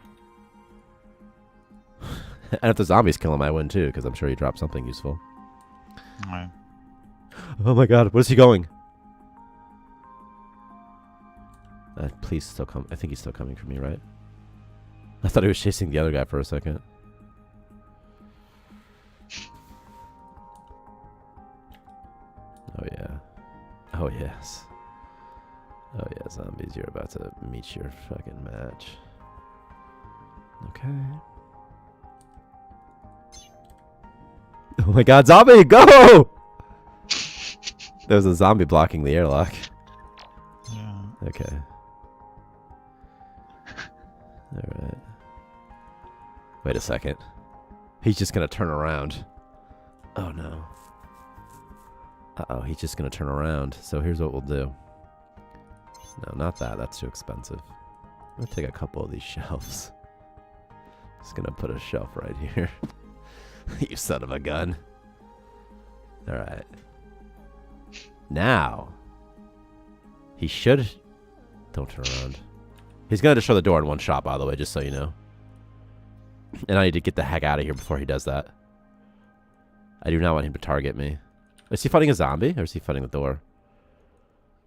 And if the zombies kill him, I win too, because I'm sure he dropped something useful. Right. Oh my god, where's he going? Please still come. I think he's still coming for me, right? I thought he was chasing the other guy for a second. Oh yeah. Oh yes. Oh yeah, zombies, you're about to meet your fucking match. Okay. Oh my god, zombie, go! There's a zombie blocking the airlock. Yeah. Okay. Alright. Wait a second. He's just going to turn around. Oh, no. Uh-oh, he's just going to turn around. So here's what we'll do. No, not that. That's too expensive. I'm going to take a couple of these shelves. Just going to put a shelf right here. You son of a gun. All right. Now. He should... Don't turn around. He's going to destroy the door in one shot, by the way, just so you know. And I need to get the heck out of here before he does that. I do not want him to target me. Is he fighting a zombie, or is he fighting the door?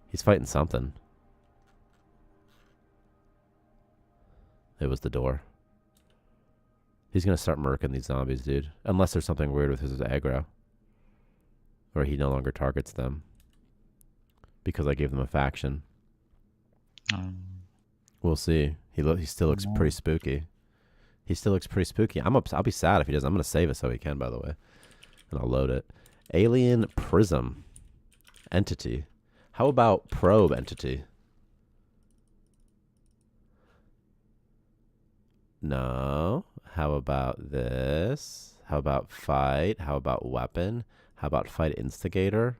He's fighting something. It was the door. He's going to start murking these zombies, dude. Unless there's something weird with his aggro. Or he no longer targets them. Because I gave them a faction. We'll see. He still looks pretty spooky. He still looks pretty spooky. I'll be sad if he does. I'm going to save it so he can, by the way. And I'll load it. Alien Prism. Entity. How about Probe Entity? No. How about this? How about Fight? How about Weapon? How about Fight Instigator?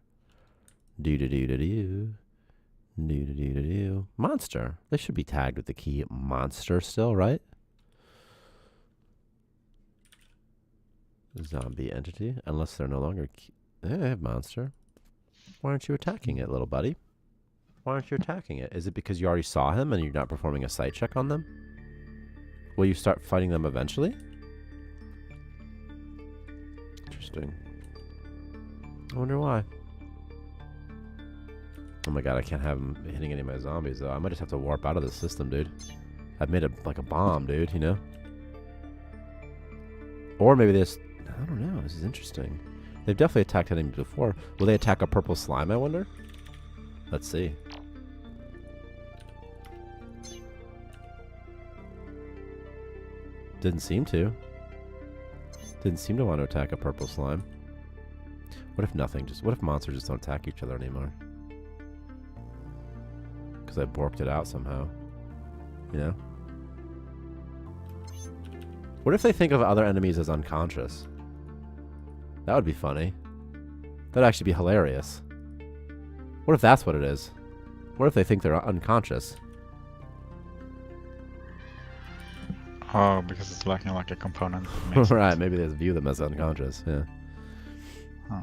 Do-do-do-do-do. Do-do-do-do-do. Monster. They should be tagged with the key Monster still, right? Zombie Entity. Unless they're no longer... They have Monster. Why aren't you attacking it, little buddy? Why aren't you attacking it? Is it because you already saw him and you're not performing a sight check on them? Will you start fighting them eventually? Interesting. I wonder why. Oh my god, I can't have him hitting any of my zombies, though. I might just have to warp out of the system, dude. I've made it like a bomb, dude, you know? Or maybe this... I don't know. This is interesting. They've definitely attacked enemies before. Will they attack a purple slime, I wonder? Let's see. Didn't seem to. Didn't seem to want to attack a purple slime. What if nothing? What if monsters just don't attack each other anymore? Because I borked it out somehow. You know? What if they think of other enemies as unconscious? That would be funny. That'd actually be hilarious. What if that's what it is? What if they think they're unconscious? Oh, because it's lacking like a component. Right, maybe they view them as unconscious, yeah. Huh.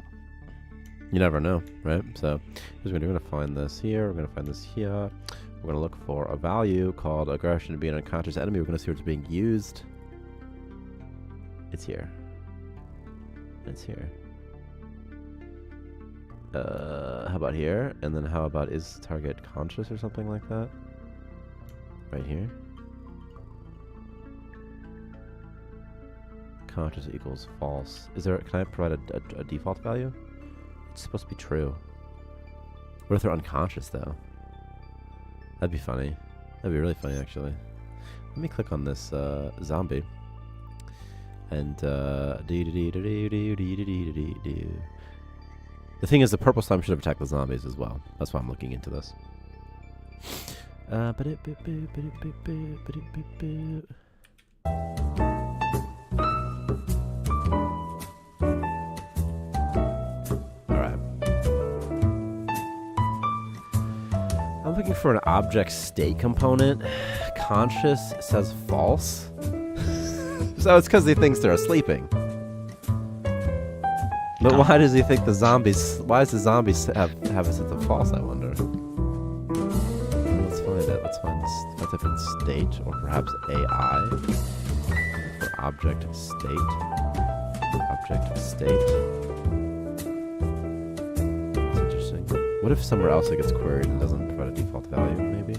You never know, right? So, here's what we're going to find this here. We're going to find this here. We're going to look for a value called aggression to be an unconscious enemy. We're going to see where it's being used. It's here. It's here. How about here? And then how about is target conscious or something like that? Right here. Conscious equals false. Is there? Can I provide a default value? It's supposed to be true. What if they're unconscious though? That'd be funny. That'd be really funny actually. Let me click on this zombie. And the thing is, the purple slime should have attacked the zombies as well. That's why I'm looking into this. Alright. I'm looking for an object state component. Conscious says false. So it's because he thinks they're sleeping. But why does he think the zombies... Why does the zombies have a sense of false, I wonder? Let's find it. Let's find this. Let's type in state, or perhaps AI. For object state. Object state. That's interesting. What if somewhere else it gets queried and doesn't provide a default value, maybe?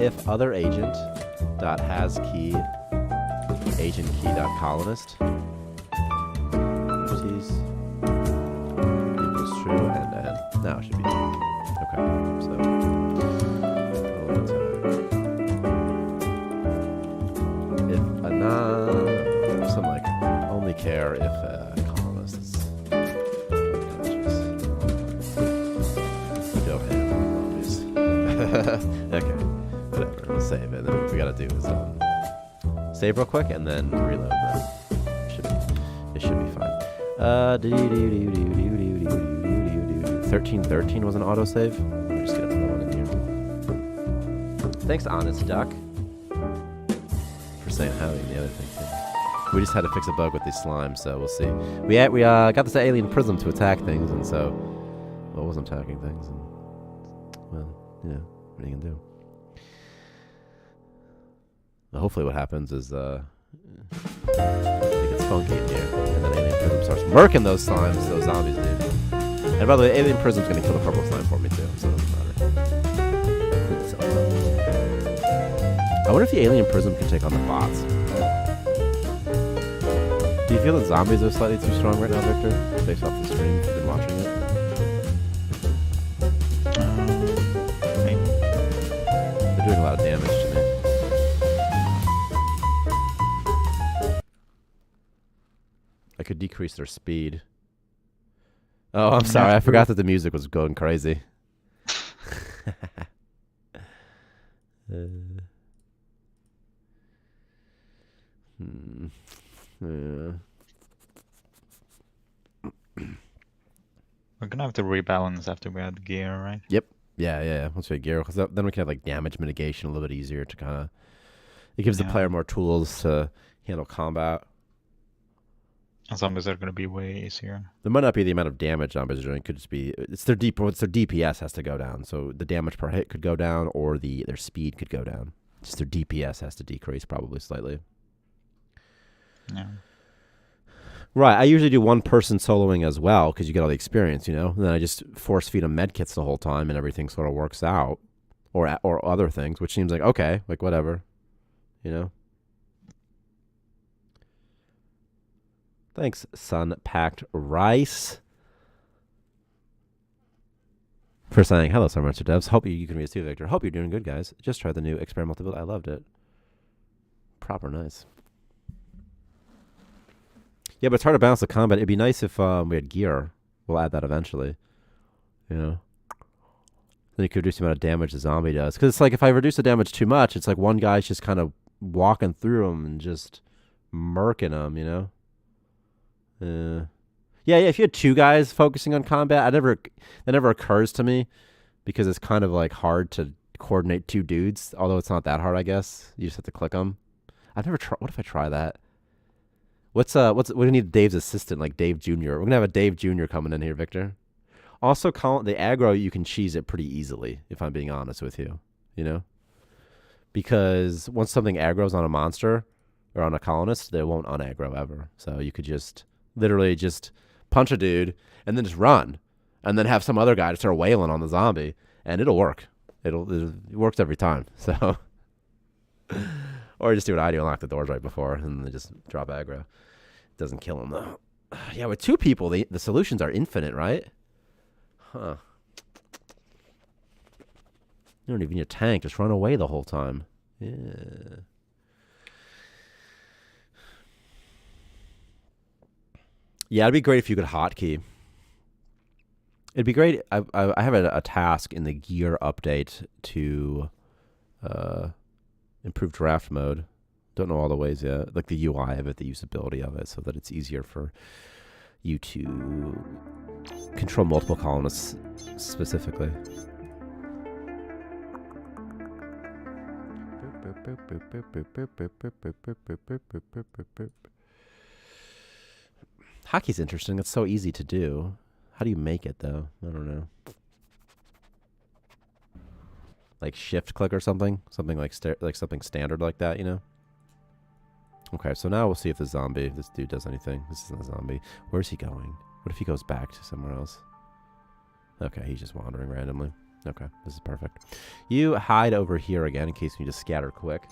If other agent dot has key agent key dot colonist equals true and now it should be okay. So if a non something like only care if a colonist is Okay, whatever. We'll save it. Then what we gotta do is save real quick and then reload. Then it should be fine. 1313 was an autosave. Let me just get another one in here. Thanks, Honest Duck, for saying howdy and the other thing too. We just had to fix a bug with these slimes, so we'll see. We got this alien prism to attack things, and so well, it wasn't attacking things. And, well, yeah, what are you gonna do? Hopefully, what happens is it gets funky in here, and then alien prism starts murking those slimes, those zombies do. And by the way, alien prism's gonna kill the purple slime for me too, so it doesn't matter. I wonder if the alien prism can take on the bots. Do you feel that zombies are slightly too strong right now, Victor? Based off the stream, if you've been watching it. Maybe. They're doing a lot of damage to me. I could decrease their speed. Oh, I'm sorry. I forgot that the music was going crazy. We're gonna have to rebalance after we add gear, right? Yep. Yeah. Once we get gear, because then we can have like damage mitigation a little bit easier to kind of. It gives the player more tools to handle combat. Zombies are gonna be way easier. There might not be the amount of damage zombies are doing. It could just be it's their DPS has to go down, so the damage per hit could go down, or their speed could go down. Just their DPS has to decrease probably slightly. Yeah. Right, I usually do one person soloing as well because you get all the experience, you know. And then I just force feed them medkits the whole time, and everything sort of works out, or other things, which seems like okay, like whatever, you know. Thanks, Sun Packed Rice, for saying hello, Starmancer devs. Hope you can read us too, Victor. Hope you're doing good, guys. Just tried the new experimental build. I loved it. Proper nice. Yeah, but it's hard to balance the combat. It'd be nice if we had gear. We'll add that eventually. You know? Then you could reduce the amount of damage the zombie does. Because it's like if I reduce the damage too much, it's like one guy's just kind of walking through them and just murking them, you know? Yeah, if you had two guys focusing on combat, that never occurs to me because it's kind of like hard to coordinate two dudes, although it's not that hard, I guess. You just have to click them. I've never tried. What if I try that? We need Dave's assistant, like Dave Jr. We're gonna have a Dave Jr. coming in here, Victor. Also, the aggro you can cheese it pretty easily, if I'm being honest with you. You know, because once something aggro's on a monster or on a colonist, they won't unaggro ever. So you could just literally just punch a dude and then just run, and then have some other guy to start wailing on the zombie, and it'll work. It works every time. So. Or just do what I do and lock the doors right before and then just drop aggro. It doesn't kill them, though. Yeah, with two people, the solutions are infinite, right? Huh. You don't even need a tank. Just run away the whole time. Yeah. Yeah, it'd be great if you could hotkey. It'd be great. I have a task in the gear update to... improve draft mode. Don't know all the ways yet. Like the UI of it, the usability of it, so that it's easier for you to control multiple colonists specifically. Hockey's interesting. It's so easy to do. How do you make it, though? I don't know. Like shift click or something like something standard like that, you know. Okay, so now we'll see if this dude does anything. This isn't a zombie. Where's he going? What if he goes back to somewhere else? Okay, he's just wandering randomly. Okay, this is perfect. You hide over here again in case you need to scatter quick.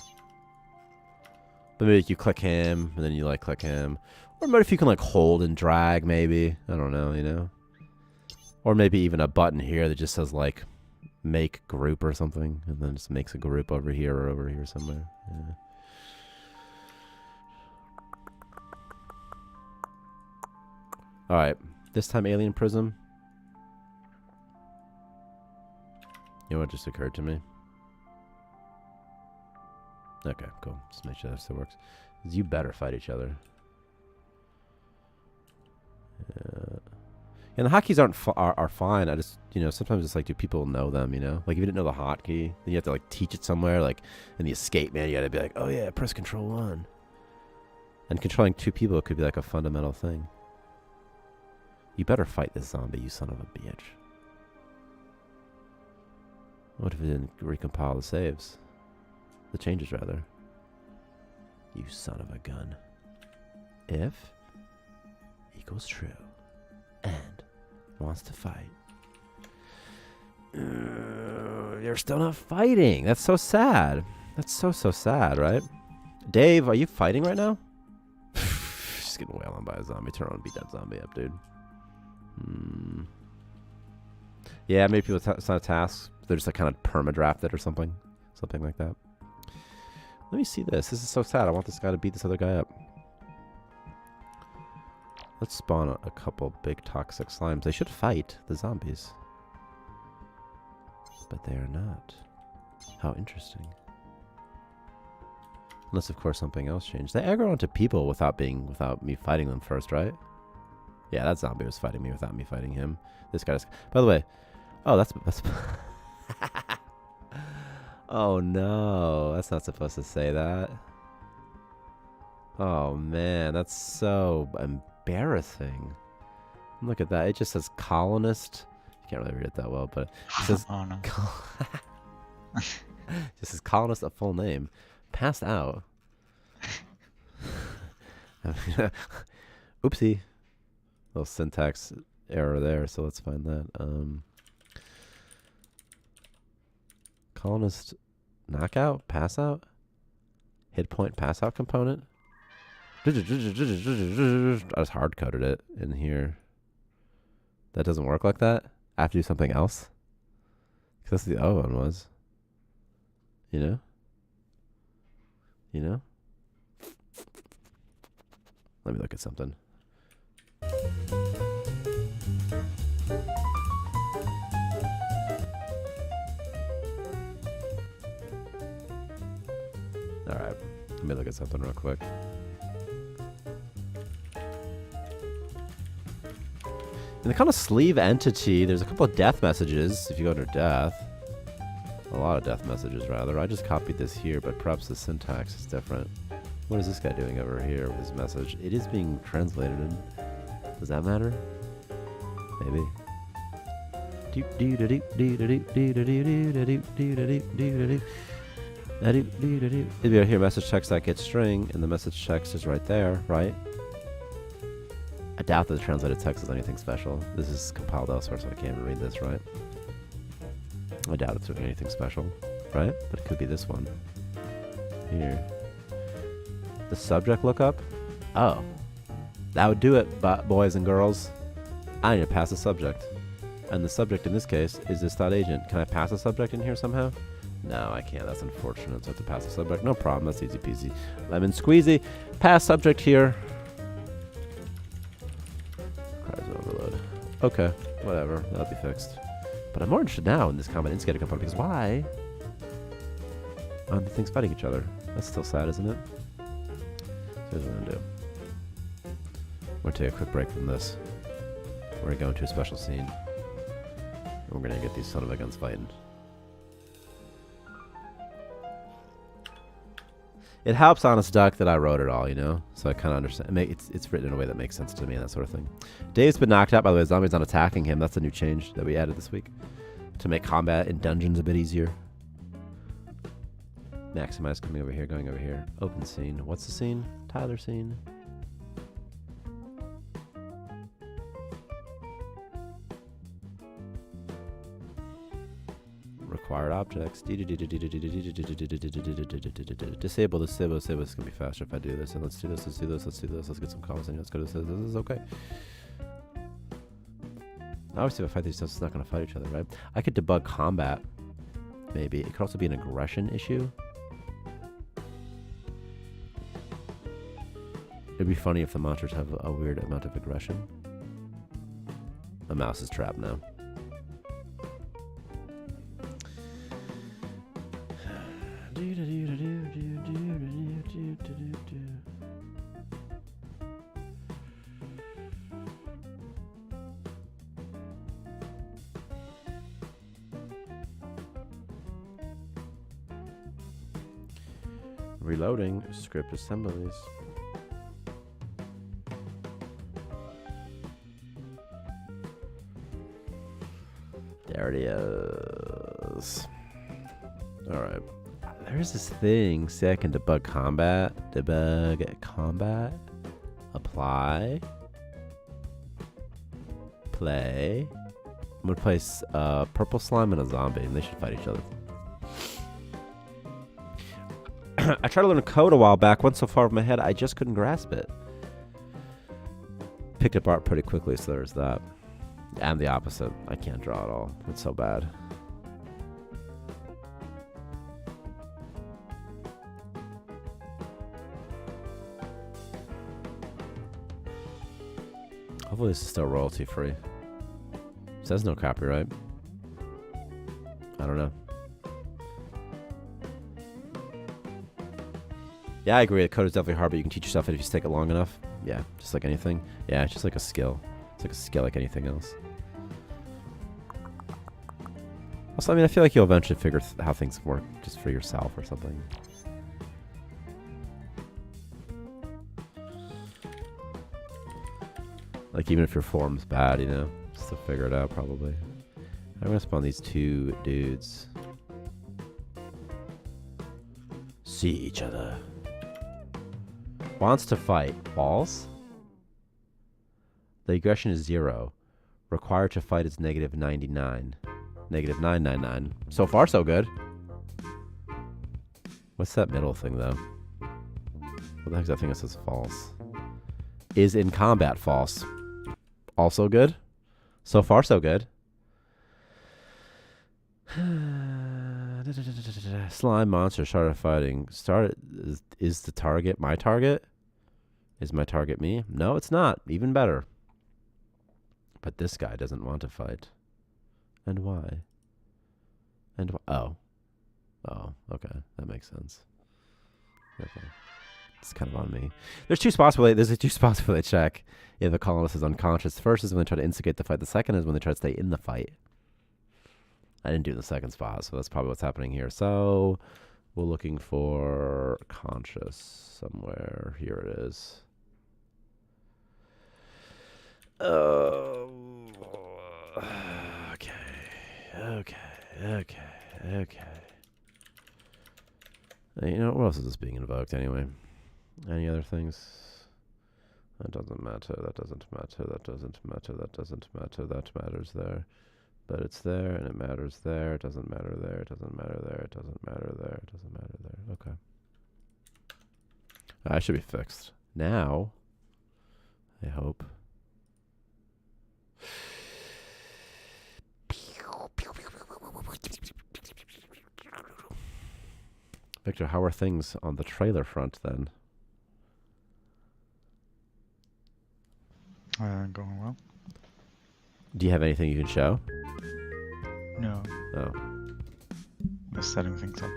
But maybe you click him and then you like click him, or maybe if you can like hold and drag, maybe, I don't know, you know. Or maybe even a button here that just says like make group or something, and then just makes a group over here or over here somewhere. Yeah. All right, this time alien prism. You know what just occurred to me? Okay, cool. Just make sure that still works. You better fight each other. And the hotkeys are fine. I just, sometimes it's like, do people know them, Like, if you didn't know the hotkey, then you have to, like, teach it somewhere. Like, in the escape, man, you gotta be like, oh, yeah, press Control 1. And controlling 2 people could be, like, a fundamental thing. You better fight this zombie, you son of a bitch. What if it didn't recompile the saves? The changes, rather. You son of a gun. If equals true and wants to fight. You're still not fighting. That's so sad. That's so sad, right? Dave, are you fighting right now? Just getting wailed on by a zombie. Turn on and beat that zombie up, dude. Yeah, maybe people assign tasks. They're just like kind of perma-drafted or something. Something like that. Let me see this. This is so sad. I want this guy to beat this other guy up. Let's spawn a couple big toxic slimes. They should fight the zombies. But they are not. How interesting. Unless, of course, something else changed. They aggro onto people without me fighting them first, right? Yeah, that zombie was fighting me without me fighting him. This guy's... By the way... Oh, that's... Oh, no. That's not supposed to say that. Oh, man. That's so embarrassing. Look at that. It just says colonist. You can't really read it that well, but it says... Oh, no. Just says colonist, a full name. Passed out. Oopsie. Little syntax error there, so let's find that. Colonist knockout? Pass out? Hit point pass out component? I just hard coded it in here. That doesn't work like that? I have to do something else? Because that's the other one was. You know? You know? Let me look at something. Alright, let me look at something real quick. In the kind of sleeve entity, there's a couple of death messages if you go under death. A lot of death messages, rather. I just copied this here, but perhaps the syntax is different. What is this guy doing over here with his message? It is being translated in... Does that matter? Maybe. If you hear message text that gets string, and the message text is right there, right? I doubt that the translated text is anything special. This is compiled elsewhere, so I can't even read this, right? I doubt it's doing anything special, right? But it could be this one. Here. The subject lookup? Oh. That would do it, boys and girls. I need to pass a subject. And the subject in this case is this .agent. Can I pass a subject in here somehow? No, I can't. That's unfortunate. So I have to pass a subject. No problem. That's easy peasy. Lemon squeezy. Pass subject here. Cries overload. Okay. Whatever. That'll be fixed. But I'm more interested now in this common instigator component because why aren't the things fighting each other? That's still sad, isn't it? So here's what I'm going to do. We're going to take a quick break from this. We're going to go into a special scene. And we're going to get these son of a guns fighting. It helps, Honest Duck, that I wrote it all, you know? So I kind of understand. It's written in a way that makes sense to me and that sort of thing. Dave's been knocked out, by the way. Zombie's not attacking him. That's a new change that we added this week to make combat in dungeons a bit easier. Maximize coming over here, going over here. Open scene. What's the scene? Tyler scene. Required objects. Disable. This is going to be faster if I do this. And let's do this. Let's do this. Let's do this. Let's get some calls in. Let's go to this. This is okay. Obviously, if I fight these, it's not going to fight each other, right? I could debug combat. Maybe. It could also be an aggression issue. It'd be funny if the monsters have a weird amount of aggression. The mouse is trapped now. Reloading script assemblies. There it is. Alright. There's this thing. See, I can debug combat. Debug combat. Apply. Play. I'm gonna place purple slime and a zombie, and they should fight each other. I tried to learn code a while back. Went so far over my head, I just couldn't grasp it. Picked up art pretty quickly, so there's that. And the opposite. I can't draw at all. It's so bad. Hopefully this is still royalty free. Says no copyright. I don't know. Yeah, I agree. The code is definitely hard, but you can teach yourself it if you stick it long enough. Yeah, just like anything. Yeah, it's just like a skill. It's like a skill like anything else. Also, I mean, I feel like you'll eventually figure how things work just for yourself or something. Like, even if your form's bad, you know, just to figure it out, probably. I'm gonna spawn these two dudes. See each other. Wants to fight. False? The aggression is 0. Required to fight is -99. -999. So far, so good. What's that middle thing, though? What the heck's that thing that says false? Is in combat false. Also good. So far, so good. Slime monster started fighting. Is the target my target? Is my target me? No, it's not. Even better. But this guy doesn't want to fight. And why? And oh. Oh, okay. That makes sense. Okay. It's kind of on me. There's two spots where they check if the colonist is unconscious. The first is when they try to instigate the fight. The second is when they try to stay in the fight. I didn't do the second spot, so that's probably what's happening here. So we're looking for conscious somewhere. Here it is. Okay. You know, what else is this being invoked anyway? Any other things? That doesn't matter. That doesn't matter. That doesn't matter. That doesn't matter. That matters there. But it's there, and it matters there. It doesn't matter there. It doesn't matter there. It doesn't matter there. It doesn't matter there. Okay. I should be fixed. Now, I hope. Victor, how are things on the trailer front then? Going well. Do you have anything you can show? No. Oh. Just setting things up.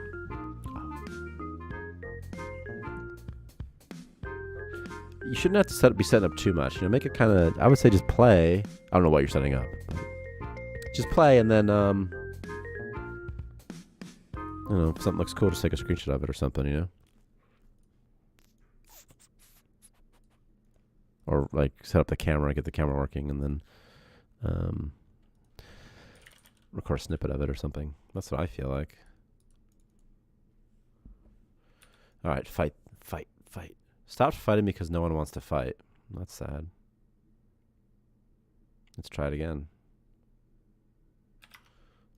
You shouldn't have to be setting up too much. You know, make it kind of. I would say just play. I don't know what you're setting up. But just play, and then you know, if something looks cool, just take a screenshot of it or something. You know. Or like set up the camera, get the camera working, and then record a snippet of it or something. That's what I feel like. All right, fight. Stop fighting because no one wants to fight. That's sad. Let's try it again.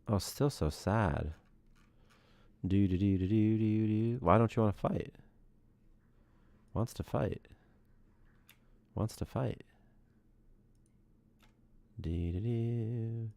Oh, still so sad. Do. Why don't you want to fight? Wants to fight. Do.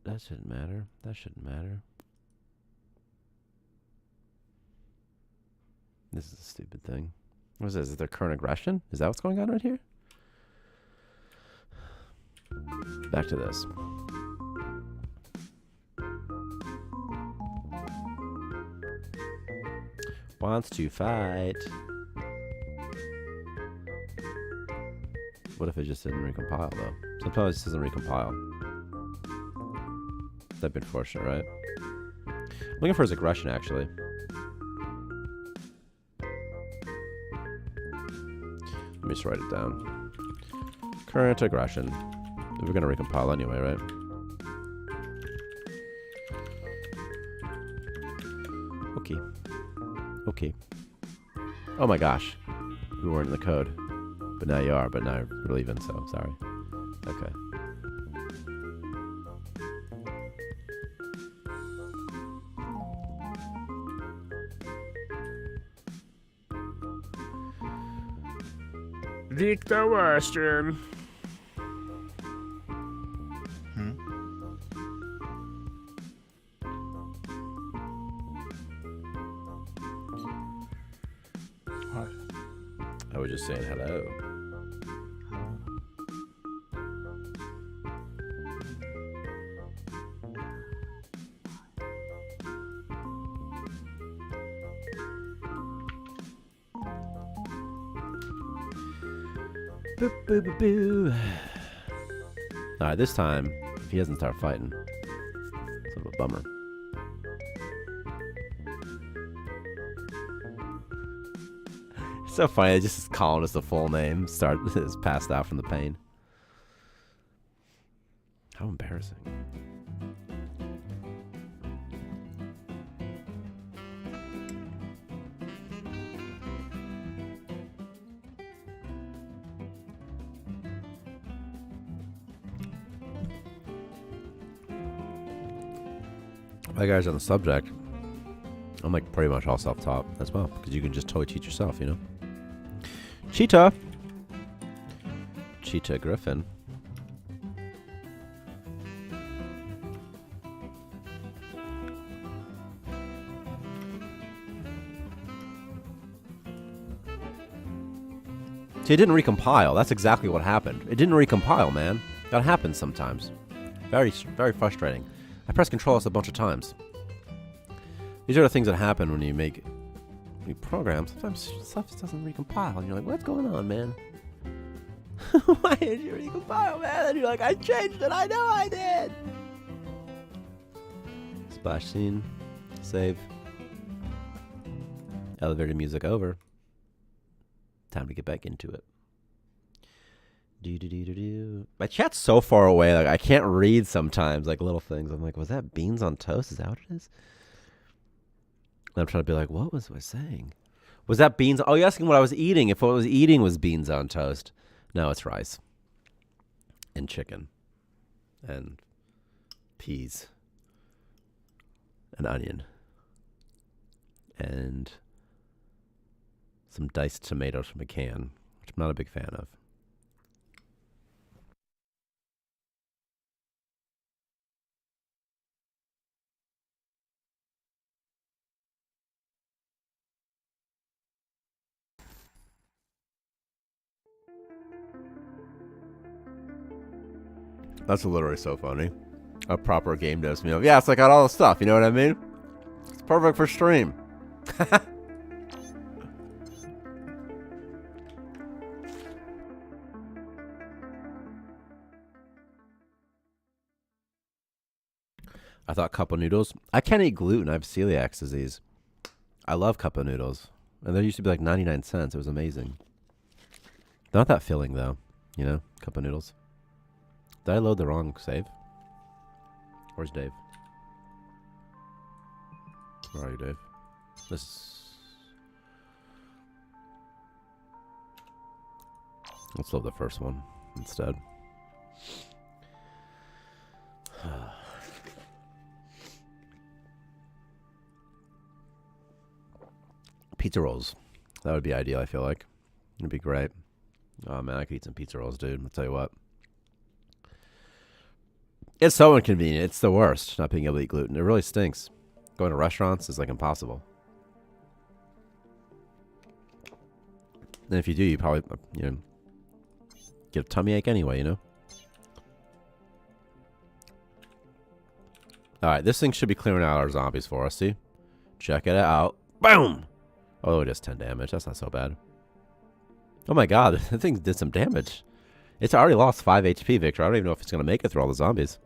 That shouldn't matter. This is a stupid thing. What is this? Is there current aggression? Is that what's going on right here? Back to this. Wants to fight. What if it just didn't recompile, though? Sometimes it just doesn't recompile. That'd be unfortunate, right? I'm looking for his aggression, actually. Let me just write it down. Current aggression. We're going to recompile anyway, right? Okay. Okay. Oh my gosh. We weren't in the code. But now you are, but now we're leaving, so sorry. Okay. Victor Western. What? I was just saying hello. Boo, boo, boo, boo. Alright, this time, if he doesn't start fighting, it's sort of a bummer. It's so funny, they just calling us the full name, is passed out from the pain. How embarrassing. While you guys are on the subject, I'm like pretty much all self-taught as well, because you can just totally teach yourself, you know? Cheetah! Cheetah Griffin. See, it didn't recompile. That's exactly what happened. It didn't recompile, man. That happens sometimes. Very, very frustrating. I pressed Control S a bunch of times. These are the things that happen when you make new programs. Sometimes stuff just doesn't recompile, and you're like, "What's going on, man? Why did you recompile, man?" And you're like, "I changed it. I know I did." Splash scene, save. Elevator music over. Time to get back into it. Do. My chat's so far away, like I can't read sometimes, like little things. I'm like, was that beans on toast? Is that what it is? And I'm trying to be like, what was I saying? Was that beans? Oh, you're asking what I was eating. If what I was eating was beans on toast. No, it's rice. And chicken. And peas. And onion. And some diced tomatoes from a can, which I'm not a big fan of. That's literally so funny. A proper game does me. Yeah, it's like got all the stuff. You know what I mean? It's perfect for stream. I thought cup of noodles. I can't eat gluten. I have celiac disease. I love cup of noodles. And they used to be like 99 cents. It was amazing. Not that filling, though. You know? Cup of noodles. Did I load the wrong save? Where's Dave? Where are you, Dave? Let's load the first one instead. Pizza rolls. That would be ideal, I feel like. It'd be great. Oh, man, I could eat some pizza rolls, dude. I'll tell you what. It's so inconvenient. It's the worst, not being able to eat gluten. It really stinks. Going to restaurants is, like, impossible. And if you do, you probably, you know, get a tummy ache anyway, you know? Alright, this thing should be clearing out our zombies for us, see? Check it out. Boom! Oh, just 10 damage. That's not so bad. Oh my god, that thing did some damage. It's already lost 5 HP, Victor. I don't even know if it's going to make it through all the zombies.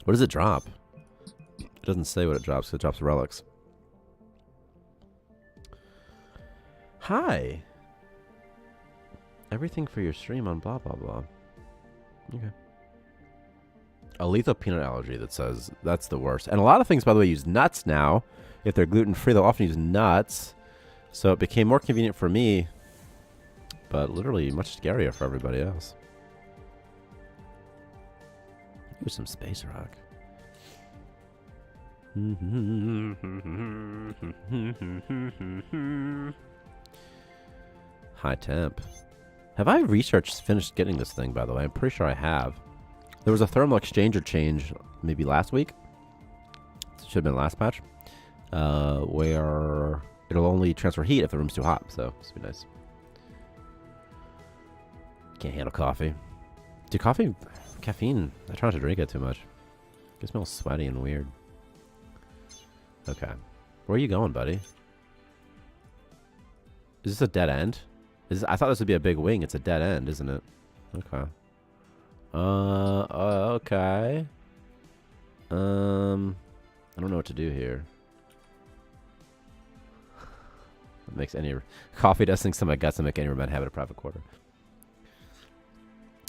What does it drop? It doesn't say what it drops. It drops relics. Hi. Everything for your stream on blah, blah, blah. Okay. A lethal peanut allergy that says that's the worst. And a lot of things, by the way, use nuts now. If they're gluten-free, they'll often use nuts. So it became more convenient for me, but literally much scarier for everybody else. Here's some space rock. High temp. Have I finished getting this thing, by the way? I'm pretty sure I have. There was a thermal exchanger change maybe last week. It should have been last patch. Where it'll only transfer heat if the room's too hot. So this would be nice. Can't handle coffee. Dude, caffeine, I try not to drink it too much. It smells sweaty and weird. Okay. Where are you going, buddy? Is this a dead end? I thought this would be a big wing. It's a dead end, isn't it? Okay. Okay. I don't know what to do here. It makes any coffee dusting some of my guts to make any room habit a private quarter.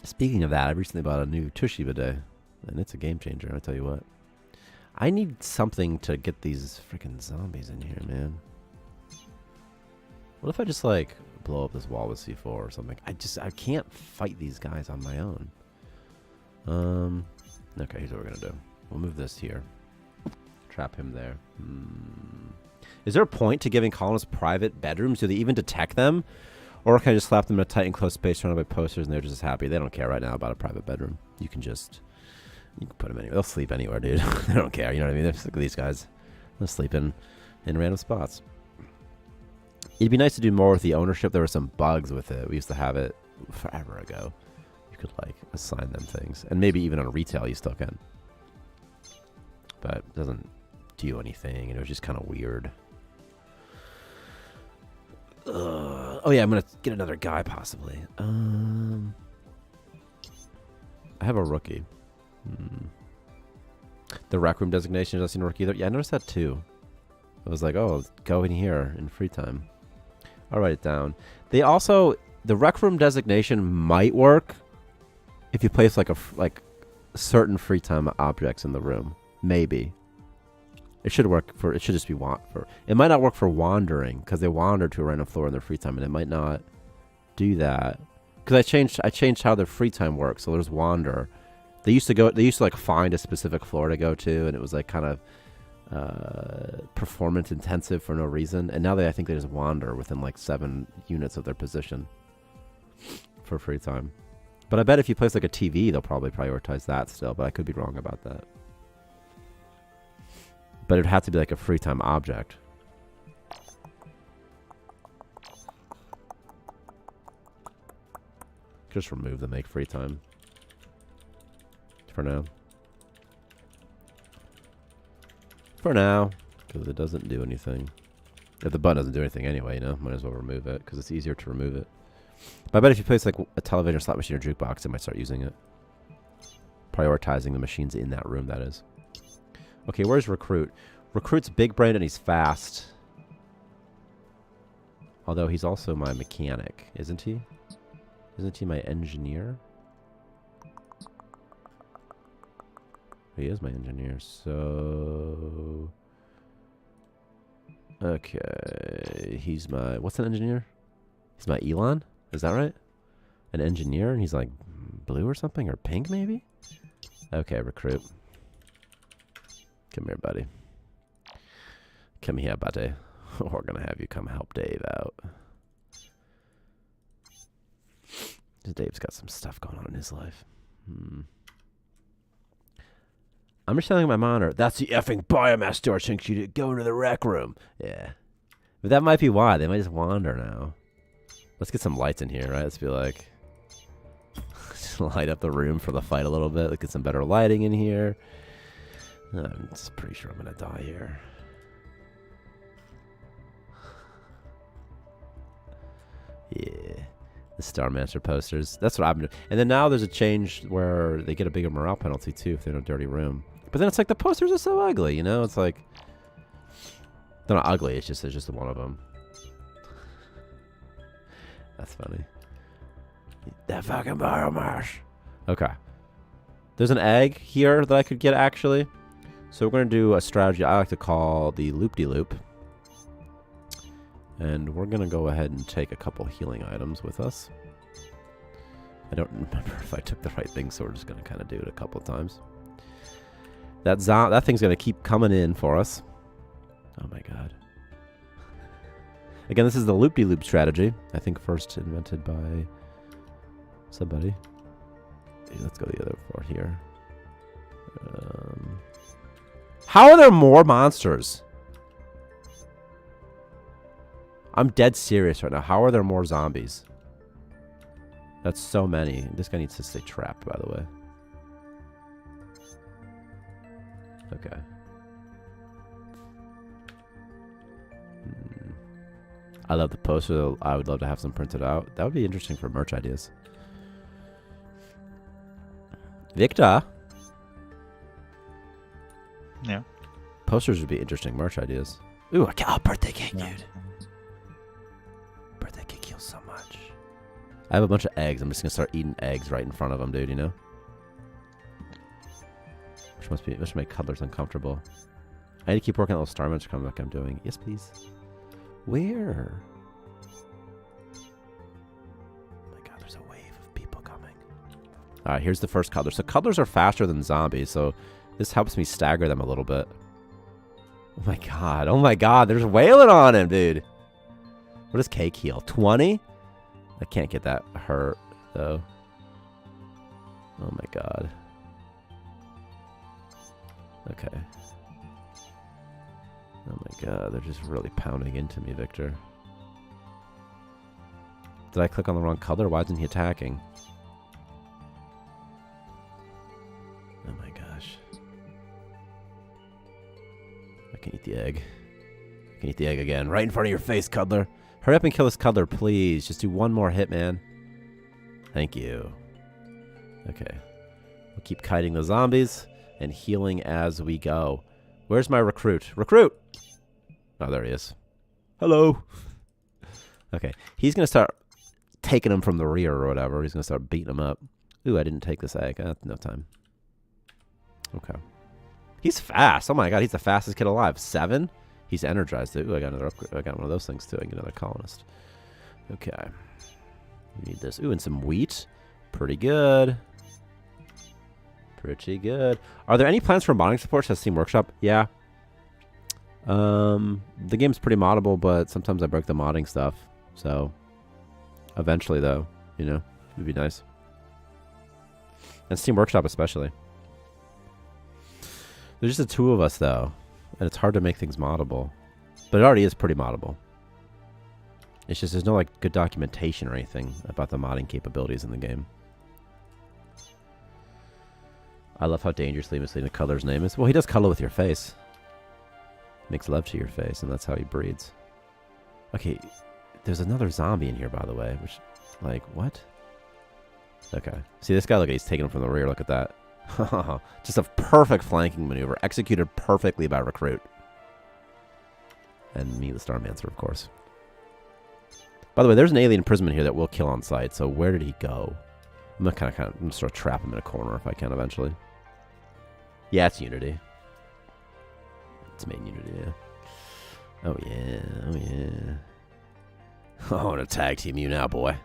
Speaking of that, I recently bought a new Tushy bidet, and it's a game changer. I'll tell you what. I need something to get these freaking zombies in here, man. What if I just like blow up this wall with C4 or something? I can't fight these guys on my own. Okay, here's what we're gonna do. We'll move this here. Trap him there. Is there a point to giving colonists private bedrooms? Do they even detect them? Or can I just slap them in a tight enclosed space surrounded by posters and they're just happy? They don't care right now about a private bedroom. You can put them anywhere. They'll sleep anywhere, dude. They don't care. You know what I mean? Look at these guys. They'll sleep in random spots. It'd be nice to do more with the ownership. There were some bugs with it. We used to have it forever ago. You could like assign them things. And maybe even on retail you still can. But it doesn't do anything. And it was just kind of weird. Oh yeah, I'm going to get another guy possibly. I have a rookie. The rec room designation doesn't work either. Yeah, I noticed that too. I was like, oh, go in here in free time. I'll write it down. The rec room designation might work if you place like certain free time objects in the room. Maybe. It should just be it might not work for wandering because they wander to a random floor in their free time, and it might not do that because I changed how their free time works. So there's wander. They used to like find a specific floor to go to, and it was like kind of performance intensive for no reason. And now I think they just wander within like 7 units of their position for free time. But I bet if you place like a TV, they'll probably prioritize that still. But I could be wrong about that. But it would have to be like a free time object. Just remove the make free time. For now. For now. Because it doesn't do anything. If the button doesn't do anything anyway, might as well remove it. Because it's easier to remove it. But I bet if you place like a television, slot machine, or jukebox, it might start using it. Prioritizing the machines in that room, that is. Okay, where's Recruit? Recruit's big brain and he's fast. Although he's also my mechanic, isn't he? Isn't he my engineer? He is my engineer, so... Okay, he's my... What's an engineer? He's my Elon? Is that right? An engineer, and he's like blue or something? Or pink, maybe? Okay, Recruit. Come here, buddy. Come here, buddy. We're gonna have you come help Dave out. Dave's got some stuff going on in his life. I'm just telling my monitor, that's the effing biomass storage thinks you to go into the rec room. Yeah. But that might be why. They might just wander now. Let's get some lights in here, right? Let's be like... just light up the room for the fight a little bit. Let's get some better lighting in here. I'm just pretty sure I'm going to die here. The Starmancer posters. That's what I've been doing. And then now there's a change where they get a bigger morale penalty too if they're in a dirty room. But then it's like the posters are so ugly, you know? It's like they're not ugly. It's just one of them. That's funny. That fucking biomass. Okay. There's an egg here that I could get actually. So we're going to do a strategy I like to call the loop-de-loop. And we're going to go ahead and take a couple healing items with us. I don't remember if I took the right thing, so we're just going to kind of do it a couple of times. That thing's going to keep coming in for us. Oh my god. Again, this is the loop-de-loop strategy. I think first invented by somebody. Let's go the other part here. How are there more monsters? I'm dead serious right now. How are there more zombies? That's so many. This guy needs to stay trapped, by the way. Okay. I love the poster. I would love to have some printed out. That would be interesting for merch ideas. Victor. Yeah. Posters would be interesting merch ideas. Ooh, birthday cake, dude. Birthday cake heals so much. I have a bunch of eggs. I'm just gonna start eating eggs right in front of them, dude. You know. Which must make cuddlers uncomfortable. I need to keep working on those Starmancer comeback I'm doing. Yes, please. Where? Oh my god, there's a wave of people coming. Alright, here's the first cuddler. So cuddlers are faster than zombies, so this helps me stagger them a little bit. Oh my god. Oh my god, there's wailing on him, dude. What does cake heal? 20? I can't get that hurt, though. Oh my god. Okay. Oh my god, they're just really pounding into me, Victor. Did I click on the wrong color? Why isn't he attacking? Oh my gosh. I can eat the egg. I can eat the egg again. Right in front of your face, Cuddler. Hurry up and kill this Cuddler, please. Just do one more hit, man. Thank you. Okay. We'll keep kiting the zombies and healing as we go. Where's my recruit? Recruit! Oh, there he is. Hello. Okay. He's going to start taking him from the rear or whatever. He's going to start beating him up. Ooh, I didn't take this egg. No time. Okay. He's fast. Oh my god, he's the fastest kid alive. 7? He's energized. Ooh, I got another upgrade. I got one of those things too. I get another colonist. Okay. You need this. Ooh, and some wheat. Pretty good. Pretty good. Are there any plans for modding support? Says Steam Workshop. Yeah. The game's pretty moddable, but sometimes I break the modding stuff. So, eventually, though, you know, it would be nice. And Steam Workshop especially. There's just the two of us, though, and it's hard to make things moddable. But it already is pretty moddable. It's just there's no like good documentation or anything about the modding capabilities in the game. I love how dangerously misleading the color's name is. Well, he does color with your face. Makes love to your face, and that's how he breeds. Okay, there's another zombie in here, by the way, which, like, what? Okay. See, this guy, look, he's taking him from the rear. Look at that. Just a perfect flanking maneuver, executed perfectly by Recruit. And me, the Starmancer, of course. By the way, there's an alien imprisonment here that will kill on sight, so where did he go? I'm gonna sort of trap him in a corner if I can eventually. Yeah, it's Unity. It's main Unity, yeah. Oh yeah, oh yeah. Oh, I want to tag team you now, boy.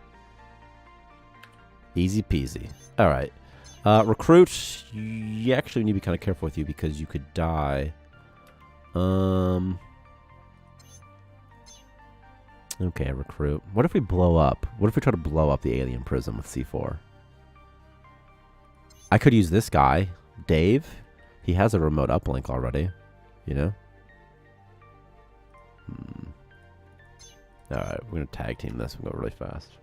Easy peasy. Alright. Recruit, you actually need to be kind of careful with you because you could die. Okay, Recruit. What if we blow up? What if we try to blow up the alien prison with C4? I could use this guy, Dave. He has a remote uplink already, you know? Alright, we're going to tag team this and go really fast.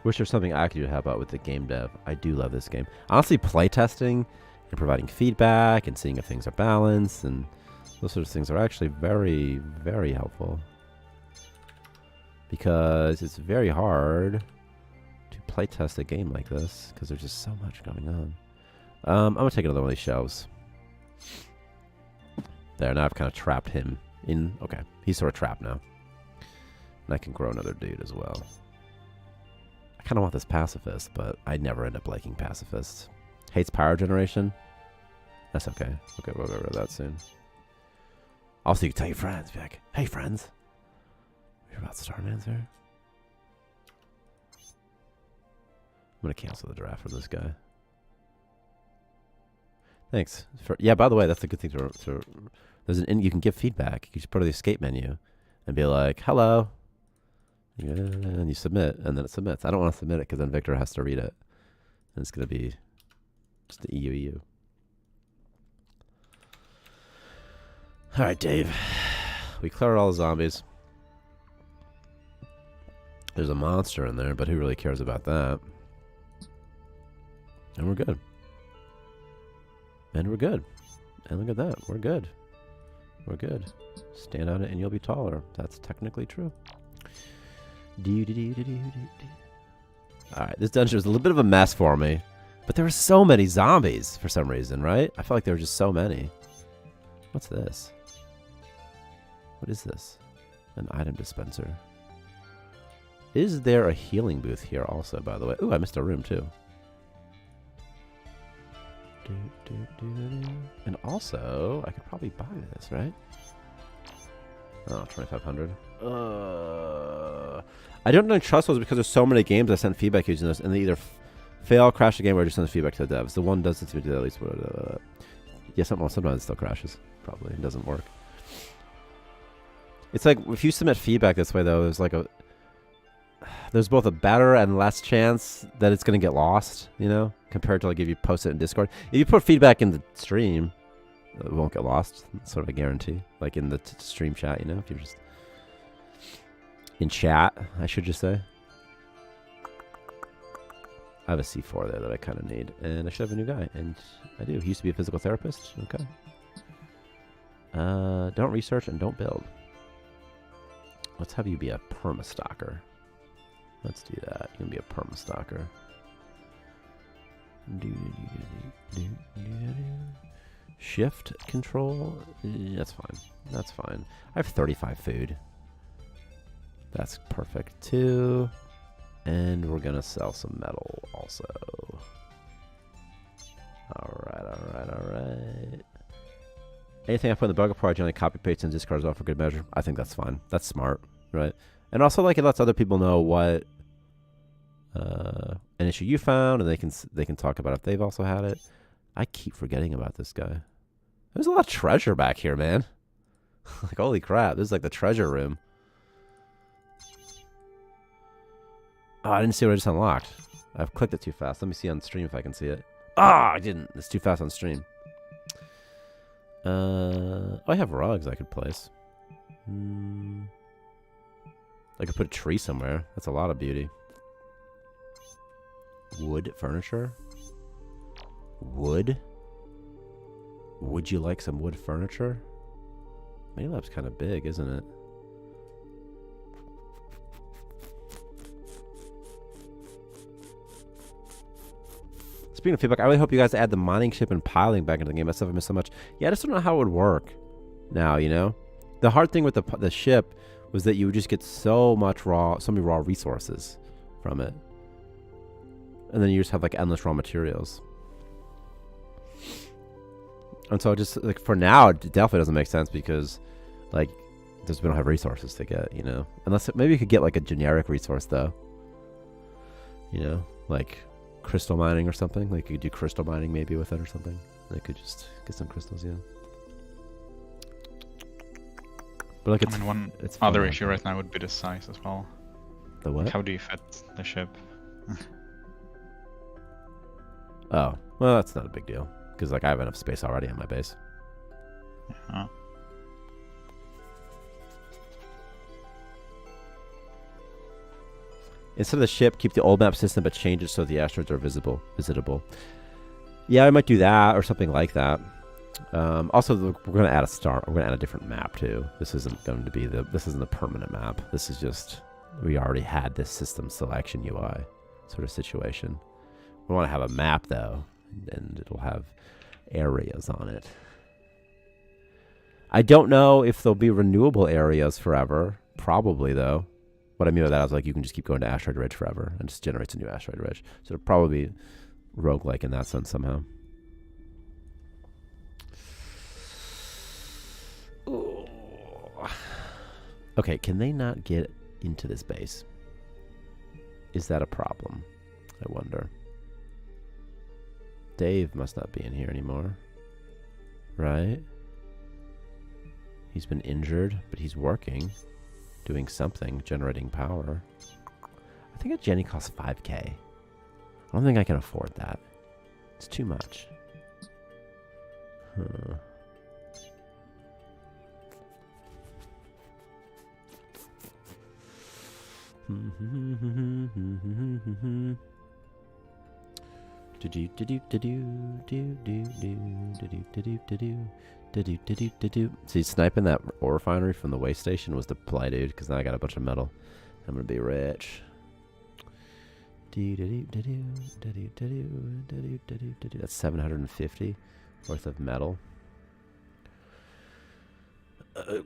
Wish there's something I could help out with the game dev. I do love this game. Honestly, playtesting and providing feedback and seeing if things are balanced and those sorts of things are actually very, very helpful. because it's very hard to playtest a game like this because there's just so much going on. I'm gonna take another one of these shelves. There, now I've kind of trapped him in. Okay, he's sort of trapped now. And I can grow another dude as well. I kind of want this pacifist, but I never end up liking pacifists. Hates power generation. That's okay. Okay, we'll get rid of that soon. Also, you can tell your friends. Be like, hey, friends. Hear about Starmancer? I'm going to cancel the draft for this guy. Thanks. Yeah, by the way, that's a good thing to you can give feedback. You just put it in the escape menu and be like, hello. And you submit, and then it submits. I don't want to submit it because then Victor has to read it. And it's going to be just the EU. All right, Dave. We cleared all the zombies. There's a monster in there, but who really cares about that? And we're good. And we're good. And look at that. We're good. We're good. Stand on it and you'll be taller. That's technically true. Alright, this dungeon was a little bit of a mess for me. But there were so many zombies for some reason, right? I felt like there were just so many. What's this? What is this? An item dispenser. Is there a healing booth here also, by the way? Ooh, I missed a room too. And also, I could probably buy this, right? Oh, 2,500. I don't know trust those because there's so many games I sent feedback using this, and they either fail, crash the game, or just send feedback to the devs. The one doesn't seem to do that at least. Yeah, sometimes it still crashes. Probably it doesn't work. It's like if you submit feedback this way, though, there's both a better and less chance that it's going to get lost, you know, compared to like if you post it in Discord. If you put feedback in the stream, it won't get lost. It's sort of a guarantee. Like in the stream chat, you know, if you're just in chat, I should just say. I have a C4 there that I kind of need, and I should have a new guy, and I do. He used to be a physical therapist. Okay. Don't research and don't build. Let's have you be a perma-stalker. Let's do that. You can be a perma-stalker. Shift control. That's fine. That's fine. I have 35 food. That's perfect too. And we're gonna sell some metal also. Alright. Anything I put in the bug report, I generally copy paste and discard as well for good measure. I think that's fine. That's smart, right? And also, like, it lets other people know what an issue you found, and they can talk about if they've also had it. I keep forgetting about this guy. There's a lot of treasure back here, man. Like, holy crap! This is like the treasure room. Oh, I didn't see what I just unlocked. I've clicked it too fast. Let me see on stream if I can see it. Ah, I didn't. It's too fast on stream. I have rugs I could place. I could put a tree somewhere. That's a lot of beauty. Wood furniture? Wood? Would you like some wood furniture? Maylab's kind of big, isn't it? Speaking of feedback, I really hope you guys add the mining ship and piling back into the game. That stuff I miss so much. Yeah, I just don't know how it would work now, you know? The hard thing with the ship was that you would just get so many raw resources from it. And then you just have like endless raw materials. And so just like for now, it definitely doesn't make sense because like we don't have resources to get, you know? Unless maybe you could get like a generic resource though. You know, like crystal mining or something. Like you could do crystal mining maybe with it or something. They could just get some crystals, yeah. But like it's other issue right now would be the size as well. The what? Like how do you fit the ship? Oh, well, that's not a big deal because like I have enough space already on my base. Yeah. Instead of the ship, keep the old map system, but change it so the asteroids are visitable. Yeah, I might do that or something like that. Also, we're going to add a different map too. This isn't going to be this isn't the permanent map. This is just we already had this system selection UI sort of situation. We want to have a map though, and it'll have areas on it. I don't know if there'll be renewable areas forever. Probably though. What I mean by that is like you can just keep going to Asteroid Ridge forever and just generates a new Asteroid Ridge. So it'll probably be roguelike in that sense somehow. Ooh. Okay, can they not get into this base? Is that a problem? I wonder. Dave must not be in here anymore. Right? He's been injured, but he's working. Doing something, generating power. I think a Jenny costs 5k. I don't think I can afford that. It's too much. Huh. See, sniping that ore refinery from the waste station was the play, dude, because now I got a bunch of metal. I'm gonna be rich. That's 750 worth of metal. It'd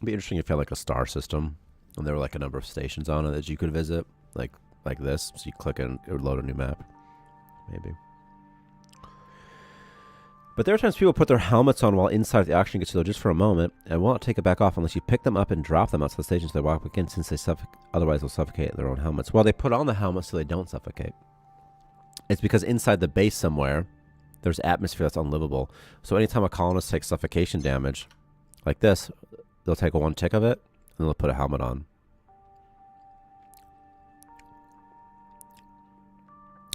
be interesting if you had like a star system and there were like a number of stations on it that you could visit, like this. So you click and it would load a new map, maybe. But there are times people put their helmets on while inside the action gets to just for a moment and won't take it back off unless you pick them up and drop them out to the station so they walk back in, since they otherwise they'll suffocate in their own helmets. Well, they put on the helmet so they don't suffocate. It's because inside the base somewhere, there's atmosphere that's unlivable. So anytime a colonist takes suffocation damage, like this, they'll take one tick of it, and they'll put a helmet on.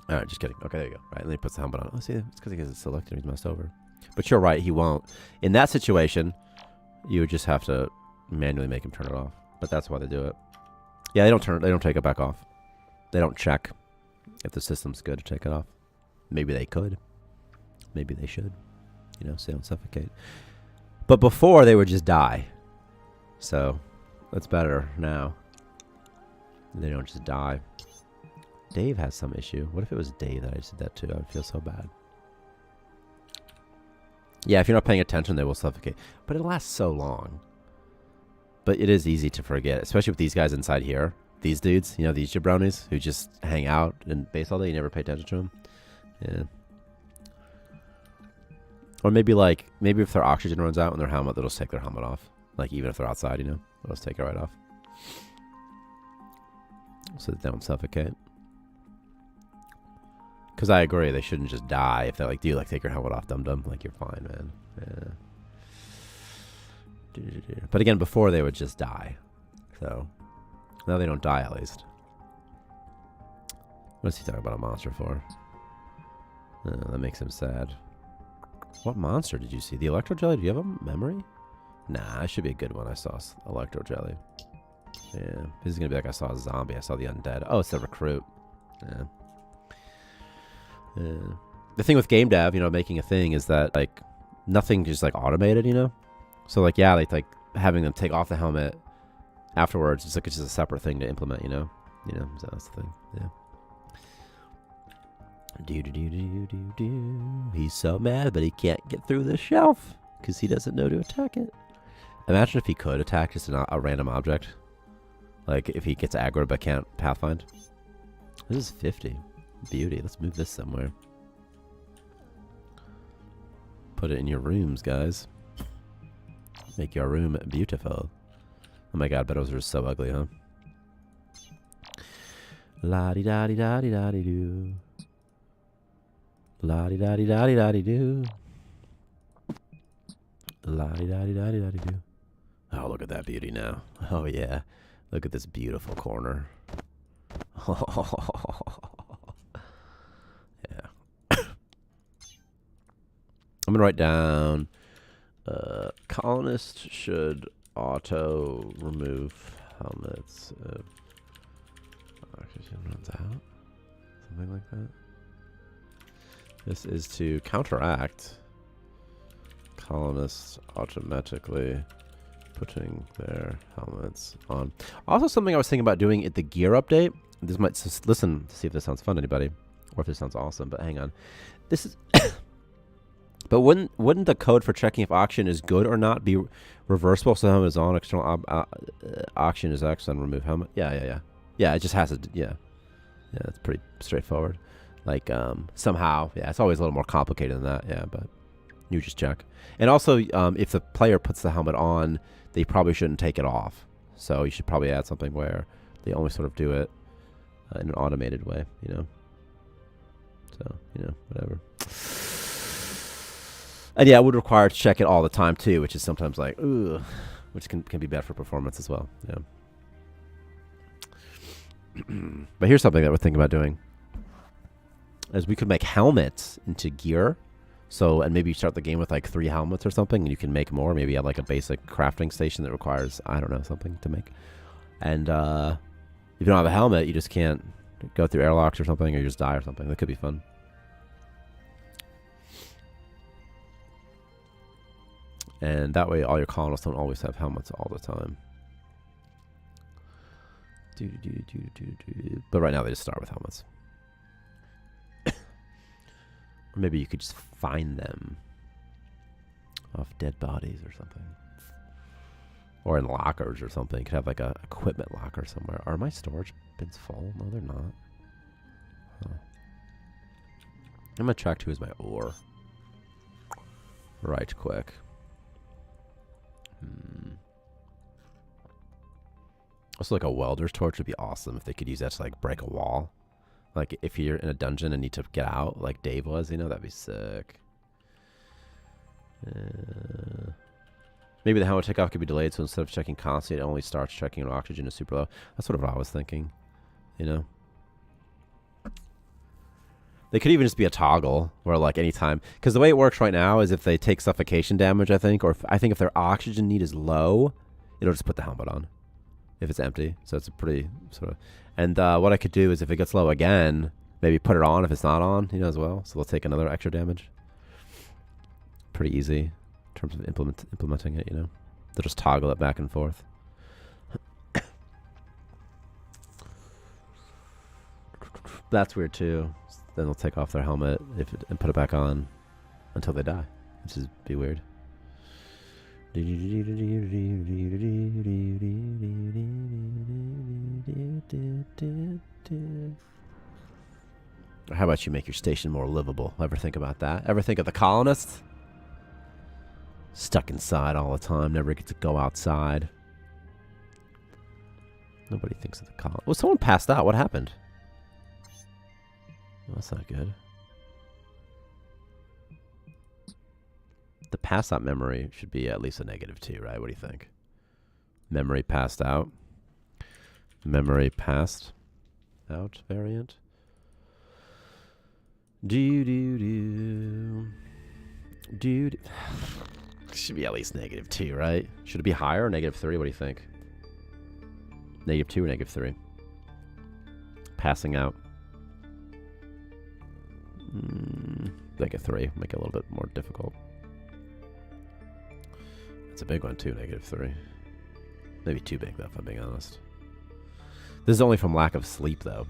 Alright, just kidding. Okay, there you go. Right, and then he puts the helmet on. Oh, see, it's because he gets it selected and he's messed over. But you're right, he won't. In that situation, you would just have to manually make him turn it off. But that's why they do it. Yeah, they don't take it back off. They don't check if the system's good to take it off. Maybe they could. Maybe they should. You know, so they don't suffocate. But before, they would just die. So, that's better now. They don't just die. Dave has some issue. What if it was Dave that I just did that to? I would feel so bad. Yeah, if you're not paying attention, they will suffocate. But it lasts so long. But it is easy to forget, especially with these guys inside here. These dudes, you know, these jabronis who just hang out and base all day. You never pay attention to them. Yeah. Or maybe if their oxygen runs out in their helmet, they'll just take their helmet off. Like even if they're outside, you know, they'll just take it right off. So they don't suffocate. Because I agree, they shouldn't just die. If they're like, do you like take your helmet off, dum-dum? Like, you're fine, man. Yeah. But again, before they would just die. So, now they don't die at least. What's he talking about a monster for? That makes him sad. What monster did you see? The Electro Jelly? Do you have a memory? Nah, it should be a good one. I saw Electro Jelly. Yeah. This is going to be like I saw a zombie. I saw the undead. Oh, it's the recruit. Yeah. The thing with game dev, you know, making a thing is that like nothing is like automated, you know. So like yeah, like having them take off the helmet afterwards, it's just a separate thing to implement, you know. So that's the thing. Yeah. He's so mad, but he can't get through the shelf because he doesn't know to attack it. Imagine if he could attack just a random object, like if he gets aggro but can't pathfind. This is 50. Beauty. Let's move this somewhere. Put it in your rooms, guys. Make your room beautiful. Oh my god, Beddos are so ugly, huh? La-di-da-di-da-di-da-di-doo. La-di-da-di-da-di-da-di-doo. La-di-da-di-da-di-da-di-doo. Oh, look at that beauty now. Oh yeah. Look at this beautiful corner. I'm going to write down, colonist should auto remove helmets if oxygen runs out. Something like that. This is to counteract colonists automatically putting their helmets on. Also, something I was thinking about doing at the gear update. This might just listen to see if this sounds fun to anybody, or if this sounds awesome. But hang on, this is. But wouldn't the code for checking if oxygen is good or not be reversible? So helmet is on, external oxygen is X, on remove helmet. Yeah. It just has to. Yeah. It's pretty straightforward. Like somehow, yeah, it's always a little more complicated than that. Yeah, but you just check. And also, if the player puts the helmet on, they probably shouldn't take it off. So you should probably add something where they only sort of do it in an automated way, you know. So, you know, whatever. And yeah, it would require to check it all the time too, which is sometimes like, ooh, which can be bad for performance as well. Yeah. But here's something that we're thinking about doing. Is we could make helmets into gear. So, and maybe you start the game with like 3 helmets or something, and you can make more. Maybe you have like a basic crafting station that requires, I don't know, something to make. And if you don't have a helmet, you just can't go through airlocks or something, or you just die or something. That could be fun. And that way all your colonists don't always have helmets all the time. But right now they just start with helmets. Or maybe you could just find them off dead bodies or something. Or in lockers or something. You could have like a equipment locker somewhere. Are my storage bins full? No, they're not. Huh. I'm going to track who is my ore. Right quick. Also, like a welder's torch would be awesome if they could use that to like break a wall. Like if you're in a dungeon and need to get out, like Dave was, you know, that'd be sick. Maybe the helmet takeoff could be delayed, so instead of checking constantly, it only starts checking when oxygen is super low. That's sort of what I was thinking, you know. They could even just be a toggle where like anytime, because the way it works right now is if they take suffocation damage, I think, or I think if their oxygen need is low, it'll just put the helmet on if it's empty. So it's a pretty sort of, and what I could do is if it gets low again, maybe put it on if it's not on, you know, as well. So they'll take another extra damage. Pretty easy in terms of implementing it, you know. They'll just toggle it back and forth. That's weird too. Then they'll take off their helmet and put it back on until they die, which is be weird. Or how about you make your station more livable? Ever think about that? Ever think of the colonists? Stuck inside all the time, never get to go outside. Nobody thinks of the colonists. Well, someone passed out. What happened? Well, that's not good. The pass out memory should be at least a -2, right? What do you think? Memory passed out. Memory passed out variant. Dude. Should be at least -2, right? Should it be higher or -3? What do you think? -2 or -3? Passing out. -3. Make it a little bit more difficult. It's a big one too, -3. Maybe too big though, if I'm being honest. This is only from lack of sleep though.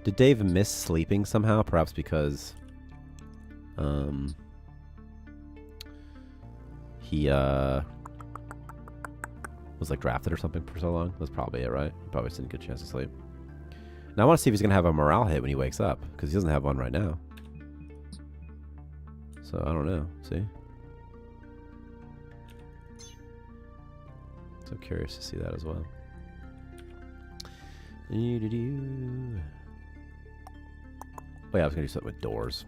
Did Dave miss sleeping somehow? Perhaps because he was like drafted or something for so long. That's probably it, right? Probably didn't get a chance to sleep. Now I want to see if he's gonna have a morale hit when he wakes up, because he doesn't have one right now. So I don't know. See? So curious to see that as well. Oh yeah, I was gonna do something with doors.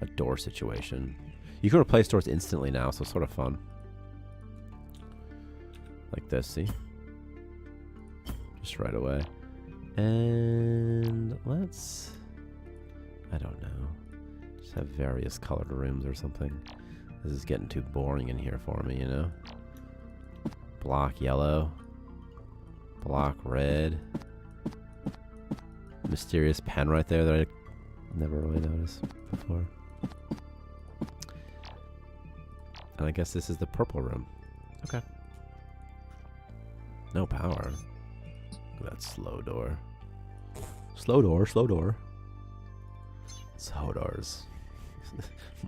A door situation. You can replace doors instantly now, so it's sort of fun. Like this, see? Just right away. And let's I don't know. Just have various colored rooms or something. This is getting too boring in here for me, you know? Block yellow. Block red. Mysterious pen right there that I never really noticed before. And I guess this is the purple room. Okay. No power. Look at that slow door. Slow door, slow door. Slow doors.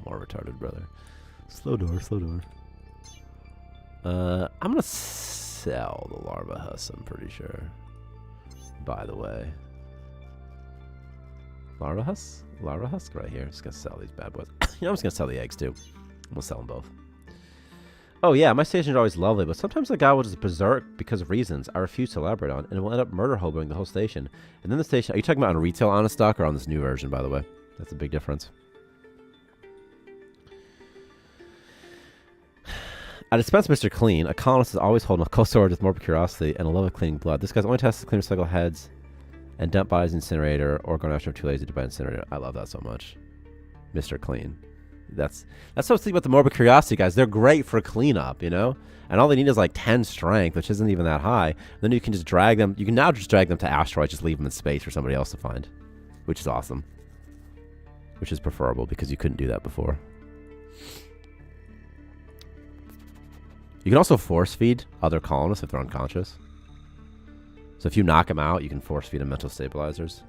More retarded, brother. Slow door, slow door. I'm gonna sell the larva husk, I'm pretty sure. By the way. Larva husk? Larva husk right here. Just gonna sell these bad boys. You know, I'm just gonna sell the eggs too. I'm gonna sell them both. Oh yeah, my stations are always lovely, but sometimes the guy will just berserk because of reasons I refuse to elaborate on, and will end up murder hoboing the whole station. And then the station... Are you talking about on retail honest stock or on this new version, by the way? That's a big difference. I dispense Mr. Clean. A colonist is always holding a cold storage with morbid curiosity and a love of cleaning blood. This guy's only tested to clean recycle heads and dump bodies in incinerator or going after too lazy to buy incinerator. I love that so much. Mr. Clean. That's what I was thinking about the morbid curiosity guys. They're great for cleanup, you know? And all they need is like 10 strength, which isn't even that high. Then you can just drag them. You can now just drag them to asteroids, just leave them in space for somebody else to find. Which is awesome. Which is preferable because you couldn't do that before. You can also force feed other colonists if they're unconscious. So if you knock them out, you can force feed them mental stabilizers.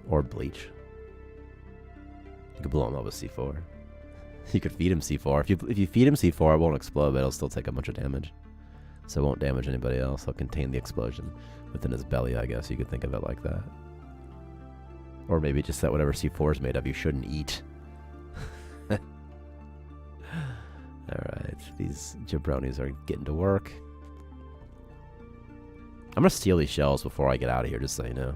Or bleach. You could blow him up with C4. You could feed him C4. If you feed him C4, it won't explode, but it'll still take a bunch of damage. So it won't damage anybody else. It'll contain the explosion within his belly, I guess. You could think of it like that. Or maybe just that whatever C4 is made of, you shouldn't eat. Alright, these jabronis are getting to work. I'm going to steal these shells before I get out of here, just so you know.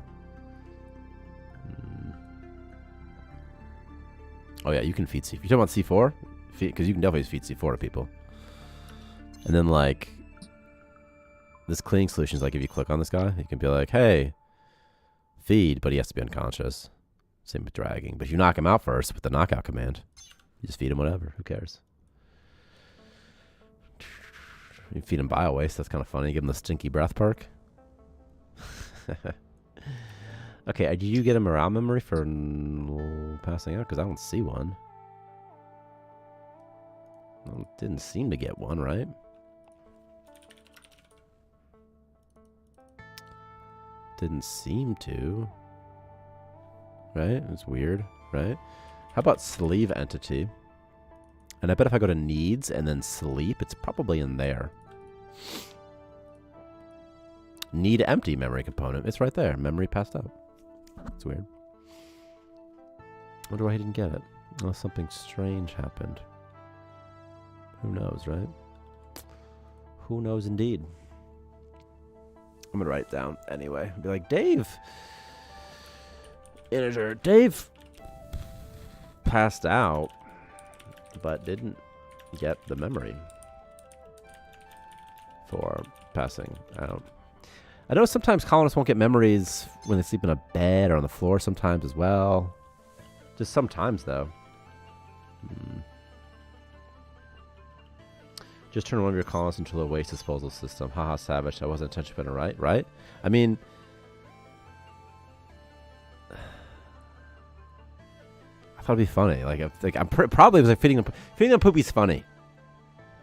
Oh yeah, you can feed C4. You talking about C4? Because you can definitely feed C4 to people. And then like, this cleaning solution is like if you click on this guy, you can be like, hey, feed, but he has to be unconscious. Same with dragging. But if you knock him out first with the knockout command, you just feed him whatever. Who cares? You feed him bio waste. That's kind of funny. Give him the stinky breath perk. Okay, did you get a morale memory for passing out? Because I don't see one. Well, didn't seem to get one, right? Didn't seem to. Right? It's weird, right? How about sleeve entity? And I bet if I go to needs and then sleep, it's probably in there. Need empty memory component. It's right there. Memory passed out. It's weird. Wonder why he didn't get it. Unless something strange happened. Who knows, right? Who knows indeed. I'm gonna write it down anyway. I'll be like, Dave! Integer, Dave passed out, but didn't get the memory for passing out. I know sometimes colonists won't get memories when they sleep in a bed or on the floor sometimes as well. Just sometimes, though. Just turn one of your colonists into a waste disposal system. Haha, savage. I wasn't intentionally right, right? I mean... I thought it'd be funny. I'm probably was like feeding them poopy's funny.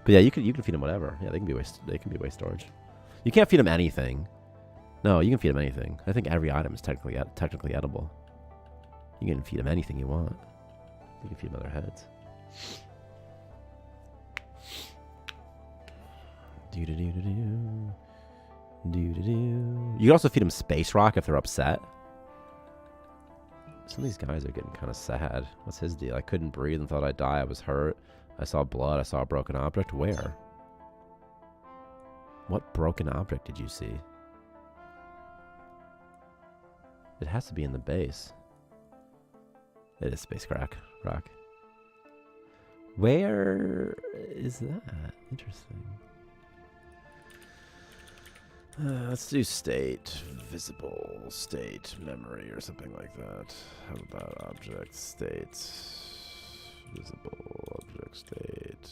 But yeah, you can feed them whatever. Yeah, they can be waste storage. You can't feed them anything. No, you can feed them anything. I think every item is technically edible. You can feed them anything you want. You can feed them other heads. You can also feed them space rock if they're upset. Some of these guys are getting kind of sad. What's his deal? I couldn't breathe and thought I'd die. I was hurt. I saw blood. I saw a broken object. Where? What broken object did you see? It has to be in the base. It is space rock. Where is that? Interesting. Let's do state, visible, state, memory, or something like that. How about object, state, visible, object, state.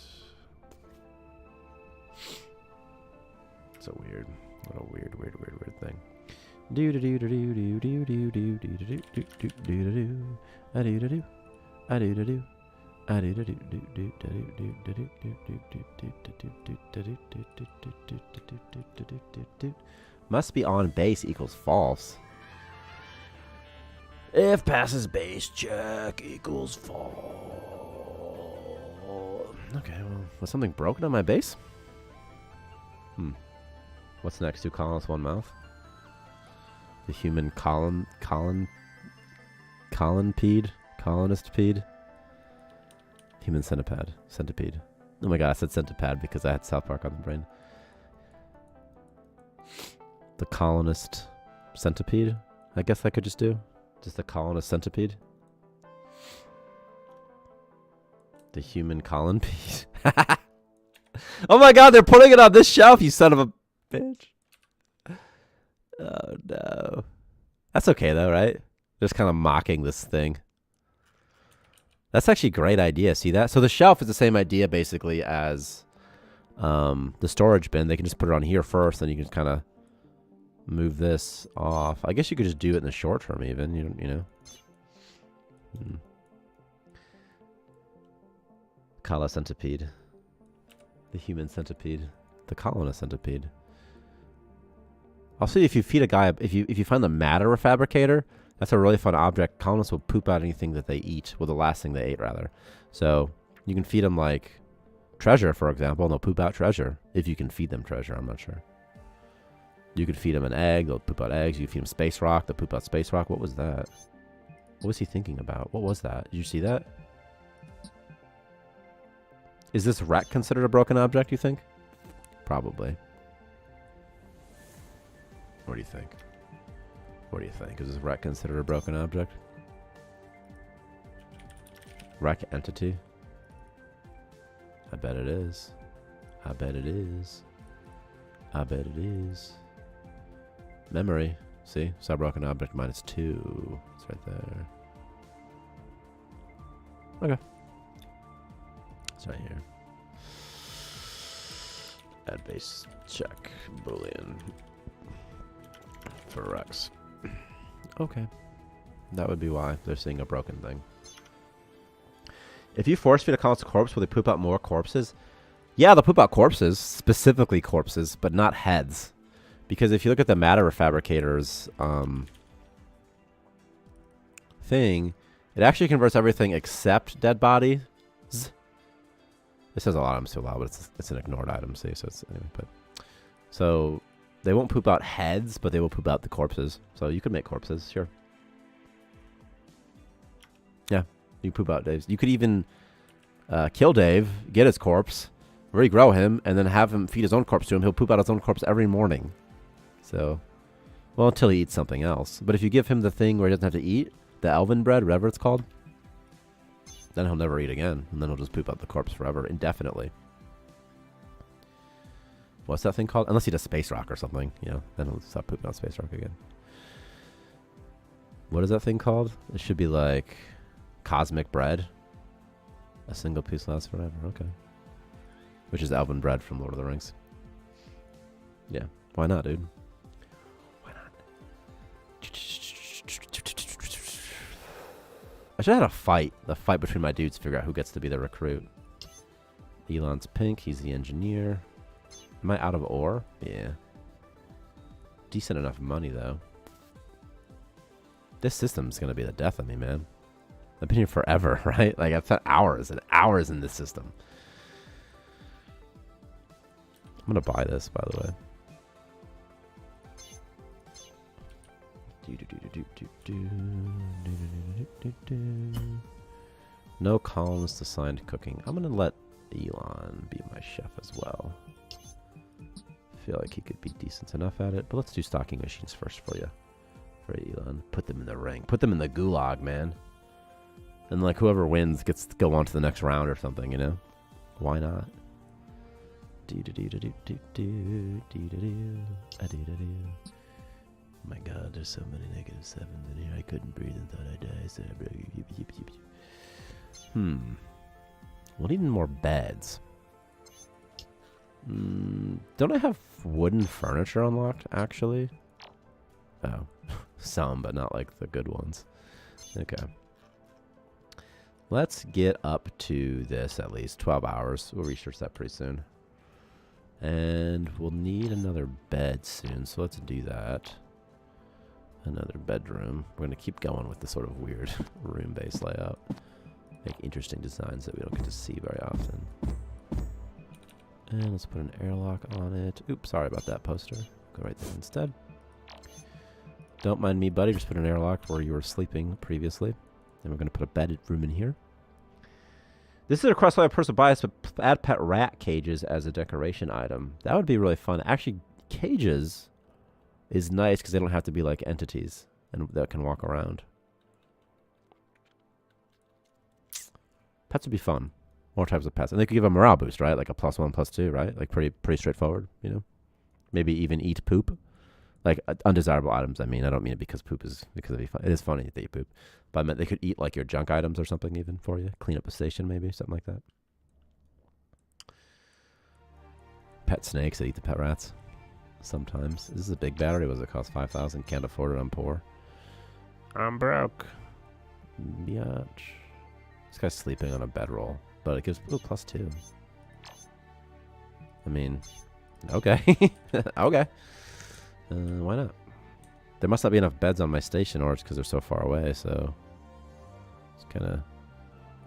It's a weird, what a weird thing. Do do do do do do do do do do do do do do do. I do do do. I do do do. I do do do do do do do do do do do. Must be on base equals false. If passes base check equals false. Okay, well, was something broken on my base? What's next? 2 colonists, 1 mouth. The human colonistpede. Human centipede. Oh my god, I said centipede because I had South Park on the brain. The colonist centipede. I guess I could just do. Just the colonist centipede. The human colonpede. Oh my god, they're putting it on this shelf, you son of a bitch. Oh no. That's okay though, right? Just kind of mocking this thing. That's actually a great idea. See that? So the shelf is the same idea basically as the storage bin. They can just put it on here first, then you can kind of move this off. I guess you could just do it in the short term even, you know. Kala centipede. The human centipede. The colonist centipede. Also, if you feed a guy, if you find the matter fabricator, that's a really fun object. Colonists will poop out anything that they eat. Well, the last thing they ate, rather. So you can feed them like treasure, for example, and they'll poop out treasure. If you can feed them treasure, I'm not sure. You could feed them an egg, they'll poop out eggs. You feed them space rock, they'll poop out space rock. What was that? What was he thinking about? What was that? Did you see that? Is this wreck considered a broken object, you think? Probably. What do you think? What do you think? Is this wreck considered a broken object? Wreck entity? I bet it is. I bet it is. I bet it is. Memory. See? Saw broken object -2. It's right there. Okay. It's right here. Add base check boolean for Rex. Okay. That would be why they're seeing a broken thing. If you force feed a colonist corpse, will they poop out more corpses? Yeah, they'll poop out corpses, specifically corpses, but not heads. Because if you look at the matter fabricator's thing, it actually converts everything except dead bodies. It says a lot of items too loud, but it's an ignored item, see, so it's anyway, but so they won't poop out heads, but they will poop out the corpses. So you could make corpses, sure. Yeah, you poop out Dave's. You could even kill Dave, get his corpse, regrow him, and then have him feed his own corpse to him. He'll poop out his own corpse every morning. So, well, until he eats something else. But if you give him the thing where he doesn't have to eat, the elven bread, whatever it's called, then he'll never eat again, and then he'll just poop out the corpse forever, indefinitely. What's that thing called? Unless he does space rock or something, you know, then he'll stop pooping out space rock again. What is that thing called? It should be like cosmic bread. A single piece lasts forever, okay. Which is elven bread from Lord of the Rings. Yeah, why not, dude? Why not? I should have had a fight between my dudes to figure out who gets to be the recruit. Elon's pink, he's the engineer. Am I out of ore? Yeah. Decent enough money, though. This system's gonna be the death of me, man. I've been here forever, right? Like, I've spent hours and hours in this system. I'm gonna buy this, by the way. No columns assigned cooking. I'm gonna let Elon be my chef as well. Feel like he could be decent enough at it, but let's do stocking machines first for you. For Elon. Put them in the ring. Put them in the gulag, man. And like whoever wins gets to go on to the next round or something, you know? Why not? My God, there's so many -7s in here. I couldn't breathe and thought I'd die. So we'll need more beds. Don't I have wooden furniture unlocked, actually? Oh, some, but not like the good ones. Okay. Let's get up to this at least. 12 hours. We'll research that pretty soon. And we'll need another bed soon, so let's do that. Another bedroom. We're going to keep going with the sort of weird room-based layout. Make interesting designs that we don't get to see very often. And let's put an airlock on it. Oops, sorry about that poster. Go right there instead. Don't mind me, buddy. Just put an airlock where you were sleeping previously. Then we're going to put a bedroom in here. This is a request by a person bias, but add pet rat cages as a decoration item. That would be really fun. Actually, cages is nice because they don't have to be like entities and that can walk around. Pets would be fun. More types of pets. And they could give a morale boost, right? Like a +1, +2, right? Like pretty straightforward, you know? Maybe even eat poop. Like undesirable items, I mean. I don't mean it because poop is, because it'd be fun. It is funny that you poop. But I meant they could eat like your junk items or something even for you. Clean up a station maybe, something like that. Pet snakes that eat the pet rats. Sometimes. This is a big battery. What does it cost? 5,000. Can't afford it. I'm poor. I'm broke. Biatch. This guy's sleeping on a bedroll. But it gives +2. I mean, okay. Okay. Why not? There must not be enough beds on my station, or it's because they're so far away, so let's kind of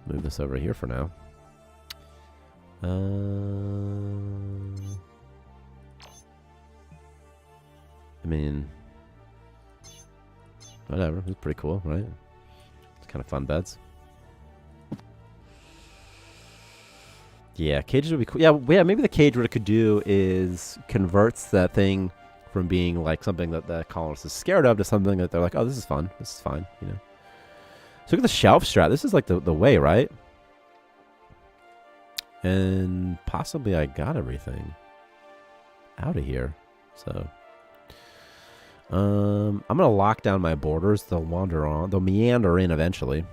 move this over here for now. I mean, whatever. It's pretty cool, right? It's kind of fun beds. Yeah, cages would be cool. Yeah, maybe the cage, what it could do is converts that thing from being like something that the colonist is scared of to something that they're like, oh, this is fun. This is fine, you know. So look at the shelf strat. This is like the way, right? And possibly I got everything out of here. So I'm going to lock down my borders. They'll wander on. They'll meander in eventually.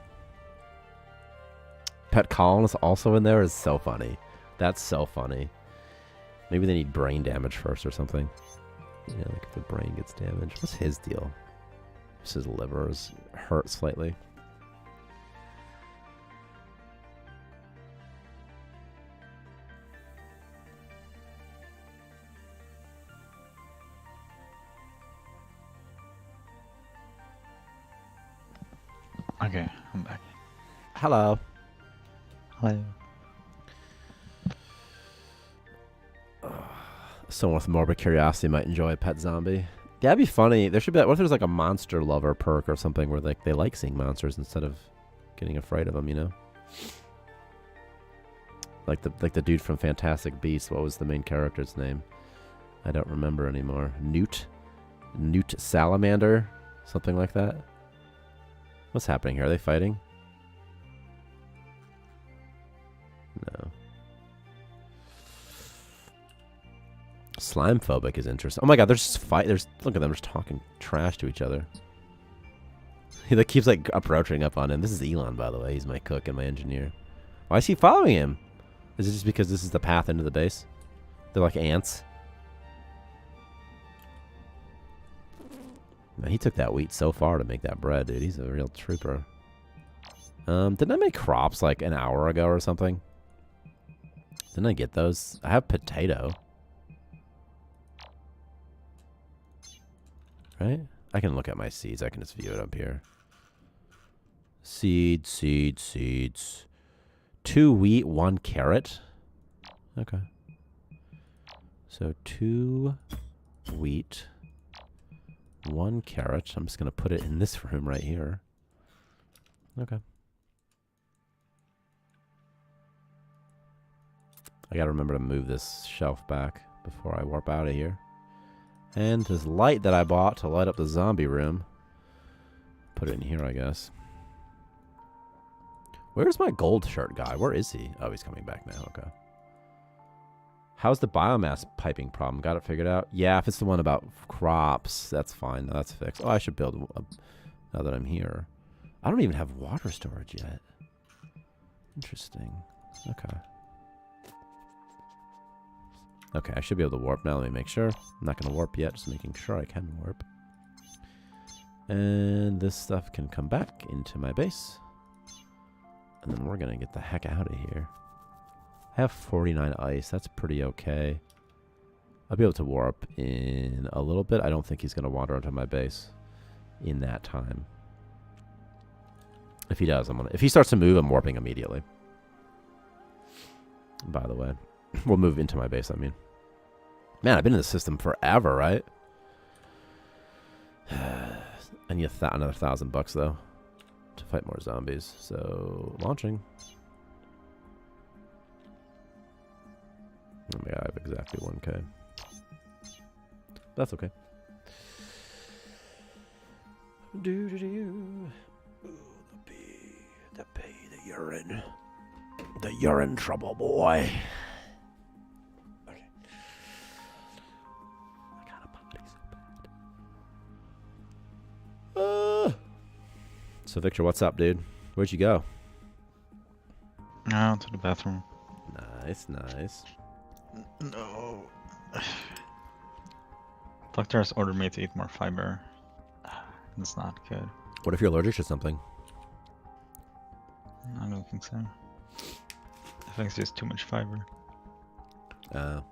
Pet colonist also in there is so funny. That's so funny. Maybe they need brain damage first or something. Yeah, like if the brain gets damaged. What's his deal? Just his liver is hurt slightly. Okay, I'm back. Hello. Hello. Someone with morbid curiosity might enjoy a pet zombie. Yeah, that'd be funny. There should be. What if there's like a monster lover perk or something where like they like seeing monsters instead of getting afraid of them? You know, like the dude from Fantastic Beasts. What was the main character's name? I don't remember anymore. Newt Salamander, something like that. What's happening here? Are they fighting? No. Slime phobic is interesting. Oh my god, they're just fight. There's look at them just talking trash to each other. He like keeps like approaching up on him. This is Elon, by the way. He's my cook and my engineer. Why is he following him? Is it just because this is the path into the base? They're like ants. Man, he took that wheat so far to make that bread, dude. He's a real trooper. Didn't I make crops like an hour ago or something? Didn't I get those? I have potato. Right? I can look at my seeds. I can just view it up here. Seeds. 2 wheat, 1 carrot. Okay. So 2 wheat, 1 carrot. I'm just going to put it in this room right here. Okay. I got to remember to move this shelf back before I warp out of here. And this light that I bought to light up the zombie room. Put it in here, I guess. Where's my gold shirt guy? Where is he? Oh, he's coming back now. Okay. How's the biomass piping problem? Got it figured out? Yeah, if it's the one about crops, that's fine. That's fixed. Oh, I should build now that I'm here. I don't even have water storage yet. Interesting. Okay. Okay, I should be able to warp now. Let me make sure. I'm not going to warp yet, just making sure I can warp. And this stuff can come back into my base. And then we're going to get the heck out of here. I have 49 ice. That's pretty okay. I'll be able to warp in a little bit. I don't think he's going to wander onto my base in that time. If he does, if he starts to move, I'm warping immediately. By the way, we'll move into my base, I mean. Man, I've been in the system forever, right? I need another $1,000 though to fight more zombies. So, launching. Oh my god, I have exactly 1k. That's okay. Ooh, the pee, the urine. The urine trouble, boy. Okay. I got a potty so bad. So, Victor, what's up, dude? Where'd you go? No, to the bathroom. Nice, nice. No. Doctor has ordered me to eat more fiber. That's not good. What if you're allergic to something? I don't think so. I think it's just too much fiber. But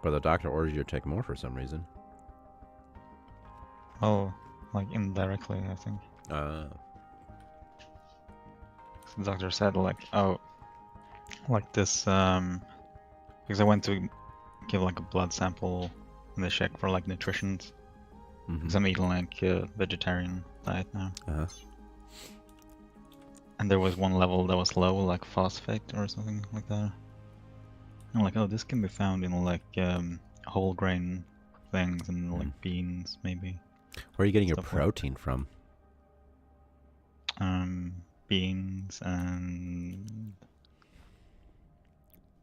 the doctor orders you to take more for some reason. Oh, like indirectly, I think. The doctor said like, oh, like this, because I went to give like a blood sample and they check for like nutrition. Because I'm eating like a vegetarian diet now. And there was one level that was low, like phosphate or something like that. And like, oh, this can be found in like whole grain things and like beans, maybe. Where are you getting your Stuff protein from? Beans and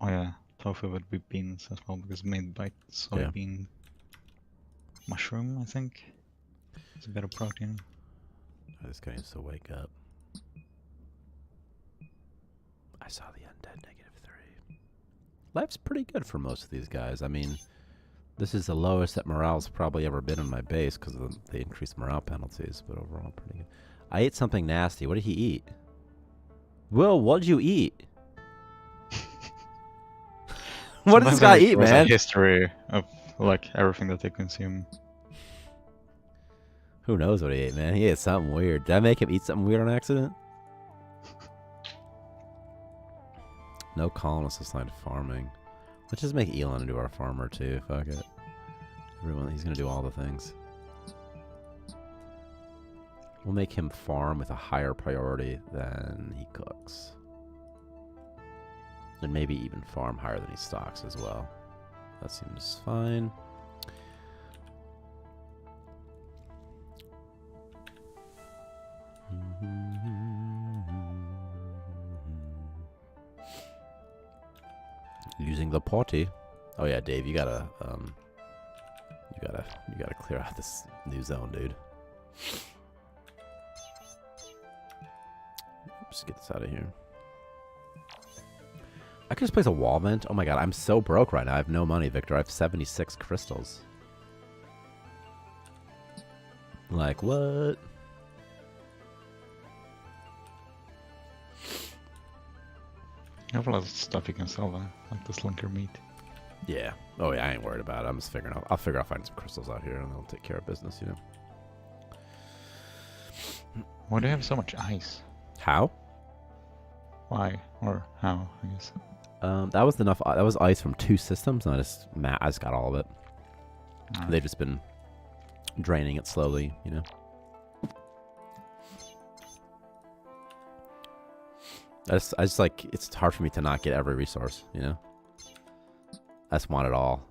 oh yeah, tofu would be beans as well because it's made by soybean mushroom. I think it's a bit of protein. Oh, this guy needs to wake up. I saw the undead -3. Life's pretty good for most of these guys. I mean, this is the lowest that morale's probably ever been in my base because of the increased morale penalties, but overall pretty good. I ate something nasty. What did he eat? Will, what did you eat? What did this guy eat, man? There's a history of like everything that they consume. Who knows what he ate, man? He ate something weird. Did I make him eat something weird on accident? No colonists assigned to farming. Let's just make Elon into our farmer too. Fuck it. Everyone, he's gonna do all the things. We'll make him farm with a higher priority than he cooks. And maybe even farm higher than he stocks as well. That seems fine. Using the potty. Oh yeah, Dave, you gotta clear out this new zone, dude. Just get this out of here. I could just place a wall vent. Oh my god, I'm so broke right now. I have no money, Victor. I have 76 crystals. Like, what? You have a lot of stuff you can sell though, like the slinker meat. Yeah. Oh yeah, I ain't worried about it. I'm just figuring out. I'll find some crystals out here and they'll take care of business, you know. Why do you have so much ice? How? Why or how? I guess. That was enough. That was ice from 2 systems, and I just got all of it. They've just been draining it slowly, you know. I just like, it's hard for me to not get every resource, you know. I just want it all.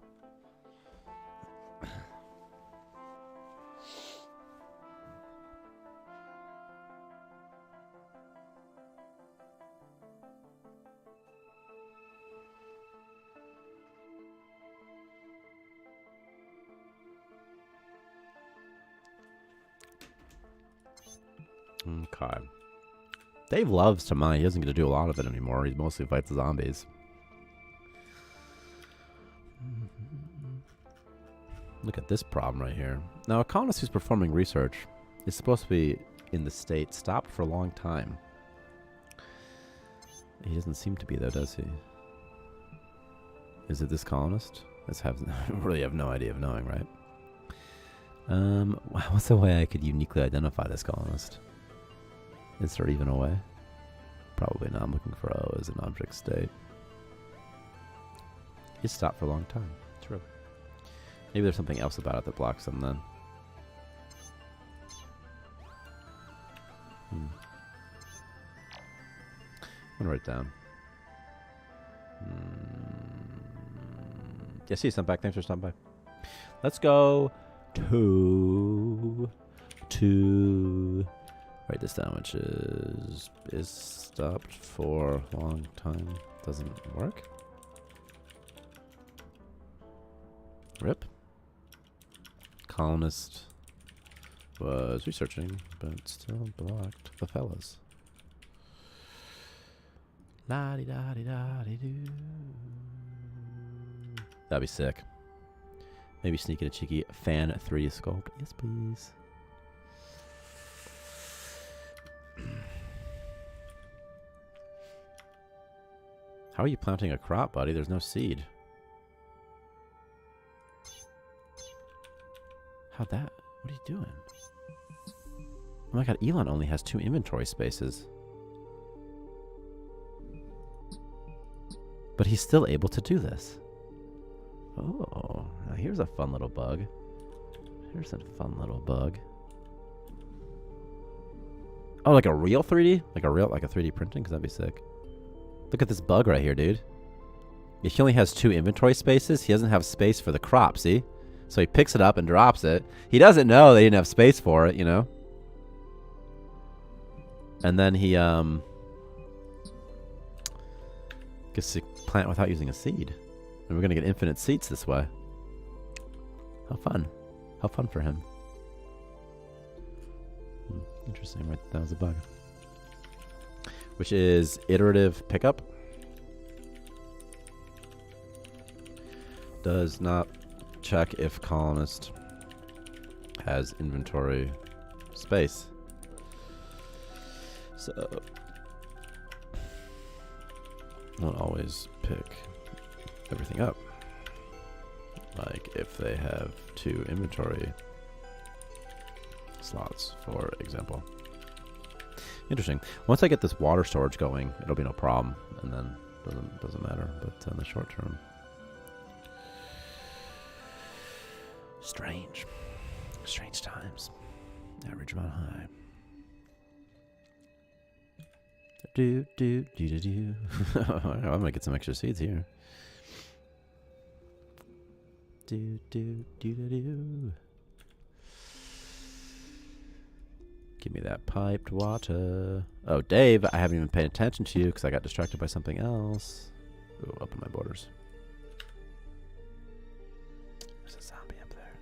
Okay. Dave loves to mine. He doesn't get to do a lot of it anymore. He mostly fights the zombies. Look at this problem right here. Now, a colonist who's performing research is supposed to be in the state stopped for a long time. He doesn't seem to be though, does he? Is it this colonist? Really have no idea of knowing, right? What's the way I could uniquely identify this colonist? Is there even a way? Probably not. I'm looking for O as an object state. He's stopped for a long time. True. Maybe there's something else about it that blocks him then. I'm gonna write it down. Yeah, see you, Stumpback. Thanks for stopping by. Let's go to write this down, which is stopped for a long time. Doesn't work. Rip. Colonist was researching, but still blocked the fellas. La-di-da-di-da-di-doo. That'd be sick. Maybe sneak in a cheeky fan 3D sculpt. Yes, please. How are you planting a crop, buddy? There's no seed. How'd that? What are you doing? Oh my god, Elon only has 2 inventory spaces. But he's still able to do this. Oh, now here's a fun little bug. Here's a fun little bug. Oh, like a real 3D? Like a 3D printing? Because that'd be sick. Look at this bug right here, dude. If he only has 2 inventory spaces, he doesn't have space for the crop, see? So he picks it up and drops it. He doesn't know they didn't have space for it, you know? And then he, gets to plant without using a seed. And we're going to get infinite seeds this way. How fun. How fun for him. Interesting, right? That was a bug. Which is iterative pickup. Does not check if colonist has inventory space. So won't always pick everything up. Like if they have 2 inventory slots, for example. Interesting. Once I get this water storage going, it'll be no problem, and then doesn't matter. But in the short term, strange times. Average amount high. Do. I'm gonna get some extra seeds here. Do. Give me that piped water. Oh, Dave, I haven't even paid attention to you because I got distracted by something else. Ooh, open my borders. There's a zombie up there.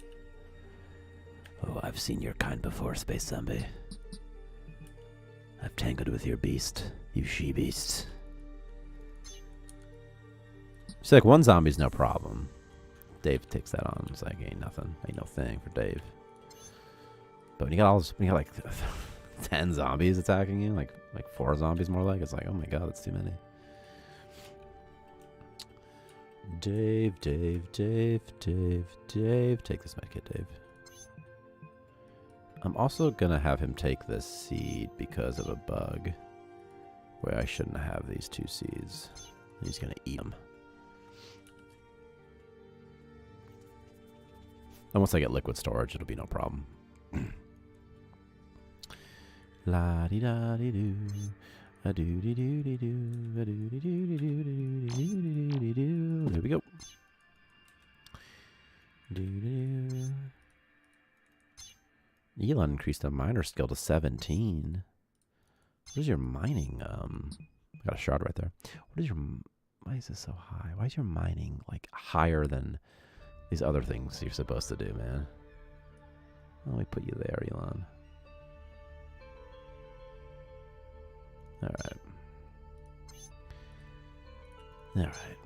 Oh, I've seen your kind before, space zombie. I've tangled with your beast, you she-beast. She's like, 1 zombie's no problem. Dave takes that on. It's like, ain't nothing. Ain't no thing for Dave. But when you got like 10 zombies attacking you, like 4 zombies more like, it's like, oh my god, that's too many. Dave. Take this medkit, Dave. I'm also gonna have him take this seed because of a bug where I shouldn't have these 2 seeds. He's gonna eat them. And once I get liquid storage, it'll be no problem. La di da di do, a do di do di do, a do di do di do di do di do. Here we go. Do. Elon increased the miner skill to 17. What is your mining? I got a shard right there. What is your? Why is this so high? Why is your mining like higher than these other things you're supposed to do, man? Let me put you there, Elon. All right.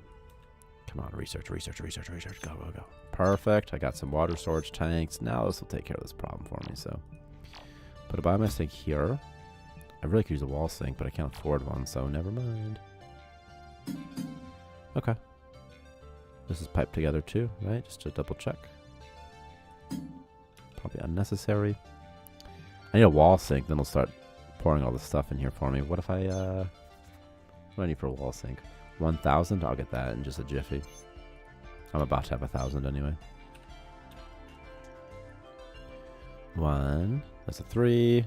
Come on, research. Go. Perfect. I got some water storage tanks. Now this will take care of this problem for me. So, put a biomass sink here. I really could use a wall sink, but I can't afford one, so never mind. Okay. This is piped together too, right? Just to double check. Probably unnecessary. I need a wall sink, then we'll start pouring all this stuff in here for me. What if I, what do I need for a wall sink? 1,000? I'll get that in just a jiffy. I'm about to have 1,000 anyway. 1. That's a 3.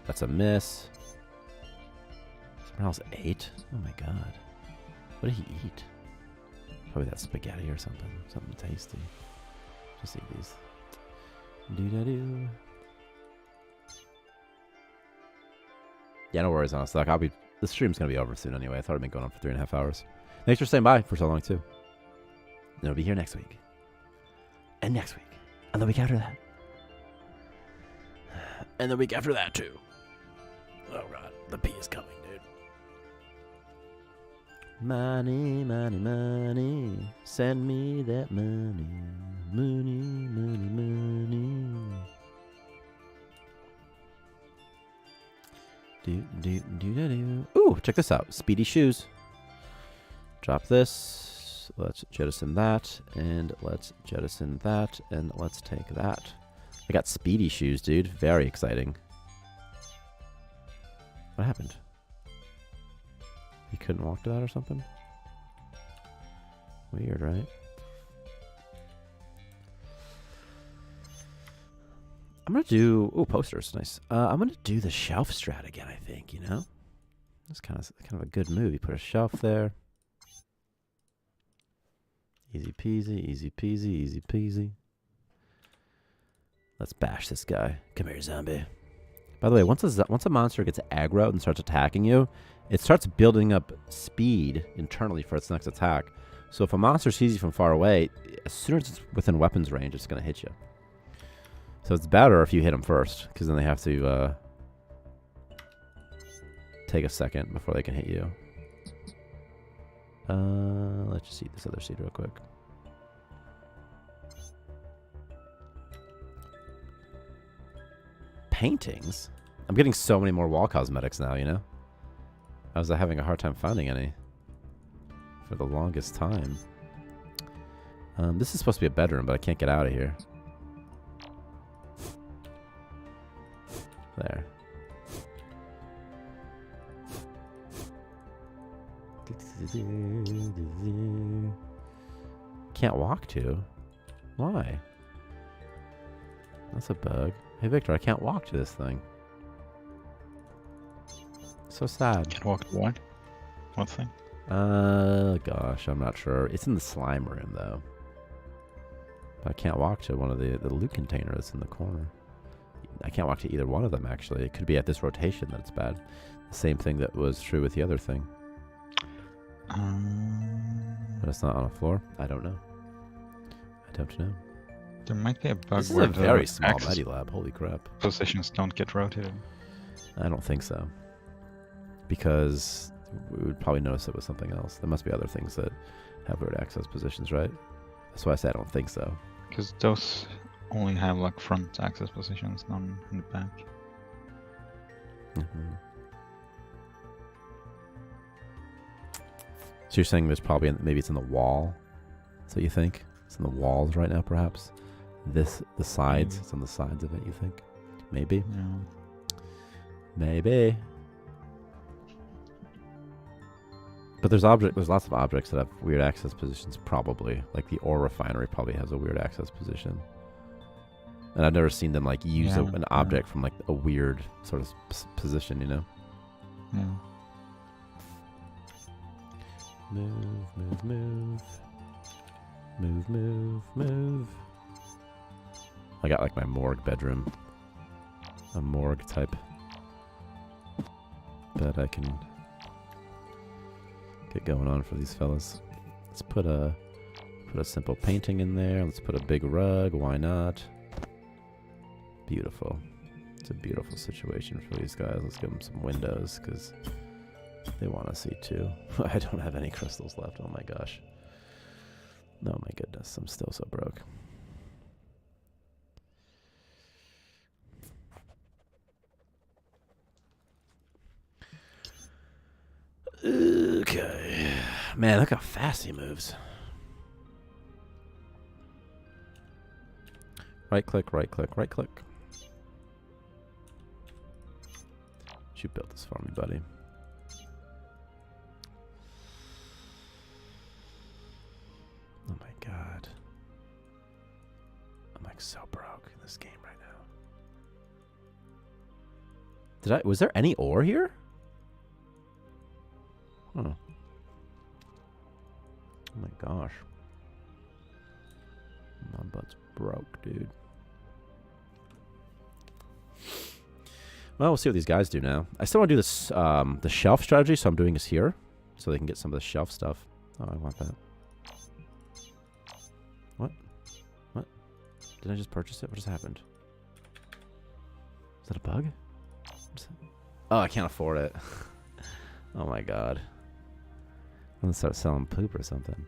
That's a miss. Someone else 8? Oh my god. What did he eat? Probably that spaghetti or something. Something tasty. Just eat these. Do-da-do. Yeah, no worries, honestly. Like, the stream's gonna be over soon anyway. I thought it'd been going on for 3.5 hours. Thanks for staying by for so long, too. And it'll be here next week. And next week. And the week after that. And the week after that, too. Oh, God. The pee is coming, dude. Money, money, money. Send me that money. Money, money, money. Do. Ooh, check this out. Speedy shoes. Drop this. Let's jettison that. And let's jettison that. And let's take that. I got speedy shoes, dude. Very exciting. What happened? He couldn't walk to that or something? Weird, right? I'm going to do... Ooh, posters. Nice. I'm going to do the shelf strat again, I think, you know? That's kind of a good move. You put a shelf there. Easy peasy, easy peasy, easy peasy. Let's bash this guy. Come here, zombie. By the way, once a monster gets aggroed and starts attacking you, it starts building up speed internally for its next attack. So if a monster sees you from far away, as soon as it's within weapons range, it's going to hit you. So it's better if you hit them first, because then they have to take a second before they can hit you. Let's just eat this other seed real quick. Paintings? I'm getting so many more wall cosmetics now, you know? I was having a hard time finding any for the longest time. This is supposed to be a bedroom, but I can't get out of here. There. Can't walk to? Why? That's a bug. Hey, Victor, I can't walk to this thing. So sad. Can't walk to what? What thing? Gosh, I'm not sure. It's in the slime room, though. But I can't walk to one of the loot containers in the corner. I can't walk to either one of them, actually. It could be at this rotation that it's bad. The same thing that was true with the other thing. But it's not on a floor? I don't know. I don't know. There might be a bug This is where a very the small axis Medilab. Holy crap. positions don't get rotated. I don't think so. Because we would probably notice it was something else. There must be other things that have weird access positions, right? That's why I say I don't think so. Because those only have like front access positions, none in the back. Mm-hmm. So you're saying there's probably, maybe it's in the wall? So you think? It's in the walls right now, perhaps? The sides? It's on the sides of it, you think? Maybe? Yeah. Maybe. But there's lots of objects that have weird access positions, probably. Like the ore refinery probably has a weird access position. And I've never seen them like use an object from like a weird sort of position, you know? Yeah. Move, move, move. Move, move, move. I got like my morgue bedroom. A morgue type. But I can get going on for these fellas. Let's put a simple painting in there. Let's put a big rug. Why not? Beautiful. It's a beautiful situation for these guys. Let's give them some windows because they want to see too. I don't have any crystals left. Oh my gosh. Oh my goodness. I'm still so broke. Okay. Man, look how fast he moves. Right click, right click, right click. You built this for me, buddy. Oh my god. I'm like so broke in this game right now. Was there any ore here? Huh. Oh my gosh. My butt's broke, dude. Well, we'll see what these guys do now. I still want to do this, the shelf strategy, so I'm doing this here. So they can get some of the shelf stuff. Oh, I want that. What? What? Did I just purchase it? What just happened? Is that a bug? Oh, I can't afford it. Oh my god. I'm gonna start selling poop or something.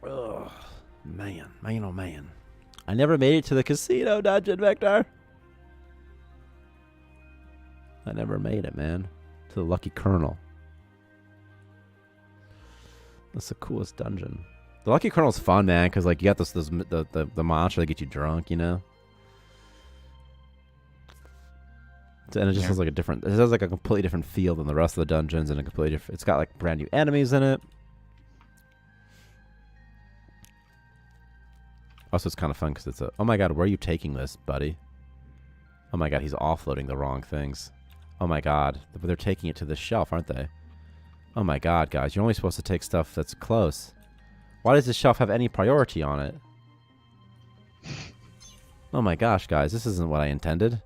Oh, man. Man, oh man. I never made it to the casino dungeon, Victor. I never made it, man. To the Lucky Colonel. That's the coolest dungeon. The Lucky Colonel's fun, man, because like you got the monster that get you drunk, you know. And it just has like a different. It has like a completely different feel than the rest of the dungeons, and a completely different. It's got like brand new enemies in it. Also, it's kind of fun because it's a... Oh my god, where are you taking this, buddy? Oh my god, he's offloading the wrong things. Oh my god. But they're taking it to this shelf, aren't they? Oh my god, guys. You're only supposed to take stuff that's close. Why does this shelf have any priority on it? Oh my gosh, guys. This isn't what I intended.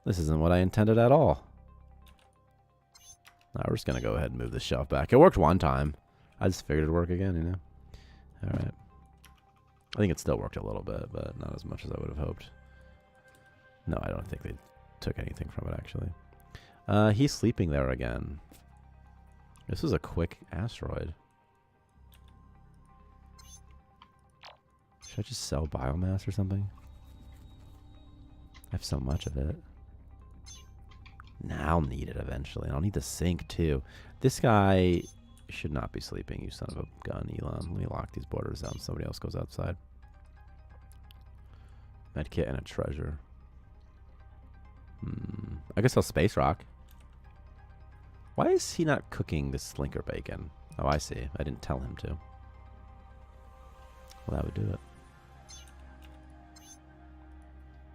This isn't what I intended at all. Now we're just going to go ahead and move the shelf back. It worked one time. I just figured it'd work again, you know? Alright. I think it still worked a little bit, but not as much as I would have hoped. No, I don't think they took anything from it, actually. He's sleeping there again. This is a quick asteroid. Should I just sell biomass or something? I have so much of it. Nah, I'll need it eventually. I'll need the sink, too. This guy should not be sleeping, you son of a gun, Elon. Let me lock these borders down. Somebody else goes outside. Medkit and a treasure. I guess I'll space rock. Why is he not cooking the slinker bacon? Oh, I see. I didn't tell him to. Well, that would do it.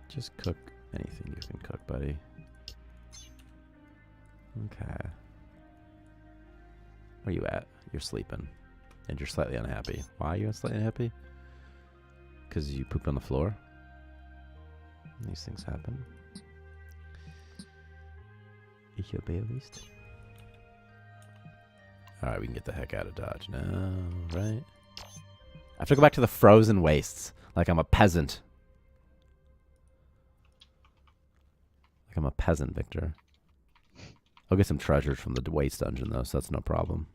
Just cook anything you can cook, buddy. Okay. Where you at? You're sleeping. And you're slightly unhappy. Why are you slightly unhappy? Because you pooped on the floor? These things happen. Ich beist. Alright, we can get the heck out of Dodge now, right? I have to go back to the frozen wastes. Like I'm a peasant. Like I'm a peasant, Victor. I'll get some treasures from the waste dungeon, though, so that's no problem.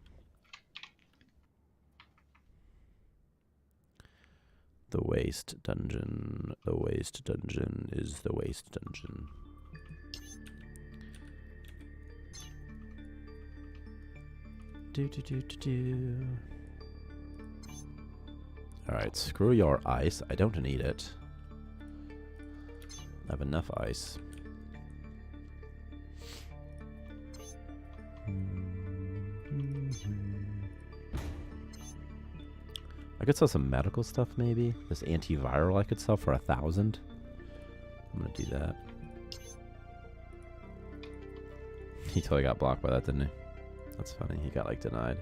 The waste dungeon. The waste dungeon is the waste dungeon. Alright, screw your ice. I don't need it. I have enough ice. I could sell some medical stuff, maybe. This antiviral I could sell for 1,000. I'm gonna do that. He totally got blocked by that, didn't he? That's funny. He got, like, denied.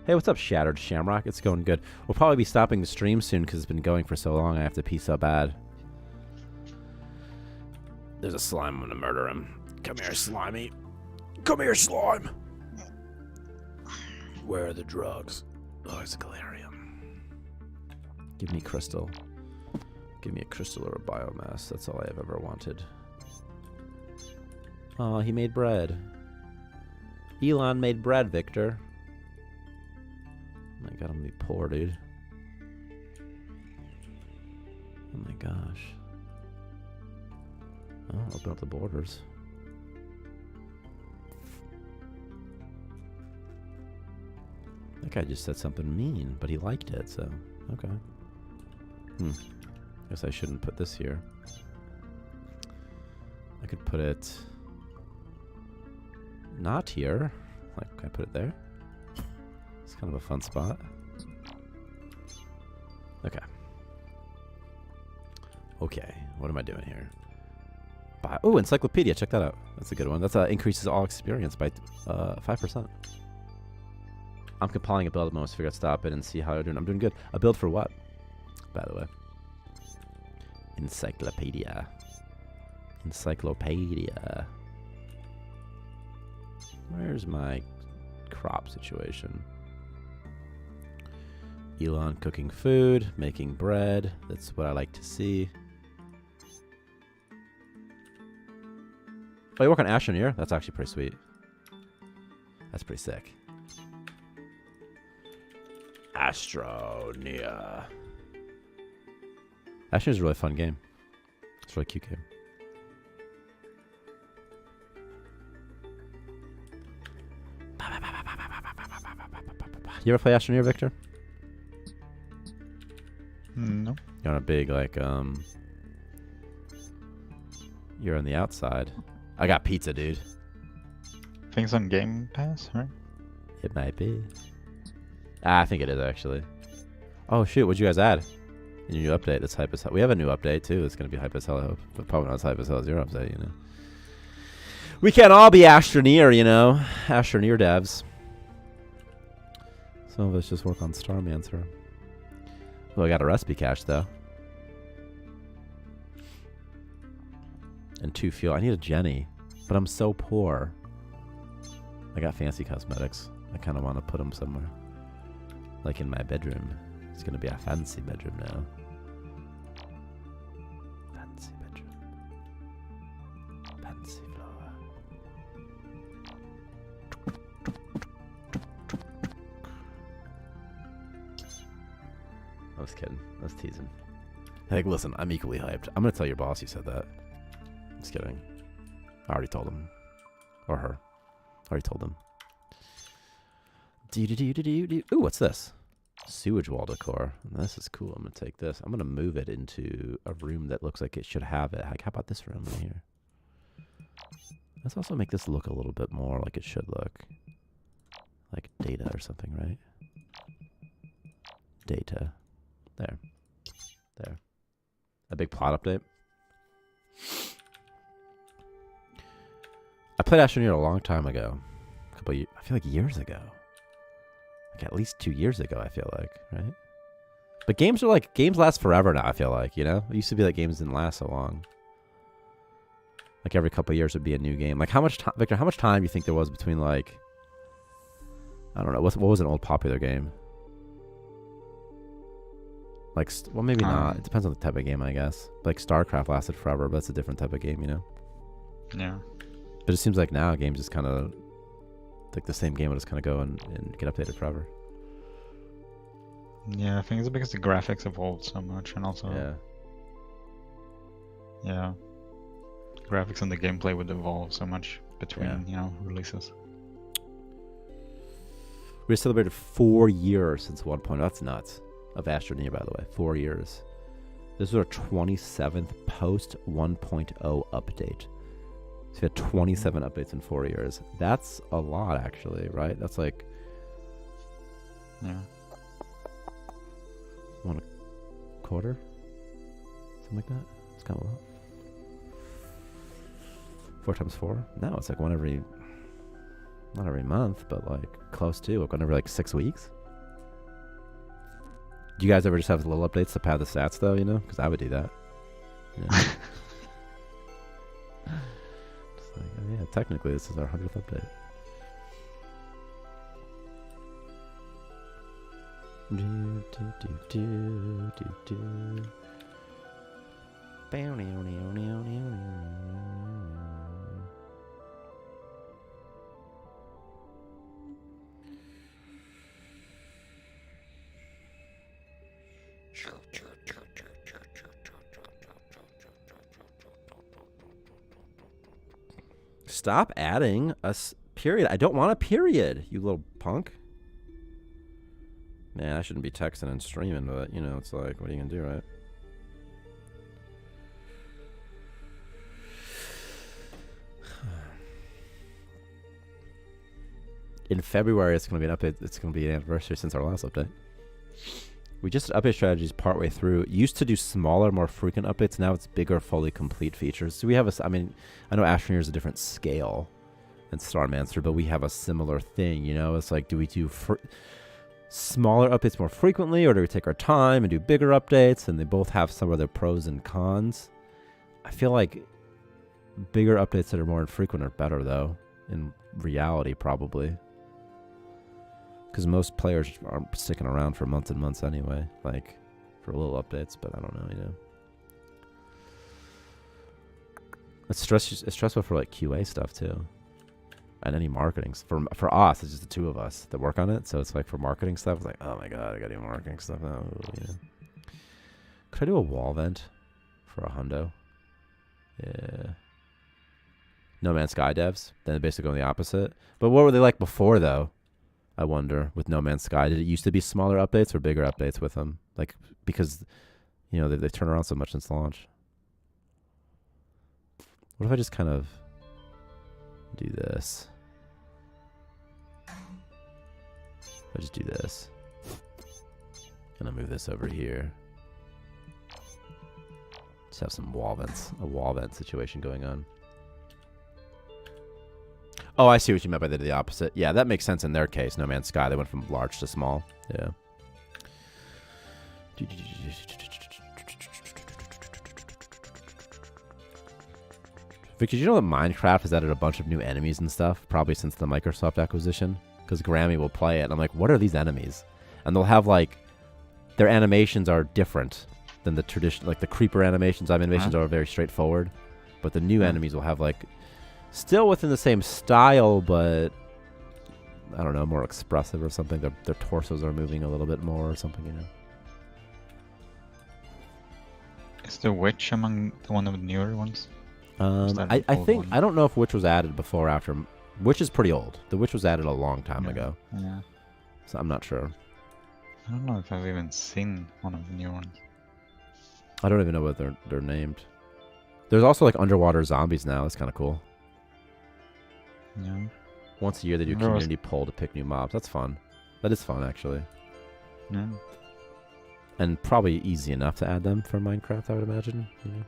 Hey, what's up, Shattered Shamrock? It's going good. We'll probably be stopping the stream soon because it's been going for so long. I have to pee so bad. There's a slime. I'm gonna murder him. Come here, Slimy. Come here, slime. Where are the drugs? Oh, it's a galarium. Give me crystal. Give me a crystal or a biomass. That's all I have ever wanted. Oh, he made bread. Elon made bread, Victor. Oh my god, I'm gonna be poor, dude. Oh my gosh. Oh, open up the borders. That guy just said something mean, but he liked it, so okay. Guess I shouldn't put this here. I could put it not here. Like, can I put it there? It's kind of a fun spot. Okay. Okay, what am I doing here? Oh, encyclopedia, check that out. That's a good one. That's increases all experience by 5%. I'm compiling a build at the moment to figure out stop it and see how I'm doing. I'm doing good. A build for what? By the way. Encyclopedia. Encyclopedia. Where's my crop situation? Elon cooking food, making bread. That's what I like to see. Oh, you work on Astroneer? That's actually pretty sweet. That's pretty sick. Astroneer. Astroneer is a really fun game. It's a really cute game. You ever play Astroneer, Victor? No. You're on a big, like, you're on the outside. I got pizza, dude. Things on Game Pass, right? It might be. I think it is, actually. Oh, shoot. What'd you guys add in your new update? That's hype as hell. We have a new update, too. It's going to be hype as hell, I hope. But probably not as hype as hell as your update, you know. We can't all be Astroneer, you know. Astroneer devs. Some of us just work on Starmancer. Well, I got a recipe cache, though. And 2 fuel. I need a Jenny. But I'm so poor. I got fancy cosmetics. I kind of want to put them somewhere. Like in my bedroom. It's going to be a fancy bedroom now. Fancy bedroom. Fancy floor. I was kidding. I was teasing. Like, listen, I'm equally hyped. I'm going to tell your boss you said that. Just kidding. I already told him. Or her. Already told him. Ooh, what's this? Sewage wall decor. This is cool. I'm going to take this. I'm going to move it into a room that looks like it should have it. Like, how about this room right here? Let's also make this look a little bit more like it should look. Like data or something, right? Data. There. There. A big plot update. I played Astroneer a long time ago. I feel like years ago. Like at least 2 years ago, I feel like, right? But games last forever now, I feel like, you know? It used to be that games didn't last so long. Like every couple of years would be a new game. Like how much time, Victor, how much time do you think there was between like, I don't know, what was an old popular game? Like, well, maybe not. It depends on the type of game, I guess. Like StarCraft lasted forever, but that's a different type of game, you know? Yeah. But it seems like now games just kind of, like the same game will just kind of go and get updated forever. Yeah, I think it's because the graphics evolved so much, and also yeah, graphics and the gameplay would evolve so much between you know releases. We celebrated 4 years since 1.0. That's nuts. Of Astroneer, by the way, 4 years. This is our 27th post 1.0 update. So we had 27 updates in 4 years. That's a lot, actually, right? That's like... Yeah. 1 quarter? Something like that? It's kind of a lot. 4 times 4? No, it's like one every... Not every month, but like close to. Like one every like 6 weeks. Do you guys ever just have little updates to pad the stats, though, you know? Because I would do that. Yeah. Just like, oh yeah, technically this is our 100th update. Stop adding a period. I don't want a period, you little punk. Man, I shouldn't be texting and streaming, but, you know, it's like, what are you going to do, right? In February, it's going to be an update. It's going to be an anniversary since our last update. We just update strategies partway through. It used to do smaller, more frequent updates. Now it's bigger, fully complete features. So we have a, I mean, I know Astroneer is a different scale than Starmancer, but we have a similar thing, you know? It's like, do we do smaller updates more frequently, or do we take our time and do bigger updates? And they both have some of their pros and cons. I feel like bigger updates that are more infrequent are better, though, in reality, probably. Because most players aren't sticking around for months and months anyway, like, for little updates, but I don't know, you know. It's stressful for, like, QA stuff, too. And any marketing. For us, it's just the two of us that work on it, so it's like, for marketing stuff, it's like, oh my god, I gotta do marketing stuff now. Yeah. Could I do a wall vent for a hundo? Yeah. No Man's Sky devs, then they basically go the opposite. But what were they like before, though? I wonder, with No Man's Sky. Did it used to be smaller updates or bigger updates with them? Like, because, you know, they turn around so much since launch. What if I just kind of do this? I just do this. And I move this over here. Just have some wall vents, a wall vent situation going on. Oh, I see what you meant by the opposite. Yeah, that makes sense in their case. No Man's Sky, they went from large to small. Yeah. Vic, did you know that Minecraft has added a bunch of new enemies and stuff? Probably since the Microsoft acquisition. Because Grammy will play it, and I'm like, what are these enemies? And they'll have, like, their animations are different than the traditional, like the creeper animations. Animations are very straightforward. But the new enemies will have, like, still within the same style, but I don't know, more expressive or something. Their torsos are moving a little bit more or something, you know. Is the witch among the one of the newer ones? I think I don't know if witch was added before or after. Witch is pretty old. The witch was added a long time ago. Yeah. So I'm not sure. I don't know if I've even seen one of the new ones. I don't even know what they're named. There's also like underwater zombies now. It's kind of cool. Yeah. Once a year they do a community poll to pick new mobs. That's fun. That is fun, actually. Yeah. And probably easy enough to add them for Minecraft, I would imagine. You know?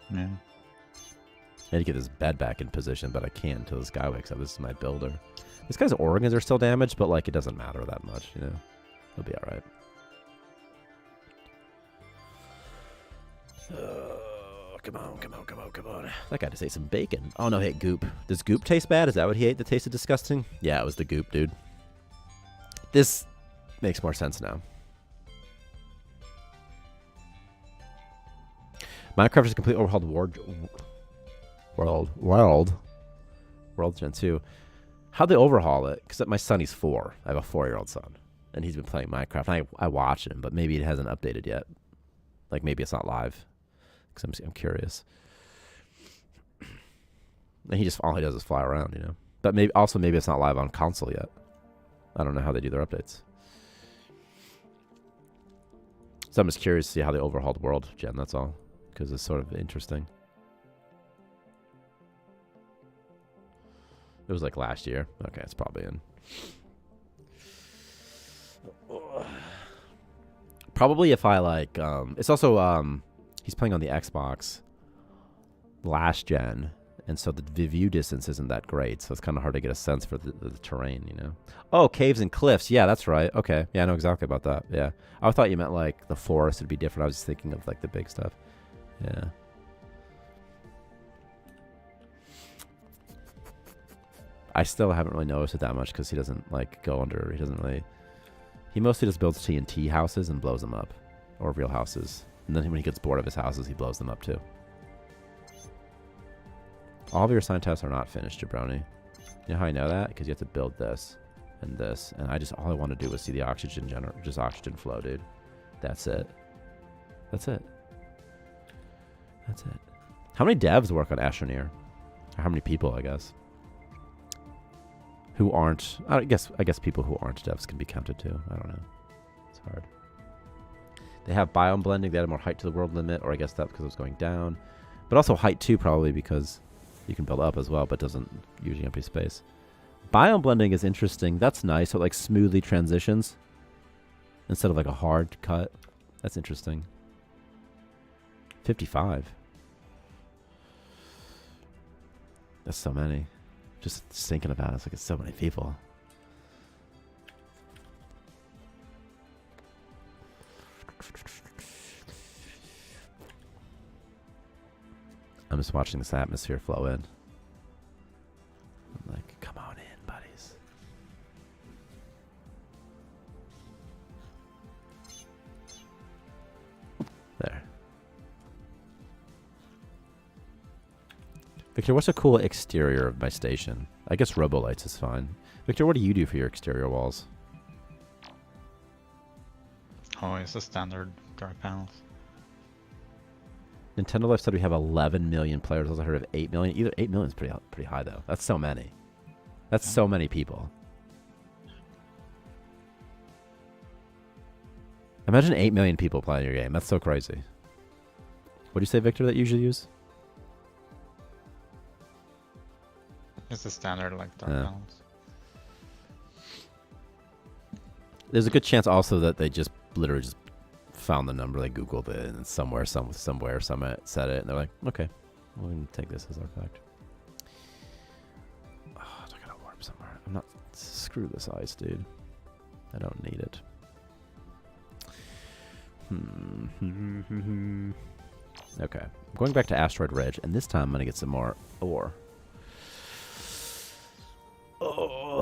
Yeah. I need to get this bed back in position, but I can't until this guy wakes up. This is my builder. This guy's organs are still damaged, but like it doesn't matter that much, you know. He'll be alright. Come on, come on, come on, come on. That guy just ate some bacon. Oh no, he ate goop. Does goop taste bad? Is that what he ate that tasted disgusting? Yeah, it was the goop, dude. This makes more sense now. Minecraft is a completely overhauled World Gen 2. How'd they overhaul it? Because my son, he's 4. I have a 4-year-old son. And he's been playing Minecraft. I watch him, but maybe it hasn't updated yet. Like, maybe it's not live. Because I'm curious. And he just, all he does is fly around, you know. But maybe it's not live on console yet. I don't know how they do their updates. So I'm just curious to see how they overhauled World Gen, that's all. Because it's sort of interesting. It was like last year. Okay, it's probably in. Probably if I like, it's also, he's playing on the Xbox last gen, and so the view distance isn't that great, so it's kind of hard to get a sense for the terrain, you know? Oh, caves and cliffs. Yeah, that's right. Okay. Yeah, I know exactly about that. Yeah. I thought you meant like the forest would be different. I was just thinking of like the big stuff. Yeah. I still haven't really noticed it that much because he doesn't like go under. He mostly just builds TNT houses and blows them up, or real houses. And then when he gets bored of his houses, he blows them up too. All of your assigned tasks are not finished, jabroni. You know how I know that? Because you have to build this and this. And all I want to do was see the oxygen just oxygen flow, dude. That's it. That's it. That's it. How many devs work on Astroneer? Or how many people, I guess? Who aren't... I guess people who aren't devs can be counted too. I don't know. It's hard. They have biome blending. They added more height to the world limit. Or I guess that's because it was going down. But also height too, probably, because you can build up as well, but doesn't use empty space. Biome blending is interesting. That's nice. So it like smoothly transitions instead of like a hard cut. That's interesting. 55. That's so many. Just thinking about it, it's like it's so many people. I'm just watching this atmosphere flow in. I'm like, come on in, buddies. There. Victor, what's a cool exterior of my station? I guess Robolights is fine. Victor, what do you do for your exterior walls? Oh, it's the standard dark panels. Nintendo Life said we have 11 million players. I also heard of 8 million. Either 8 million is pretty high, though. That's so many. That's so many people. Imagine 8 million people playing your game. That's so crazy. What do you say, Victor, that you usually use? It's the standard, like, dark panels. There's a good chance also that they just literally just found the number, they Googled it, and somewhere someone said it, and they're like, okay, we're going to take this as our fact. Oh, I got to warp somewhere. I'm not... Screw this ice, dude. I don't need it. Okay. I'm going back to Asteroid Ridge, and this time I'm going to get some more ore. Oh.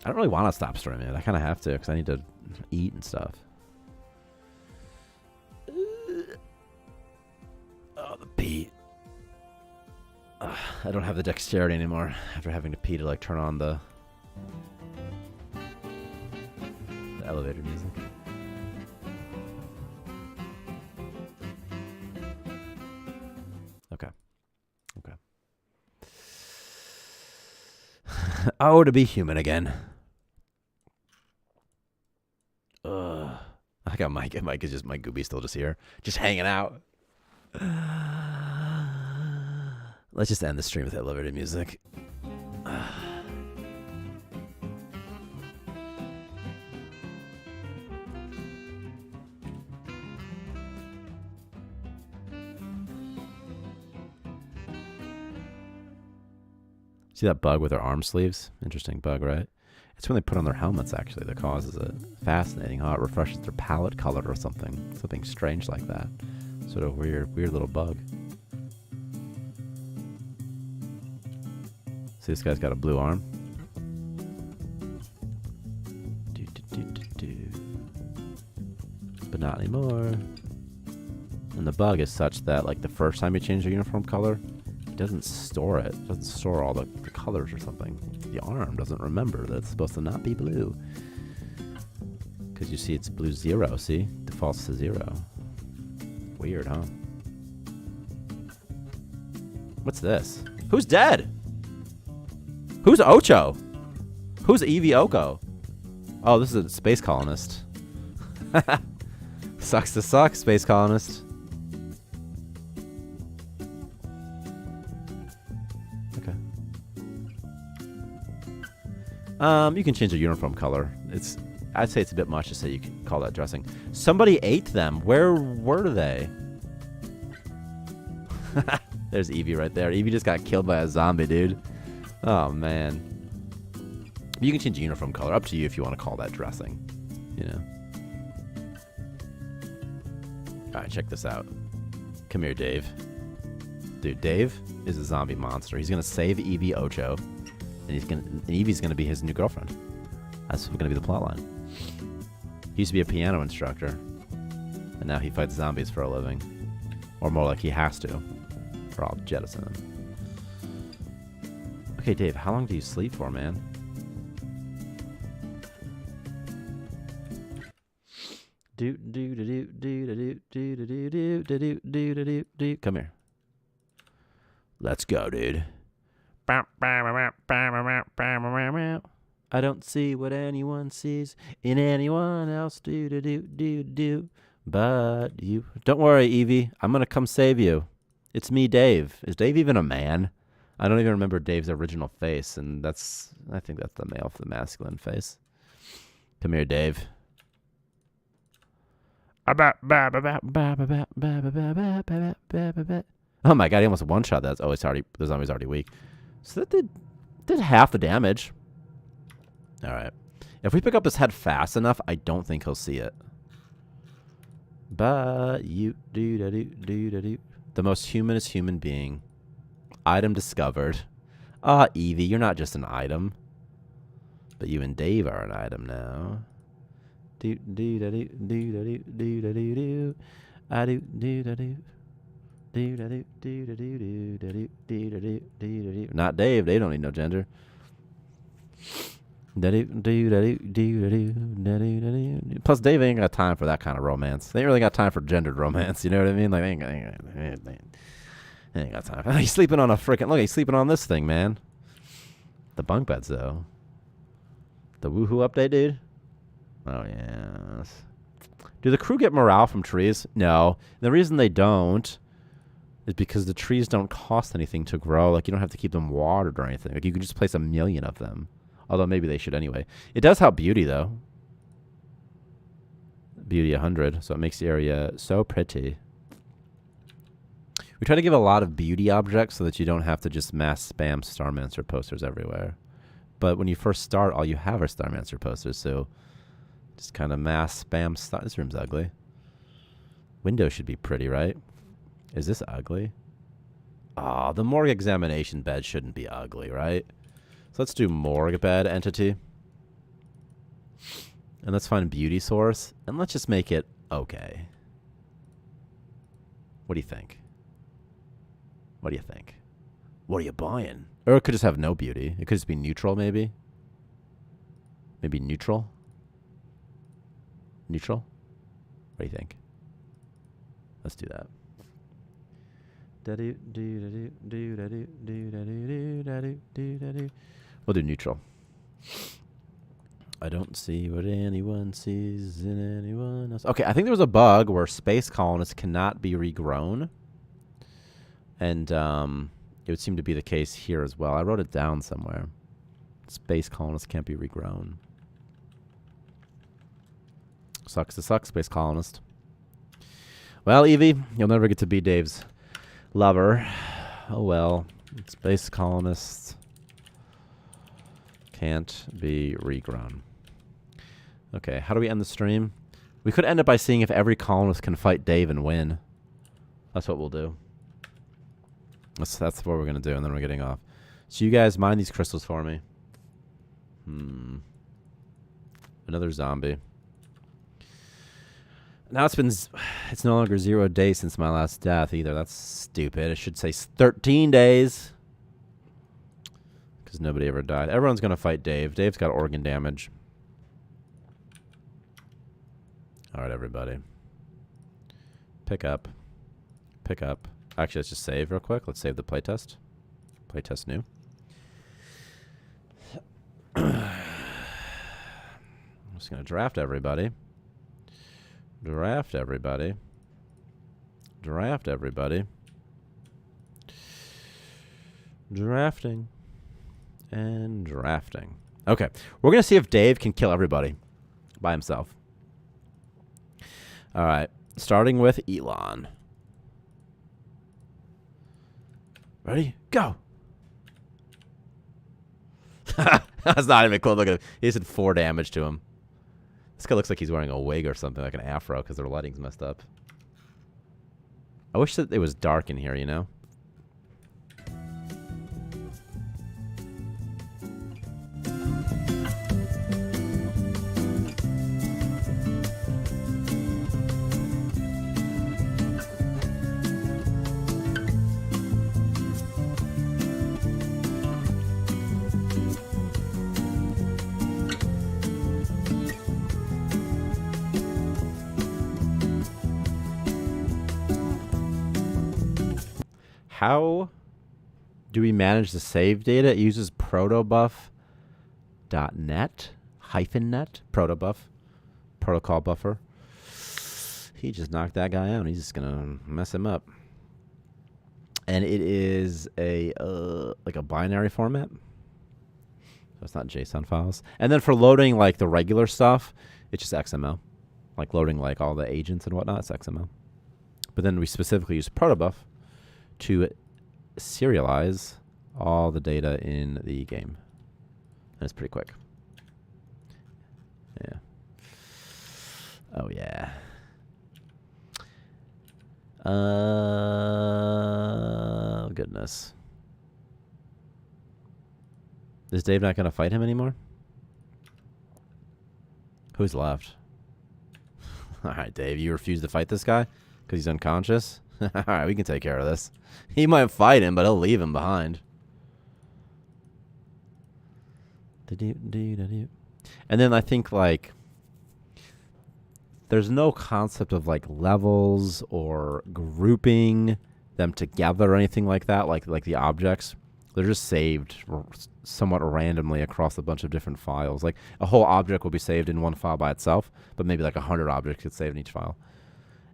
I don't really want to stop streaming it. I kind of have to because I need to eat and stuff. Oh, the pee. I don't have the dexterity anymore after having to pee to like turn on the elevator music. Okay. Okay. Oh, to be human again. I got Mike. Mike Gooby's still just here. Just hanging out. Let's just end the stream with elevator music. See that bug with their arm sleeves? Interesting bug, right? It's when they put on their helmets, actually, that causes it. Fascinating how it refreshes their palette color or something. Something strange like that. Sort of weird little bug. See, this guy's got a blue arm. But not anymore. And the bug is such that, like, the first time you change your uniform color, it doesn't store it. It doesn't store all the colors or something. The arm doesn't remember that it's supposed to not be blue. Because you see it's blue 0, see? Defaults to 0. Weird, huh? What's this? Who's dead? Who's Ocho? Who's Evie Oko? Oh, this is a space colonist. Sucks to suck, space colonist. Okay. You can change the uniform color. I'd say it's a bit much to say you can call that dressing. Somebody ate them. Where were they? There's Evie right there. Evie just got killed by a zombie, dude. Oh, man. You can change the uniform color. Up to you if you want to call that dressing. You know? Alright, check this out. Come here, Dave. Dude, Dave is a zombie monster. He's going to save Evie Ocho. And Evie's going to be his new girlfriend. That's going to be the plotline. He used to be a piano instructor. And And now he fights zombies for a living. Or more like he has to. Or I'll jettison him. Okay, Dave, how long do you sleep for, man? Come here. Let's go, dude. I don't see what anyone sees in anyone else. But you. Don't worry, Evie. I'm going to come save you. It's me, Dave. Is Dave even a man? I don't even remember Dave's original face, and I think that's the male for the masculine face. Come here, Dave. Oh my god, he almost one-shot that. Oh, the zombie's already weak. So that did half the damage. Alright. If we pick up his head fast enough, I don't think he'll see it. But you do. The most humanist human being. Item discovered. Ah, Evie, you're not just an item. But you and Dave are an item now. Not Dave. They don't need no gender. Plus, Dave ain't got time for that kind of romance. They ain't really got time for gendered romance. You know what I mean? Like, they ain't got time. He's sleeping on a freaking... Look, he's sleeping on this thing, man. The bunk beds, though. The woohoo update, dude? Oh, yes. Do the crew get morale from trees? No. The reason they don't is because the trees don't cost anything to grow. Like, you don't have to keep them watered or anything. Like, you can just place 1 million of them. Although, maybe they should anyway. It does help beauty, though. Beauty 100. So it makes the area so pretty. We try to give a lot of beauty objects so that you don't have to just mass spam Starmancer posters everywhere. But when you first start, all you have are Starmancer posters, so just kind of mass spam. This room's ugly. Window should be pretty, right? Is this ugly? Oh, the morgue examination bed shouldn't be ugly, right? So let's do morgue bed entity. And let's find beauty source. And let's just make it okay. What do you think? What do you think? What are you buying? Or it could just have no beauty. It could just be neutral, maybe. Maybe neutral. Neutral? What do you think? Let's do that. We'll do neutral. I don't see what anyone sees in anyone else. Okay, I think there was a bug where space colonists cannot be regrown. And it would seem to be the case here as well. I wrote it down somewhere. Space colonists can't be regrown. Sucks to suck, space colonist. Well, Evie, you'll never get to be Dave's lover. Oh well. Space colonists can't be regrown. Okay, how do we end the stream? We could end it by seeing if every colonist can fight Dave and win. That's what we'll do. That's what we're going to do, and then we're getting off. So you guys mine these crystals for me. Another zombie. Now it's no longer 0 days since my last death either. That's stupid. It should say 13 days. Because nobody ever died. Everyone's going to fight Dave. Dave's got organ damage. Alright, everybody. Pick up. Pick up. Actually, let's just save real quick. Let's save the playtest. Playtest new. I'm just going to draft everybody. Draft everybody. Draft everybody. Drafting. And drafting. Okay. We're going to see if Dave can kill everybody by himself. All right. Starting with Elon. Ready? Go. That's not even cool. Look at him. He just did 4 damage to him. This guy looks like he's wearing a wig or something, like an afro, because their lighting's messed up. I wish that it was dark in here, you know? how do we manage the save data? It uses protobuf.net -net protobuf protocol buffer. He just knocked that guy out. He's just gonna mess him up. And it is a like a binary format. So it's not JSON files. And then for loading like the regular stuff, it's just XML. Like loading like all the agents and whatnot, it's XML. But then we specifically use protobuf to serialize all the data in the game. And it's pretty quick. Yeah. Oh yeah. Goodness. Is Dave not going to fight him anymore? Who's left? All right, Dave, you refuse to fight this guy because he's unconscious? All right, we can take care of this. He might fight him, but he'll leave him behind. And then I think, like, there's no concept of, like, levels or grouping them together or anything like that, like the objects. They're just saved somewhat randomly across a bunch of different files. Like, a whole object will be saved in one file by itself, but maybe like 100 objects get saved in each file.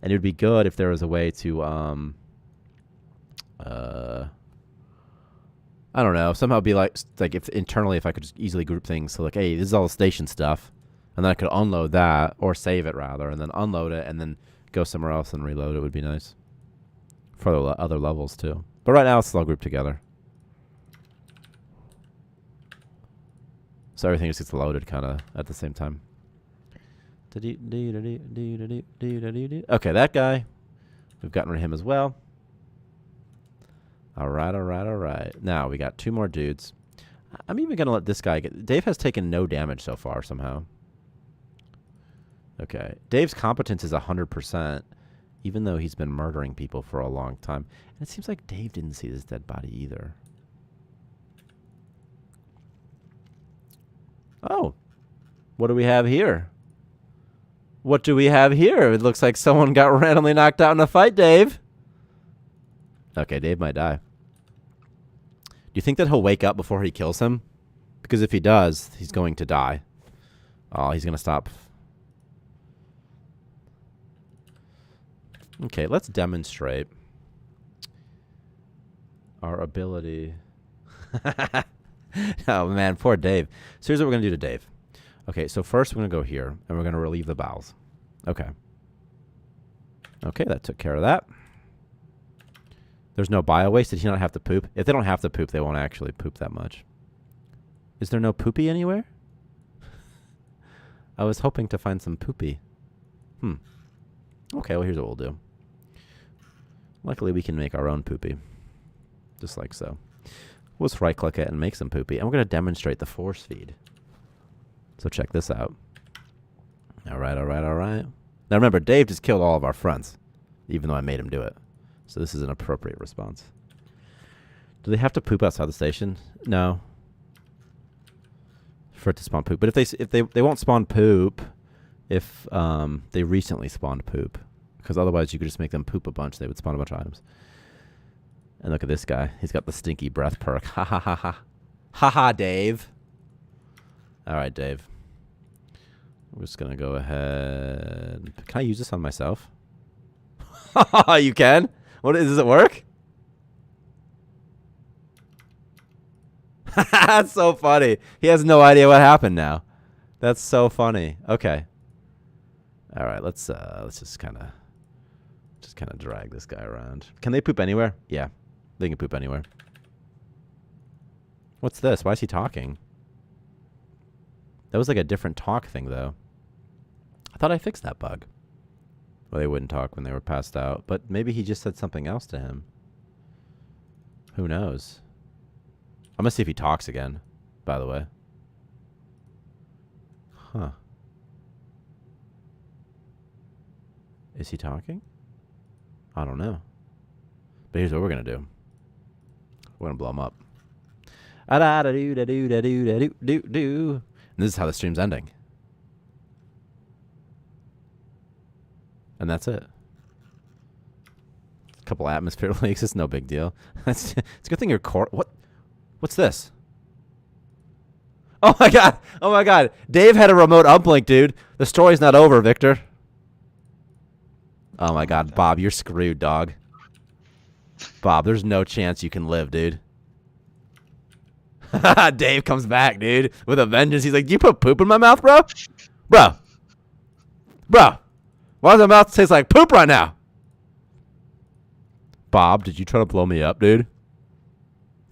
And it would be good if there was a way to, I don't know, somehow be like if internally, if I could just easily group things. So like, hey, this is all the station stuff. And then I could unload that, or save it rather, and then unload it, and then go somewhere else and reload it would be nice. For the other levels too. But right now it's all grouped together. So everything just gets loaded kind of at the same time. Okay, that guy. We've gotten rid of him as well. All right. Now we got 2 more dudes. I'm even going to let this guy get... Dave has taken no damage so far somehow. Okay. Dave's competence is 100%, even though he's been murdering people for a long time. And it seems like Dave didn't see this dead body either. Oh, what do we have here? What do we have here? It looks like someone got randomly knocked out in a fight, Dave. Okay, Dave might die. Do you think that he'll wake up before he kills him? Because if he does, he's going to die. Oh, he's going to stop. Okay, let's demonstrate our ability. Oh, man, poor Dave. So here's what we're going to do to Dave. Okay, so first we're going to go here, and we're going to relieve the bowels. Okay. Okay, that took care of that. There's no bio waste. Did he not have to poop? If they don't have to poop, they won't actually poop that much. Is there no poopy anywhere? I was hoping to find some poopy. Okay, well, here's what we'll do. Luckily, we can make our own poopy. Just like so. We'll just right-click it and make some poopy. And we're going to demonstrate the force feed. So check this out. All right. Now remember, Dave just killed all of our friends, even though I made him do it. So this is an appropriate response. Do they have to poop outside the station? No. For it to spawn poop. But if they won't spawn poop if they recently spawned poop. Because otherwise you could just make them poop a bunch. They would spawn a bunch of items. And look at this guy. He's got the stinky breath perk. Ha ha ha ha. Ha ha, Dave. All right, Dave. We're just going to go ahead. Can I use this on myself? You can? Does it work? That's so funny. He has no idea what happened now. That's so funny. Okay. All right, let's just kind of drag this guy around. Can they poop anywhere? Yeah. They can poop anywhere. What's this? Why is he talking? That was like a different talk thing, though. I thought I fixed that bug. Well, they wouldn't talk when they were passed out, but maybe he just said something else to him. Who knows? I'm going to see if he talks again, by the way. Huh. Is he talking? I don't know. But here's what we're going to do. We're going to blow him up. And this is how the stream's ending. And that's it. A couple atmosphere leaks. It's no big deal. It's a good thing your core. What's this? Oh my god! Oh my god! Dave had a remote uplink, dude. The story's not over, Victor. Oh my god, Bob, you're screwed, dog. Bob, there's no chance you can live, dude. Dave comes back, dude, with a vengeance. He's like, "Do you put poop in my mouth, bro? Bro. Why does my mouth taste like poop right now?" Bob, did you try to blow me up, dude?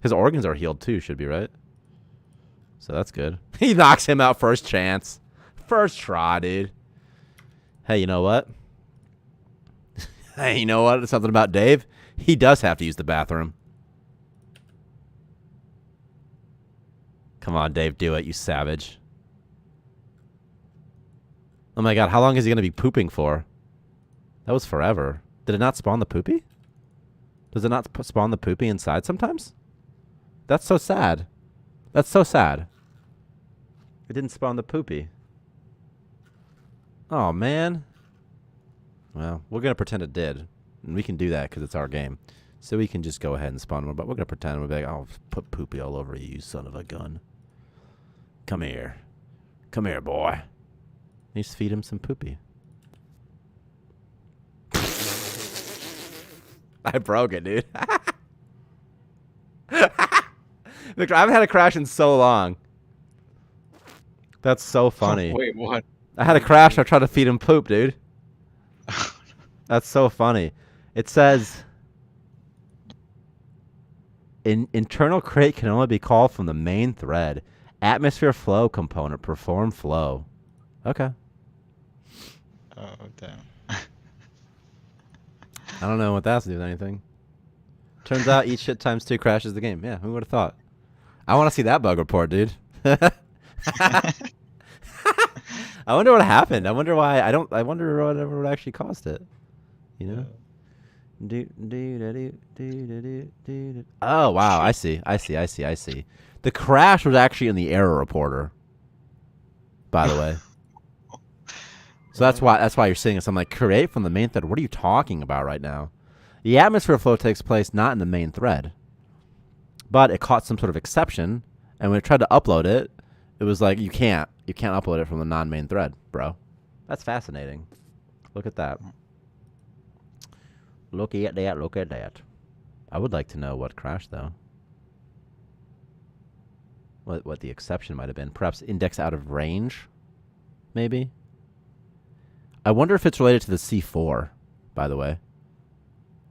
His organs are healed too, should be, right? So that's good. He knocks him out first chance. First try, dude. Hey, you know what? Hey, you know what? Something about Dave. He does have to use the bathroom. Come on, Dave, do it, you savage. Oh my god, how long is he going to be pooping for? That was forever. Did it not spawn the poopy? Does it not spawn the poopy inside sometimes? That's so sad. That's so sad. It didn't spawn the poopy. Oh, man. Well, we're going to pretend it did. And we can do that because it's our game. So we can just go ahead and spawn one. But we're going to pretend we'll be like, "I'll put poopy all over you, you son of a gun. Come here. Come here, boy." And just feed him some poopy. I broke it, dude. Victor, I haven't had a crash in so long. That's so funny. Wait, what? I had a crash. I tried to feed him poop, dude. That's so funny. It says, internal crate can only be called from the main thread. Atmosphere flow component. Perform flow. Okay. Oh, damn. I don't know what that has to do with anything. Turns out each shit times 2 crashes the game. Yeah, who would have thought? I want to see that bug report, dude. I wonder what happened. I wonder why. I wonder whatever would actually caused it. You know? Oh, wow. I see. The crash was actually in the error reporter, by the way. So that's why you're seeing this. I'm like, create from the main thread. What are you talking about right now? The atmosphere flow takes place not in the main thread, but it caught some sort of exception. And when it tried to upload it, it was like, you can't upload it from the non-main thread, bro. That's fascinating. Look at that. Look at that. I would like to know what crashed, though. What the exception might have been. Perhaps index out of range, maybe? I wonder if it's related to the C4, by the way.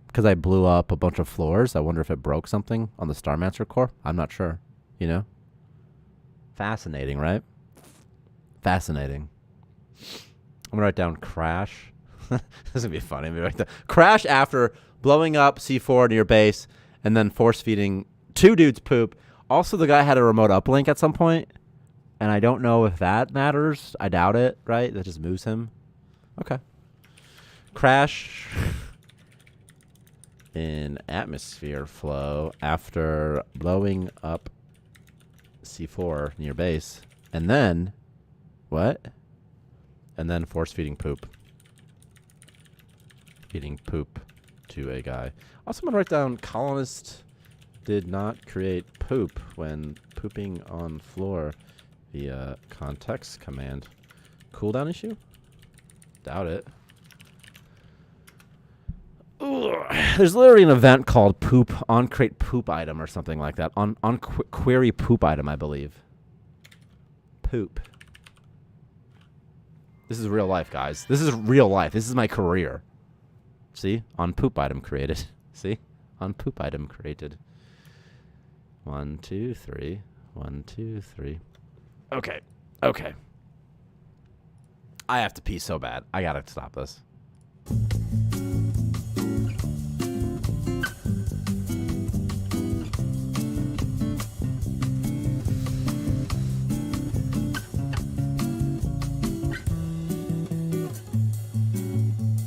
Because I blew up a bunch of floors. I wonder if it broke something on the Starmancer core. I'm not sure. You know? Fascinating, right? Fascinating. I'm going to write down crash. This is going to be funny. Crash after blowing up C4 near base and then force feeding 2 dudes poop. Also, the guy had a remote uplink at some point, and I don't know if that matters. I doubt it, right? That just moves him. Okay. Crash in atmosphere flow after blowing up C4 near base. And then, what? And then force feeding poop. Feeding poop to a guy. Also, I'm going to write down colonist did not create poop when pooping on floor via context command. Cooldown issue? Doubt it. Ugh. There's literally an event called poop on crate poop item or something like that. On query poop item, I believe. Poop. This is real life, guys. This is real life. This is my career. See? On poop item created. See? On poop item created. 1, 2, 3. 1, 2, 3. Okay. Okay. I have to pee so bad. I gotta stop this.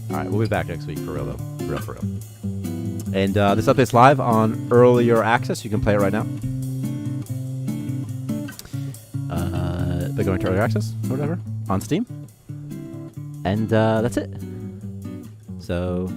All right, we'll be back next week for real, though. For real. And this update's live on earlier access. You can play it right now. By going to earlier access or whatever on Steam. And that's it. So